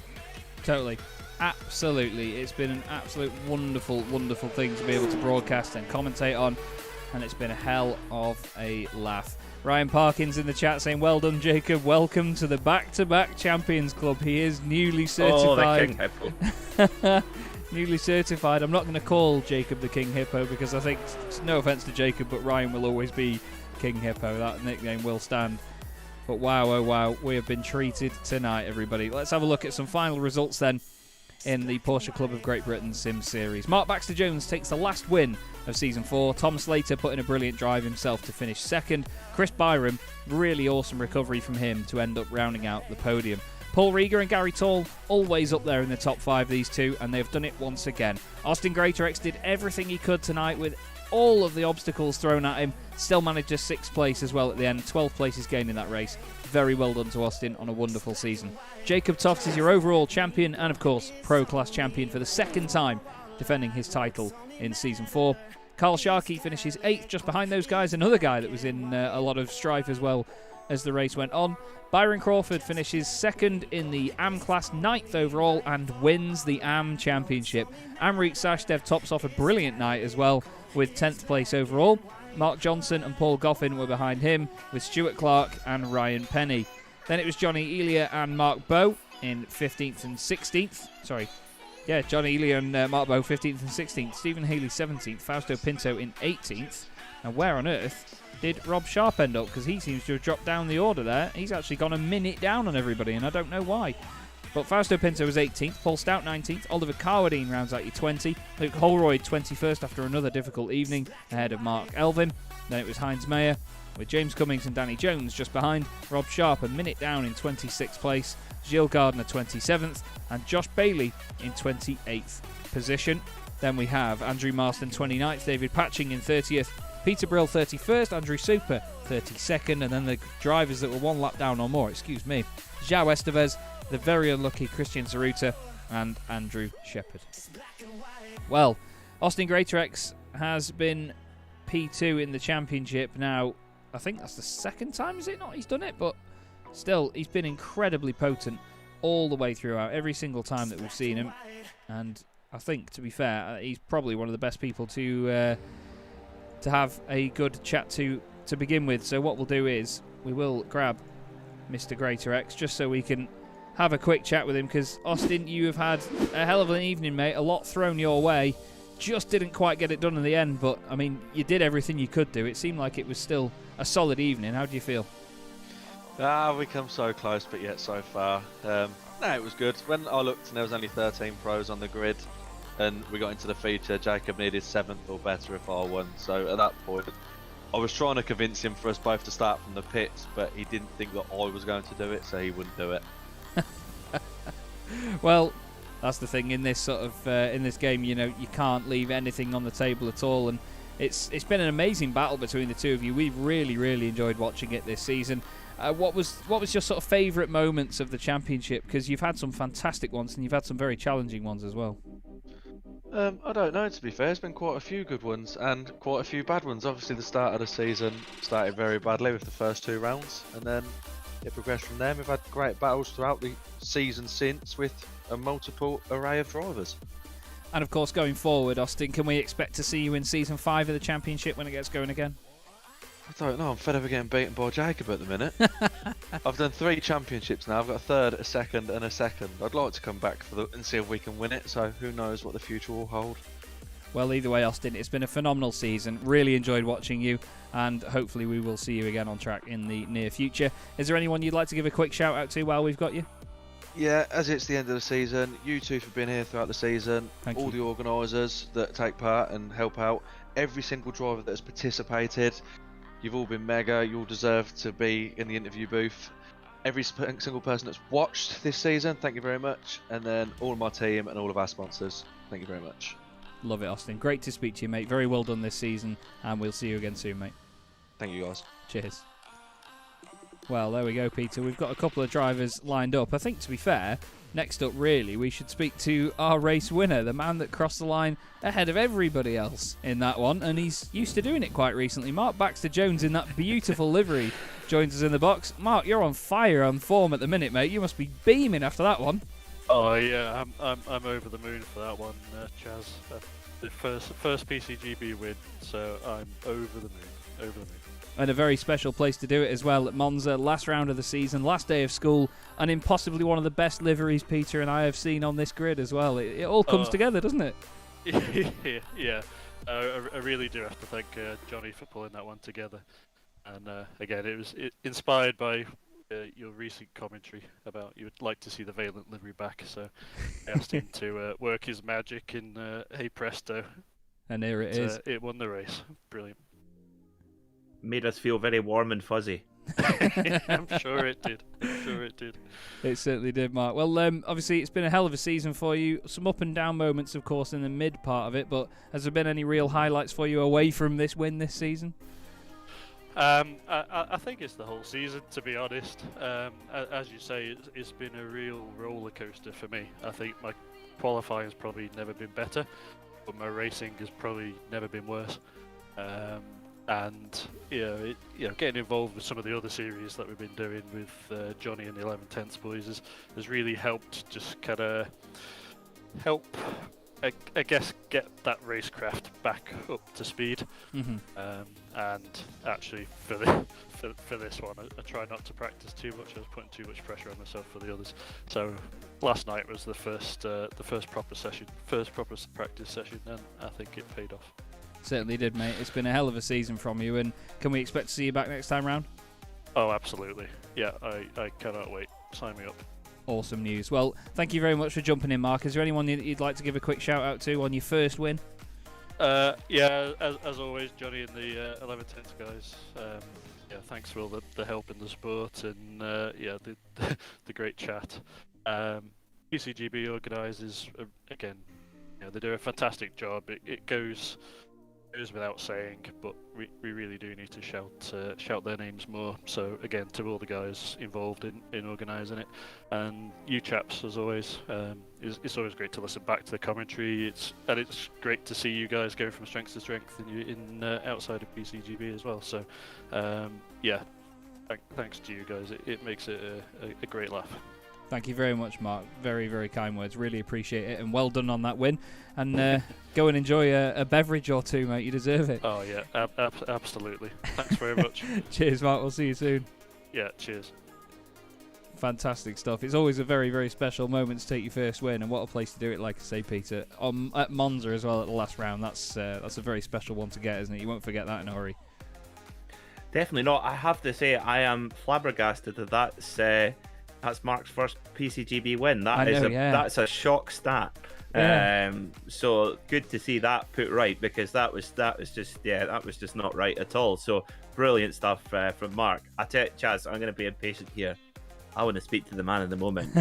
Totally. Absolutely. It's been an absolute wonderful thing to be able to broadcast and commentate on, and it's been a hell of a laugh. Ryan Parkins in the chat saying, well done, Jacob. Welcome to the back-to-back Champions Club. He is newly certified. Oh, the King Hippo. Newly certified. I'm not going to call Jacob the King Hippo because I think, no offence to Jacob, but Ryan will always be King Hippo. That nickname will stand. But wow, oh wow, we have been treated tonight, everybody. Let's have a look at some final results then in the Porsche Club of Great Britain Sim Series. Mark Baxter Jones takes the last win of Season 4. Tom Slater put in a brilliant drive himself to finish second. Chris Byram, really awesome recovery from him to end up rounding out the podium. Paul Rieger and Gary Tall, always up there in the top 5, these two, and they've done it once again. Austin Greatorex did everything he could tonight with all of the obstacles thrown at him. Still managed a 6th place as well at the end. 12 places gained in that race. Very well done to Austin on a wonderful season. Jacob Tofts is your overall champion and, of course, Pro Class champion for the second time, defending his title in Season 4. Carl Sharkey finishes 8th, just behind those guys. Another guy that was in a lot of strife as well as the race went on. Byron Crawford finishes 2nd in the AM class, 9th overall, and wins the AM championship. Amrit Sashdev tops off a brilliant night as well, with 10th place overall. Mark Johnson and Paul Goffin were behind him, with Stuart Clark and Ryan Penny. Then it was Johnny Elia and Mark Bowe in 15th and 16th. Johnny Elia and Mark Bowe 15th and 16th. Stephen Haley 17th. Fausto Pinto in 18th. And where on earth did Rob Sharp end up? Because he seems to have dropped down the order there. He's actually gone a minute down on everybody, and I don't know why. But Fausto Pinto was 18th, Paul Stout 19th, Oliver Carwadine rounds out your 20, Luke Holroyd 21st after another difficult evening ahead of Mark Elvin. Then it was Heinz Mayer with James Cummings and Danny Jones just behind, Rob Sharp a minute down in 26th place, Gilles Gardner 27th, and Josh Bailey in 28th position. Then we have Andrew Marston 29th, David Patching in 30th, Peter Brill 31st, Andrew Super 32nd, and then the drivers that were one lap down or more, João Estevez, the very unlucky Christian Zaruta, and Andrew Shepherd. Well, Austin Greatorex has been P2 in the championship now. I think that's the second time, is it not? He's done it, but still, he's been incredibly potent all the way throughout, every single time that we've seen him. And I think, to be fair, he's probably one of the best people to have a good chat to begin with. So what we'll do is we will grab Mr. Greatorex just so we can have a quick chat with him, because Austin, you have had a hell of an evening, mate. A lot thrown your way. Just didn't quite get it done in the end, but I mean, you did everything you could do. It seemed like it was still a solid evening. How do you feel? We come so close, but yet so far. No, it was good. When I looked and there was only 13 pros on the grid, and we got into the feature, Jacob needed 7th or better if I won. So at that point, I was trying to convince him for us both to start from the pits, but he didn't think that I was going to do it, so he wouldn't do it. Well, that's the thing in this sort of in this game. You can't leave anything on the table at all, and it's been an amazing battle between the two of you. We've really enjoyed watching it this season. What was your sort of favourite moments of the championship? Because you've had some fantastic ones and you've had some very challenging ones as well. I don't know, to be fair. There's been quite a few good ones and quite a few bad ones. Obviously, the start of the season started very badly with the first 2 rounds, and then it progressed from there. We've had great battles throughout the season since with a multiple array of drivers. And of course, going forward, Austin, can we expect to see you in Season 5 of the Championship when it gets going again? I don't know, I'm fed up of getting beaten by Jacob at the minute. I've done 3 championships now, I've got a 3rd, a 2nd and a 2nd. I'd like to come back and see if we can win it, so who knows what the future will hold. Well, either way, Austin, it's been a phenomenal season. Really enjoyed watching you, and hopefully we will see you again on track in the near future. Is there anyone you'd like to give a quick shout out to while we've got you? Yeah, as it's the end of the season, you two for being here throughout the season, Thank all you. the organisers that take part and help out, every single driver that has participated, you've all been mega, you all deserve to be in the interview booth. Every single person that's watched this season, thank you very much. And then all of my team and all of our sponsors, thank you very much. Love it, Austin. Great to speak to you, mate. Very well done this season, and we'll see you again soon, mate. Thank you, guys. Cheers. Well, there we go, Peter. We've got a couple of drivers lined up. I think, to be fair, next up, really, we should speak to our race winner, the man that crossed the line ahead of everybody else in that one, and he's used to doing it quite recently. Mark Baxter-Jones in that beautiful livery joins us in the box. Mark, you're on fire on form at the minute, mate. You must be beaming after that one. Oh yeah, I'm over the moon for that one, Chaz. The first PCGB win, so I'm over the moon. And a very special place to do it as well at Monza. Last round of the season, last day of school, and in possibly one of the best liveries Peter and I have seen on this grid as well. It all comes together, doesn't it? Yeah. I really do have to thank Johnny for pulling that one together. And again, it was inspired by your recent commentary about you would like to see the Valent livery back. So I asked him to work his magic in Hey Presto. And here it is. It won the race. Brilliant. Made us feel very warm and fuzzy. I'm sure it did. It certainly did, Mark. Well, obviously, it's been a hell of a season for you. Some up and down moments, of course, in the mid part of it. But has there been any real highlights for you away from this win this season? I think it's the whole season, to be honest. As you say, it's been a real roller coaster for me. I think my qualifying has probably never been better, but my racing has probably never been worse. And getting involved with some of the other series that we've been doing with Johnny and the 11/10 boys has really helped. Just kind of help, I guess, get that racecraft back up to speed. Mm-hmm. And actually, for this one, I try not to practice too much. I was putting too much pressure on myself for the others. So last night was the first proper practice session, and I think it paid off. Certainly did, mate. It's been a hell of a season from you, and can we expect to see you back next time round? Oh, absolutely. Yeah, I cannot wait. Sign me up. Awesome news. Well, thank you very much for jumping in, Mark. Is there anyone you'd like to give a quick shout out to on your first win? Yeah, as always, Johnny and the 11/10 guys. Thanks for all the help in the sport and the great chat. PCGB organises again. They do a fantastic job. It goes without saying, but we really do need to shout their names more. So again, to all the guys involved in organising it, and you chaps as always, it's always great to listen back to the commentary. It's great to see you guys going from strength to strength in outside of PCGB as well. So thanks to you guys. It makes it a great laugh. Thank you very much, Mark. Very, very kind words. Really appreciate it. And well done on that win. And go and enjoy a beverage or two, mate. You deserve it. Oh, yeah. Absolutely. Thanks very much. Cheers, Mark. We'll see you soon. Yeah, cheers. Fantastic stuff. It's always a very, very special moment to take your first win. And what a place to do it, like I say, Peter. At Monza as well at the last round. That's a very special one to get, isn't it? You won't forget that in a hurry. Definitely not. I have to say, I am flabbergasted that that's Mark's first PCGB win. That's a shock stat. Yeah. So good to see that put right, because that was just not right at all. So brilliant stuff from Mark. I tell you, Chaz, I'm going to be impatient here. I want to speak to the man in the moment.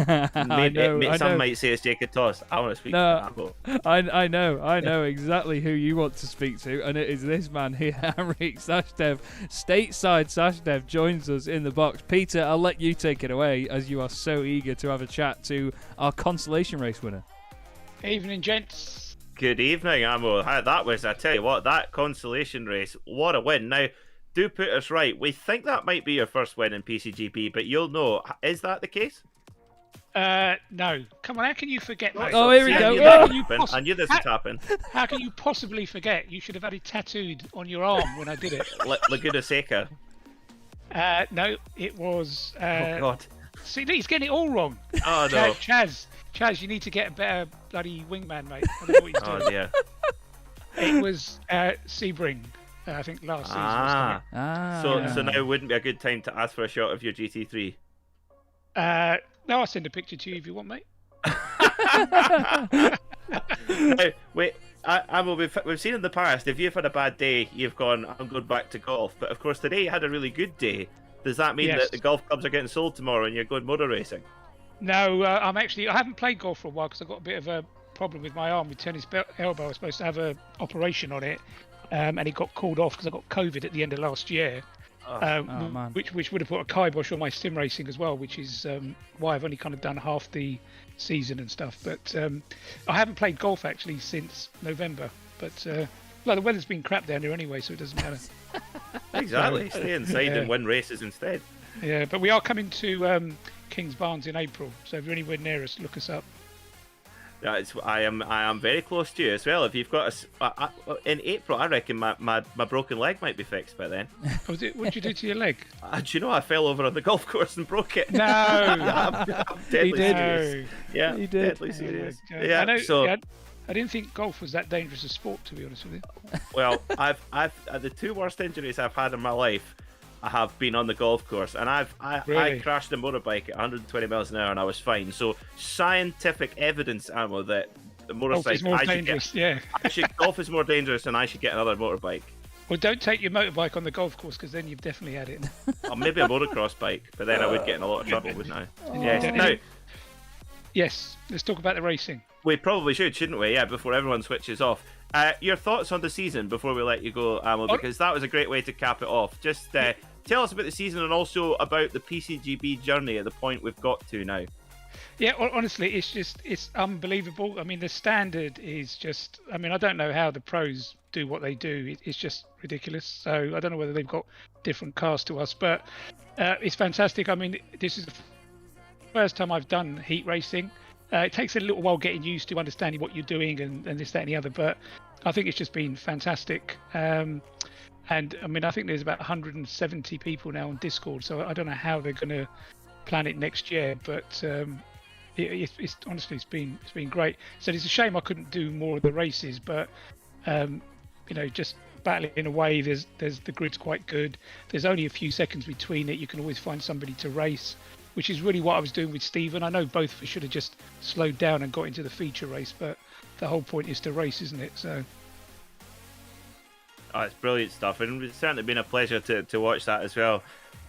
Some might say it's Jacob Toss. I want to speak to Ambo. I know exactly who you want to speak to, and it is this man here, Henrik Sashdev. Stateside Sashdev joins us in the box. Peter, I'll let you take it away, as you are so eager to have a chat to our consolation race winner. Evening, gents. Good evening, Ambo. That was, I tell you what, that consolation race, what a win. Now, do put us right. We think that might be your first win in PCGP, but you'll know. Is that the case? No. Come on, how can you forget that? Oh, here we go. I knew this would happen. How can you possibly forget? You should have had it tattooed on your arm when I did it. Laguna Seca. No, it was... oh, God. See, he's getting it all wrong. Oh, no. Chaz, you need to get a better bloody wingman, mate. I don't know what he's doing. Oh, dear. It was Sebring. I think last season. So now wouldn't be a good time to ask for a shot of your GT3. No, I'll send a picture to you if you want, mate. Now, wait, we've seen in the past, if you've had a bad day, you've gone, I'm going back to golf. But of course, today you had a really good day. Does that mean that the golf clubs are getting sold tomorrow and you're going motor racing? No, I haven't played golf for a while because I've got a bit of a problem with my arm with tennis elbow. I was supposed to have an operation on it. And it got called off because I got COVID at the end of last year, which would have put a kibosh on my sim racing as well, which is why I've only kind of done half the season and stuff. But I haven't played golf actually since November. But the weather's been crap down here anyway, so it doesn't matter. Exactly, stay inside and win races instead. Yeah, but we are coming to Kings Barnes in April, so if you're anywhere near us, look us up. Yeah, I am very close to you as well. If you've got in April, I reckon my broken leg might be fixed by then. What did you do to your leg? Do you know I fell over on the golf course and broke it? No, I'm deadly serious. Yeah, he did. Deadly serious. Oh, yeah, I didn't think golf was that dangerous a sport, to be honest with you. Well, I've the two worst injuries I've had in my life. I have been on the golf course, and I crashed a motorbike at 120 miles an hour, and I was fine. So scientific evidence, Ammo, that the motorcycle golf is more dangerous, and I should get another motorbike. Well, don't take your motorbike on the golf course, because then you've definitely had it. Or maybe a motocross bike, but then I would get in a lot of trouble, wouldn't I? Yes. Now, yes, let's talk about the racing. We probably should, shouldn't we? Yeah, before everyone switches off. Your thoughts on the season before we let you go, Ammo, because that was a great way to cap it off. Just tell us about the season and also about the PCGB journey at the point we've got to now. Yeah, honestly, it's unbelievable. I mean, the standard is just, I don't know how the pros do what they do. It's just ridiculous. So I don't know whether they've got different cars to us, but it's fantastic. I mean, this is the first time I've done heat racing. It takes a little while getting used to understanding what you're doing and this, that, and the other, but I think it's just been fantastic. And I think there's about 170 people now on Discord, so I don't know how they're going to plan it next year, but it's honestly it's been great. So it's a shame I couldn't do more of the races, but just battling away. There's the grid's quite good. There's only a few seconds between it. You can always find somebody to race, which is really what I was doing with Stephen. I know both of us should have just slowed down and got into the feature race, but the whole point is to race, isn't it? So. Oh, it's brilliant stuff, and it's certainly been a pleasure to watch that as well.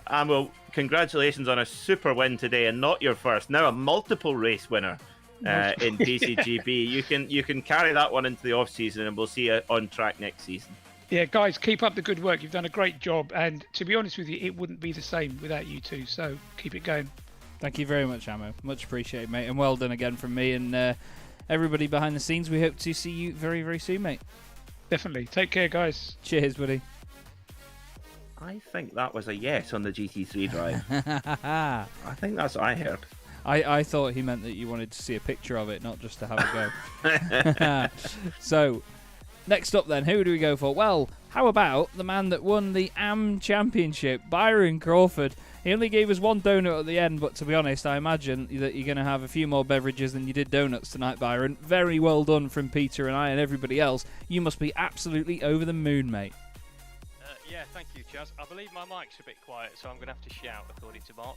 Well, congratulations on a super win today, and not your first. Now a multiple race winner in PCGB. You can carry that one into the off season, and we'll see you on track next season. Yeah, guys, keep up the good work. You've done a great job, and to be honest with you, it wouldn't be the same without you two. So keep it going. Thank you very much, Ammo. Much appreciated, mate, and well done again from me and everybody behind the scenes. We hope to see you very, very soon, mate. Definitely. Take care, guys. Cheers, buddy. I think that was a yes on the GT3 drive. I think that's what I heard. I thought he meant that you wanted to see a picture of it, not just to have a go. So, next up then, who do we go for? Well, how about the man that won the AM Championship, Byron Crawford? He only gave us one donut at the end, but to be honest, I imagine that you're going to have a few more beverages than you did donuts tonight, Byron. Very well done from Peter and I and everybody else. You must be absolutely over the moon, mate. Yeah, thank you, Chaz. I believe my mic's a bit quiet, so I'm going to have to shout according to Mark.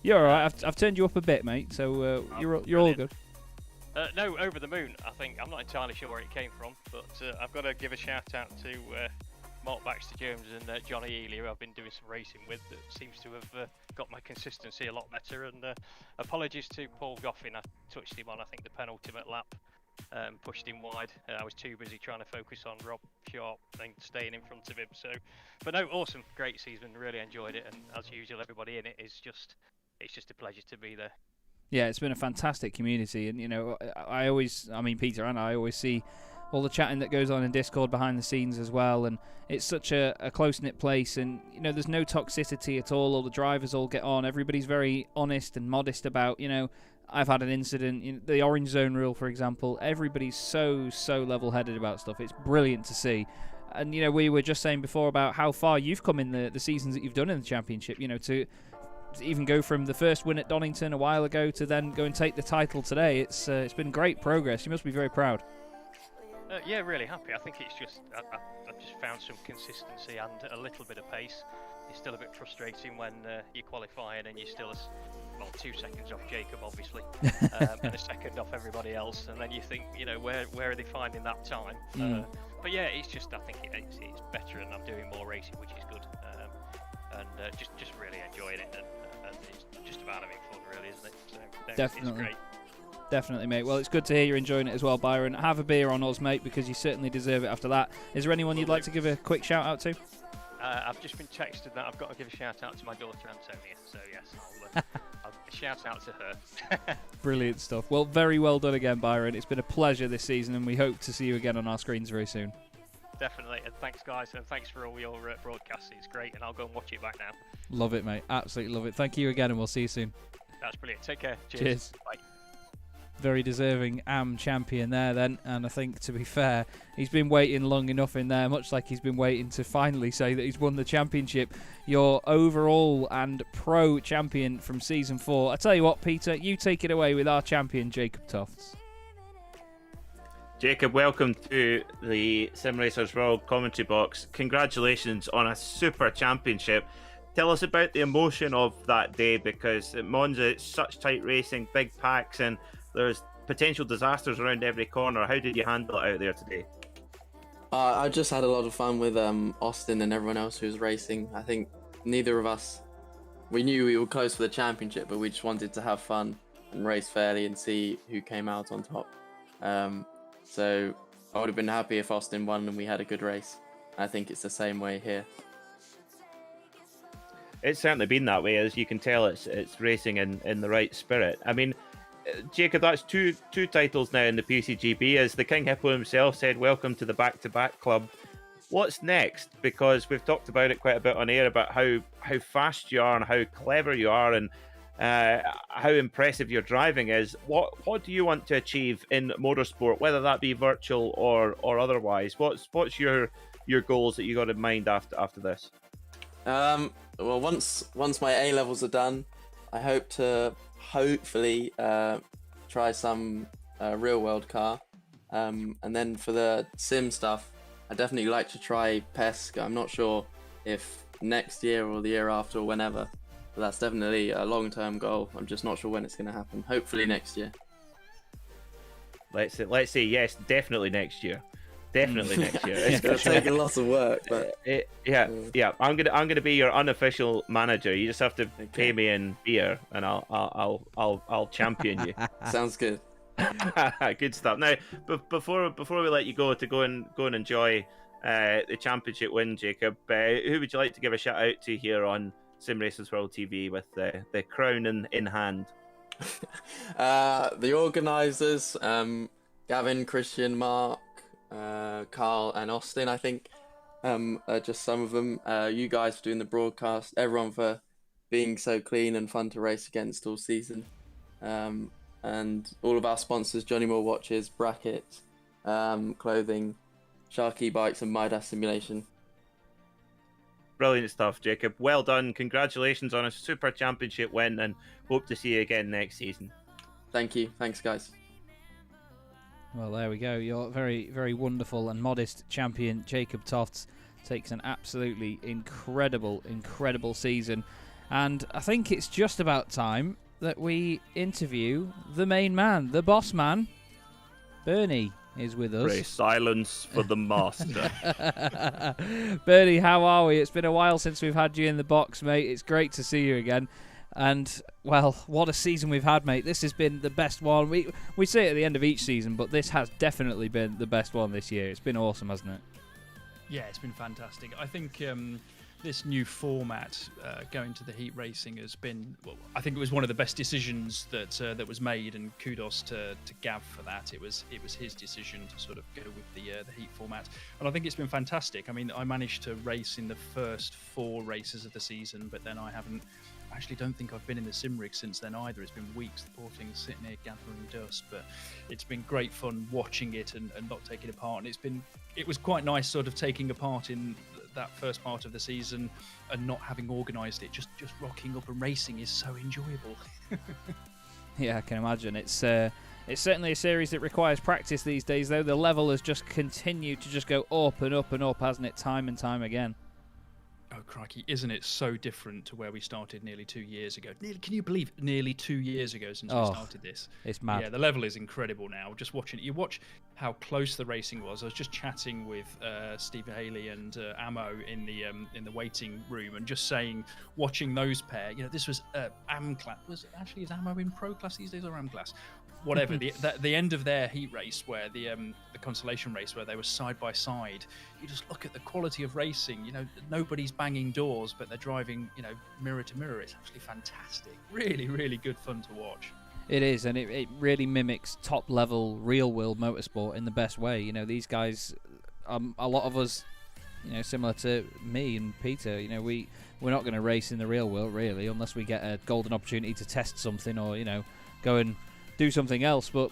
You're all right. I've turned you up a bit, mate. So you're all brilliant. good. No, over the moon. I think I'm not entirely sure where it came from, but I've got to give a shout out to Mark Baxter Jones and Johnny Ely, who I've been doing some racing with. That seems to have got my consistency a lot better. And apologies to Paul Goffin. I touched him on, I think, the penultimate lap. Pushed him wide. I was too busy trying to focus on Rob Sharp and staying in front of him. So, but no, awesome, great season. Really enjoyed it, and as usual, everybody in it is it's just a pleasure to be there. Yeah, it's been a fantastic community, and Peter and I always see all the chatting that goes on in Discord behind the scenes as well, and it's such a close-knit place, and there's no toxicity at all the drivers all get on. Everybody's very honest and modest about, I've had an incident, the orange zone rule, for example. Everybody's so level-headed about stuff. It's brilliant to see. And, we were just saying before about how far you've come in the seasons that you've done in the championship, to even go from the first win at Donington a while ago to then go and take the title today. It's been great progress. You must be very proud. Yeah, really happy. I think it's just I've just found some consistency and a little bit of pace. It's still a bit frustrating when you're qualifying and you're still 2 seconds off Jacob, obviously, and a second off everybody else, and then you think, where are they finding that time? But yeah, it's just, I think it's better, and I'm doing more racing, which is good, and just really enjoying it, and it's just about having fun, really, isn't it? So no, Definitely. It's great. Definitely, mate. Well, it's good to hear you're enjoying it as well, Byron. Have a beer on us, mate, because you certainly deserve it after that. Is there anyone you'd like to give a quick shout out to? I've just been texted that I've got to give a shout out to my daughter Antonia, so yes, I'll shout out to her. Brilliant stuff. Well, very well done again, Byron. It's been a pleasure this season, and we hope to see you again on our screens very soon. Definitely, and thanks guys, and thanks for all your broadcasts. It's great, and I'll go and watch it back now. Love it, mate. Absolutely love it. Thank you again, and we'll see you soon. That's brilliant. Take care. Cheers. Bye. Very deserving AM champion there then, and I think, to be fair, he's been waiting long enough in there, much like he's been waiting to finally say that he's won the championship. Your overall and pro champion from season 4. I tell you what, Peter, you take it away with our champion, Jacob Tofts. Jacob, welcome to the Simracersworld commentary box. Congratulations on a super championship. Tell us about the emotion of that day, because at Monza it's such tight racing, big packs, and there's potential disasters around every corner. How did you handle it out there today? I just had a lot of fun with Austin and everyone else who was racing. I think neither of us, we knew we were close for the championship, but we just wanted to have fun and race fairly and see who came out on top. So I would have been happy if Austin won and we had a good race. I think it's the same way here. It's certainly been that way. As you can tell, it's racing in the right spirit. I mean, Jacob, that's two titles now in the PCGB. As the King Hippo himself said, welcome to the back-to-back club. What's next? Because we've talked about it quite a bit on air about how fast you are and how clever you are, and how impressive your driving is. What do you want to achieve in motorsport, whether that be virtual or otherwise? What's your goals that you got in mind after this? Well, once my A levels are done, I hope to hopefully try some real world car, and then for the sim stuff, I definitely like to try PESC. I'm not sure if next year or the year after or whenever, but that's definitely a long-term goal. I'm just not sure when it's going to happen. Hopefully next year. Let's say yes, definitely next year. Definitely next year. It's going to take a lot of work, but yeah. I'm gonna be your unofficial manager. You just have to pay me in beer, and I'll champion you. Sounds good. Good stuff. Now, before we let you go and enjoy the championship win, Jacob, who would you like to give a shout out to here on Simracersworld TV with the crown in hand? The organisers, Gavin, Christian, Mark, Carl and Austin, I think, just some of them. You guys for doing the broadcast, everyone for being so clean and fun to race against all season, and all of our sponsors, Johnny Moore Watches, Brackets, Clothing, Sharky Bikes and Midas Simulation. Brilliant stuff, Jacob. Well done. Congratulations on a super championship win, and hope to see you again next season. Thank you. Thanks, guys. Well, there we go. Your very, very wonderful and modest champion, Jacob Tofts, takes an absolutely incredible season. And I think it's just about time that we interview the main man, the boss man. Bernie is with us. Pray silence for the master. Bernie, how are we? It's been a while since we've had you in the box, mate. It's great to see you again. And, well, what a season we've had, mate. This has been the best one. We say it at the end of each season, but this has definitely been the best one this year. It's been awesome, hasn't it? Yeah, it's been fantastic. I think this new format going to the heat racing has been, well, I think it was one of the best decisions that was made, and kudos to Gav for that. It was his decision to sort of go with the heat format, and I think it's been fantastic. I mean, I managed to race in the first 4 races of the season, but then I actually don't think I've been in the sim rig since then either. It's been weeks. The poor thing's sitting here gathering dust, but it's been great fun watching it and not taking it apart. And it was quite nice sort of taking a part in that first part of the season and not having organised it. Just rocking up and racing is so enjoyable. Yeah, I can imagine. It's certainly a series that requires practice these days, though. The level has just continued to just go up and up and up, hasn't it, time and time again? Oh, crikey, isn't it so different to where we started nearly 2 years ago? Can you believe nearly 2 years ago since we started this? It's mad. Yeah, the level is incredible now. Just watching it, you watch how close the racing was. I was just chatting with Steve Haley and Ammo in the waiting room, and just watching those pair. You know, this was AM class. Is Ammo in pro class these days or AM class? Whatever. the end of their heat race, where the Consolation race, where they were side by side, you just look at the quality of racing. You know, nobody's banging doors, but they're driving, you know, mirror to mirror. It's actually fantastic. Really, really good fun to watch. It is, and it really mimics top level real world motorsport in the best way. You know, these guys, a lot of us, you know, similar to me and Peter, you know, we're not going to race in the real world really, unless we get a golden opportunity to test something or, you know, go and do something else. But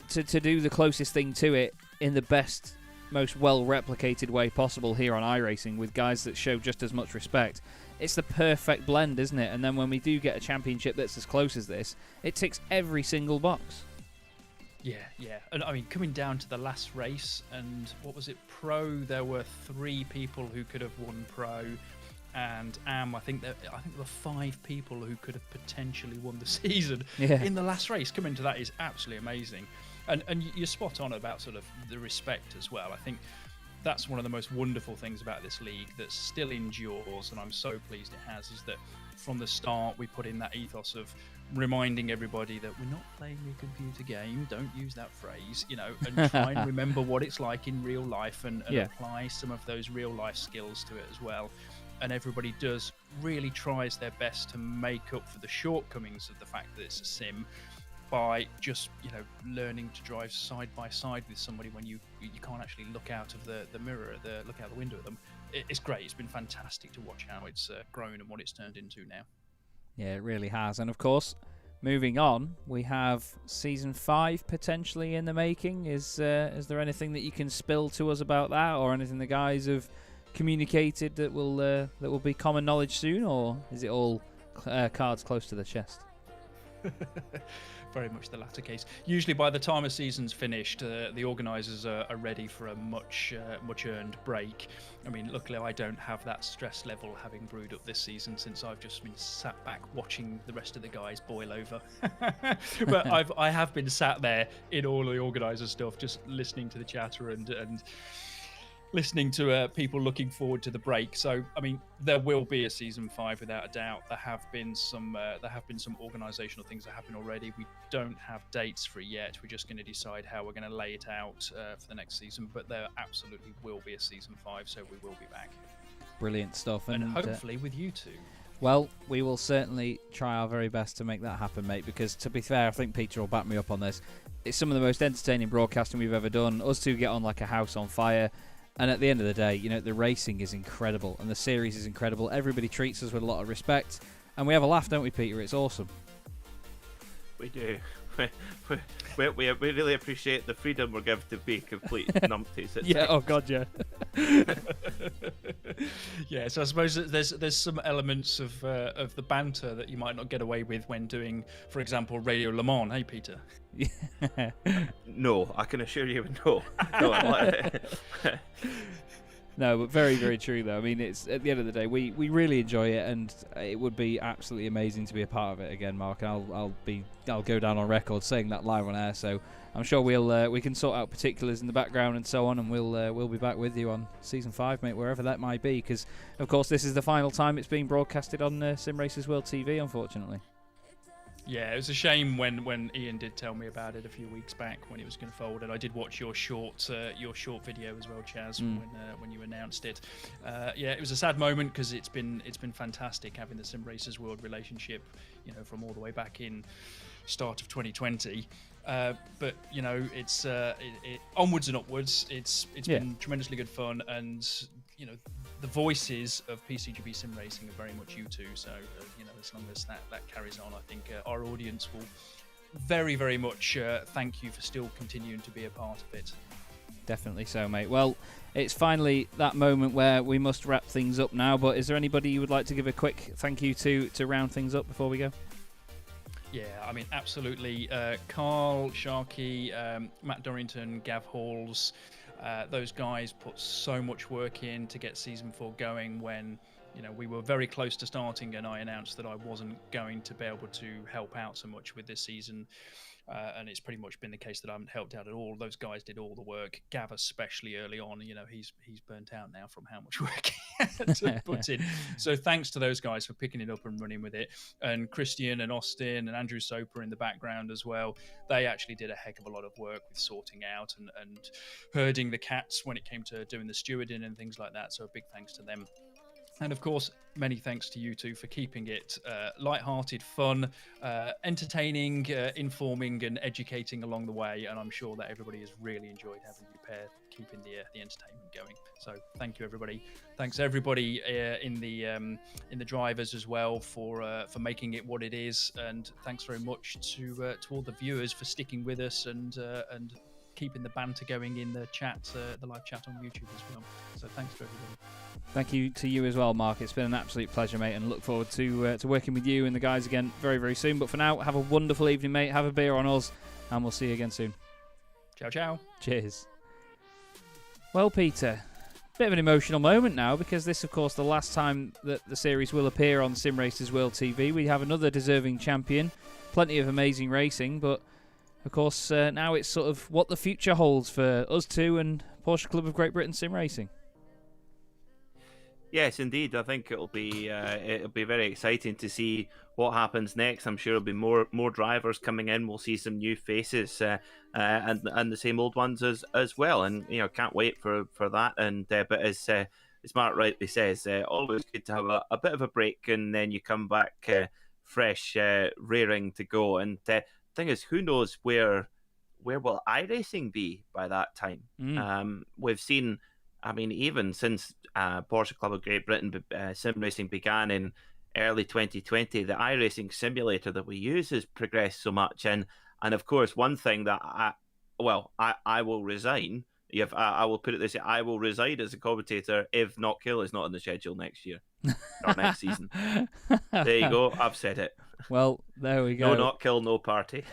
to do the closest thing to it in the best, most well replicated way possible here on iRacing, with guys that show just as much respect, it's the perfect blend, isn't it? And then when we do get a championship that's as close as this, it ticks every single box. Yeah. And I mean, coming down to the last race, and what was it, pro, there were 3 people who could have won pro, and I think there were 5 people who could have potentially won the season in the last race. Coming to that is absolutely amazing. And you're spot on about sort of the respect as well. I think that's one of the most wonderful things about this league that still endures, and I'm so pleased it has, is that from the start we put in that ethos of reminding everybody that we're not playing a computer game, don't use that phrase, you know, and try and remember what it's like in real life, and apply some of those real life skills to it as well. And everybody really tries their best to make up for the shortcomings of the fact that it's a sim by just, you know, learning to drive side by side with somebody when you can't actually look out of the mirror, look out the window at them. It's great. It's been fantastic to watch how it's grown and what it's turned into now. Yeah, it really has. And of course, moving on, we have season 5 potentially in the making. Is there anything that you can spill to us about that, or anything the guys have communicated that will be common knowledge soon, or is it all cards close to the chest? Very much the latter case. Usually by the time a season's finished, the organisers are ready for a much earned break. I mean, luckily I don't have that stress level having brewed up this season, since I've just been sat back watching the rest of the guys boil over. But I have been sat there in all the organiser stuff, just listening to the chatter and listening to people looking forward to the break. So, I mean, there will be a season 5 without a doubt. There have been some organisational things that happen already. We don't have dates for it yet. We're just going to decide how we're going to lay it out for the next season. But there absolutely will be a season 5, so we will be back. Brilliant stuff, and hopefully with you two. Well, we will certainly try our very best to make that happen, mate, because to be fair, I think Peter will back me up on this. It's some of the most entertaining broadcasting we've ever done. Us two get on like a house on fire. And at the end of the day, you know, the racing is incredible and the series is incredible. Everybody treats us with a lot of respect, and we have a laugh, don't we, Peter? It's awesome. We do. We really appreciate the freedom we're given to be complete numpties. Yeah. Oh God, yeah. Yeah. So I suppose there's some elements of the banter that you might not get away with when doing, for example, Radio Le Mans. Hey, Peter. No, I can assure you, no. No, but very, very true, though. I mean, it's at the end of the day, we really enjoy it, and it would be absolutely amazing to be a part of it again, Mark. I'll go down on record saying that live on air. So I'm sure we can sort out particulars in the background and so on, and we'll be back with you on season 5, mate, wherever that might be. Because of course, this is the final time it's being broadcasted on Simracersworld TV, unfortunately. Yeah, it was a shame when Ian did tell me about it a few weeks back when it was going to fold, and I did watch your short video as well, Chaz, when you announced it. Yeah, it was a sad moment because it's been fantastic having the Simracersworld relationship, from all the way back in start of 2020. But it's onwards and upwards. It's been tremendously good fun, and the voices of PCGB Sim Racing are very much you two. So as long as that carries on, I think our audience will very, very much thank you for still continuing to be a part of it. Definitely so, mate. Well, it's finally that moment where we must wrap things up now. But is there anybody you would like to give a quick thank you to round things up before we go? Yeah, I mean, absolutely. Carl, Sharkey, Matt Dorrington, Gav Halls, those guys put so much work in to get season 4 going when, we were very close to starting, and I announced that I wasn't going to be able to help out so much with this season. And it's pretty much been the case that I haven't helped out at all. Those guys did all the work. Gav, especially early on, he's burnt out now from how much work he had to put in. So thanks to those guys for picking it up and running with it. And Christian and Austin and Andrew Soper in the background as well. They actually did a heck of a lot of work with sorting out and herding the cats when it came to doing the stewarding and things like that. So a big thanks to them. And of course, many thanks to you two for keeping it light-hearted, fun, entertaining, informing and educating along the way. And I'm sure that everybody has really enjoyed having you pair, keeping the entertainment going. So thank you, everybody. Thanks everybody in the drivers as well for making it what it is. And thanks very much to all the viewers for sticking with us and keeping the banter going in the chat, the live chat on YouTube as well. So thanks to everybody. Thank you to you as well, Mark. It's been an absolute pleasure, mate, and look forward to working with you and the guys again very, very soon. But for now, have a wonderful evening, mate. Have a beer on us, and we'll see you again soon. Ciao, ciao. Cheers. Well, Peter, bit of an emotional moment now, because this, of course, the last time that the series will appear on Simracersworld TV. We have another deserving champion, plenty of amazing racing, but of course, now it's sort of what the future holds for us two and Porsche Club of Great Britain Sim Racing. Yes, indeed. I think it'll be very exciting to see what happens next. I'm sure there'll be more drivers coming in. We'll see some new faces and the same old ones as well. And can't wait for that. And but as Mark rightly says, always good to have a bit of a break, and then you come back fresh, raring to go. And thing is, who knows where will iRacing be by that time? We've seen, I mean, even since Porsche Club of Great Britain sim racing began in early 2020, the iRacing simulator that we use has progressed so much. And of course, one thing that I will resign. I will put it this way: I will resign as a commentator if Not Kill is not on the schedule next year or next season. There you go. I've said it. Well, there we go. No Not Kill, no party.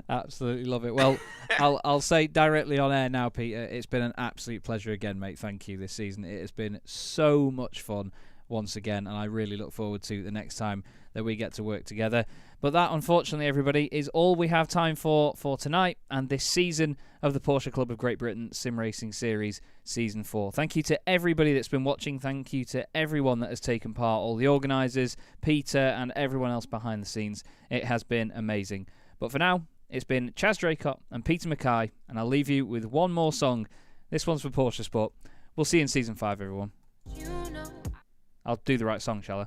Absolutely love it. Well, I'll say directly on air now, Peter, it's been an absolute pleasure again, mate. Thank you this season. It has been so much fun once again, and I really look forward to the next time that we get to work together. But that, unfortunately, everybody, is all we have time for tonight and this season of the Porsche Club of Great Britain Sim Racing Series Season 4. Thank you to everybody that's been watching. Thank you to everyone that has taken part, all the organisers, Peter, and everyone else behind the scenes. It has been amazing. But for now, it's been Chaz Draycott and Peter MacKay, and I'll leave you with one more song. This one's for Porsche Sport. We'll see you in Season 5, everyone. I'll do the right song, shall I?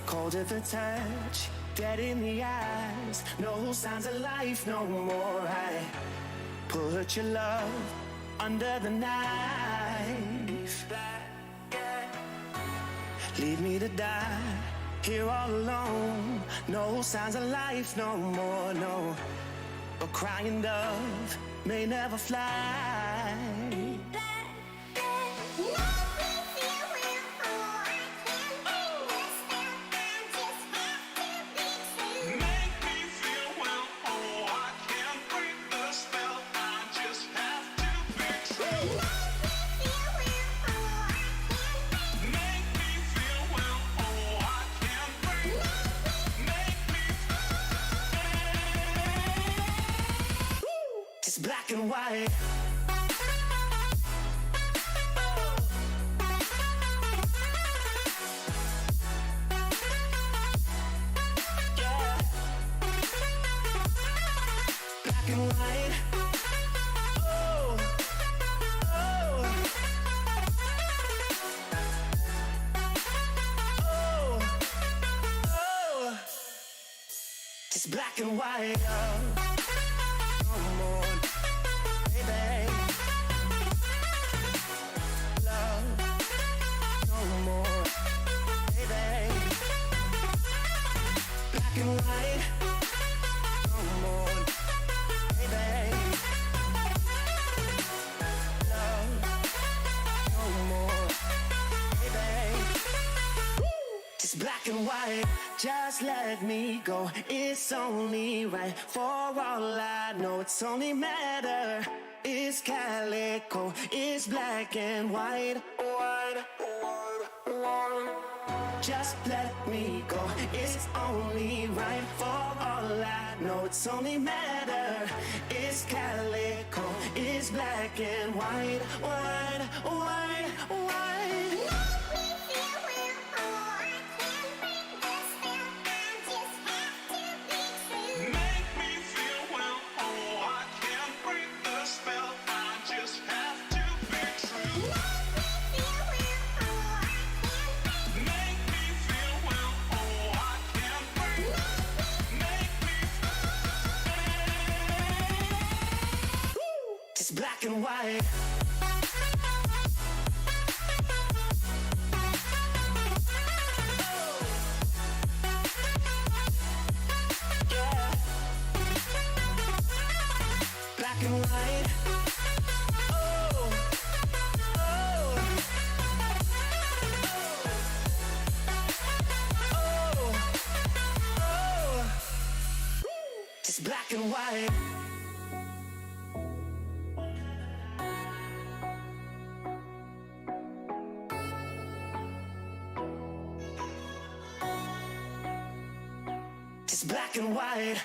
Cold at the touch, dead in the eyes, no signs of life no more. I put your love under the knife. Leave me to die here all alone. No signs of life no more, no. A crying dove may never fly. Make me feel Just black and white. Yeah. Black and white. Oh, oh, oh, oh. Just black and white. Oh. Come on, baby. Love, no more, baby. Black and white. Come on, baby. Love, no more, baby. Just black and white. Just let me go. It's only right. For all I know, it's only matter. It's calico. It's black and white. White, white, white. Just let me go. It's only right. For all I know, it's only matter. It's calico. It's black and white. White, white, white. Just black and white. Yeah. Black and white. Oh, oh, oh, oh. Just black and white. Just black and white.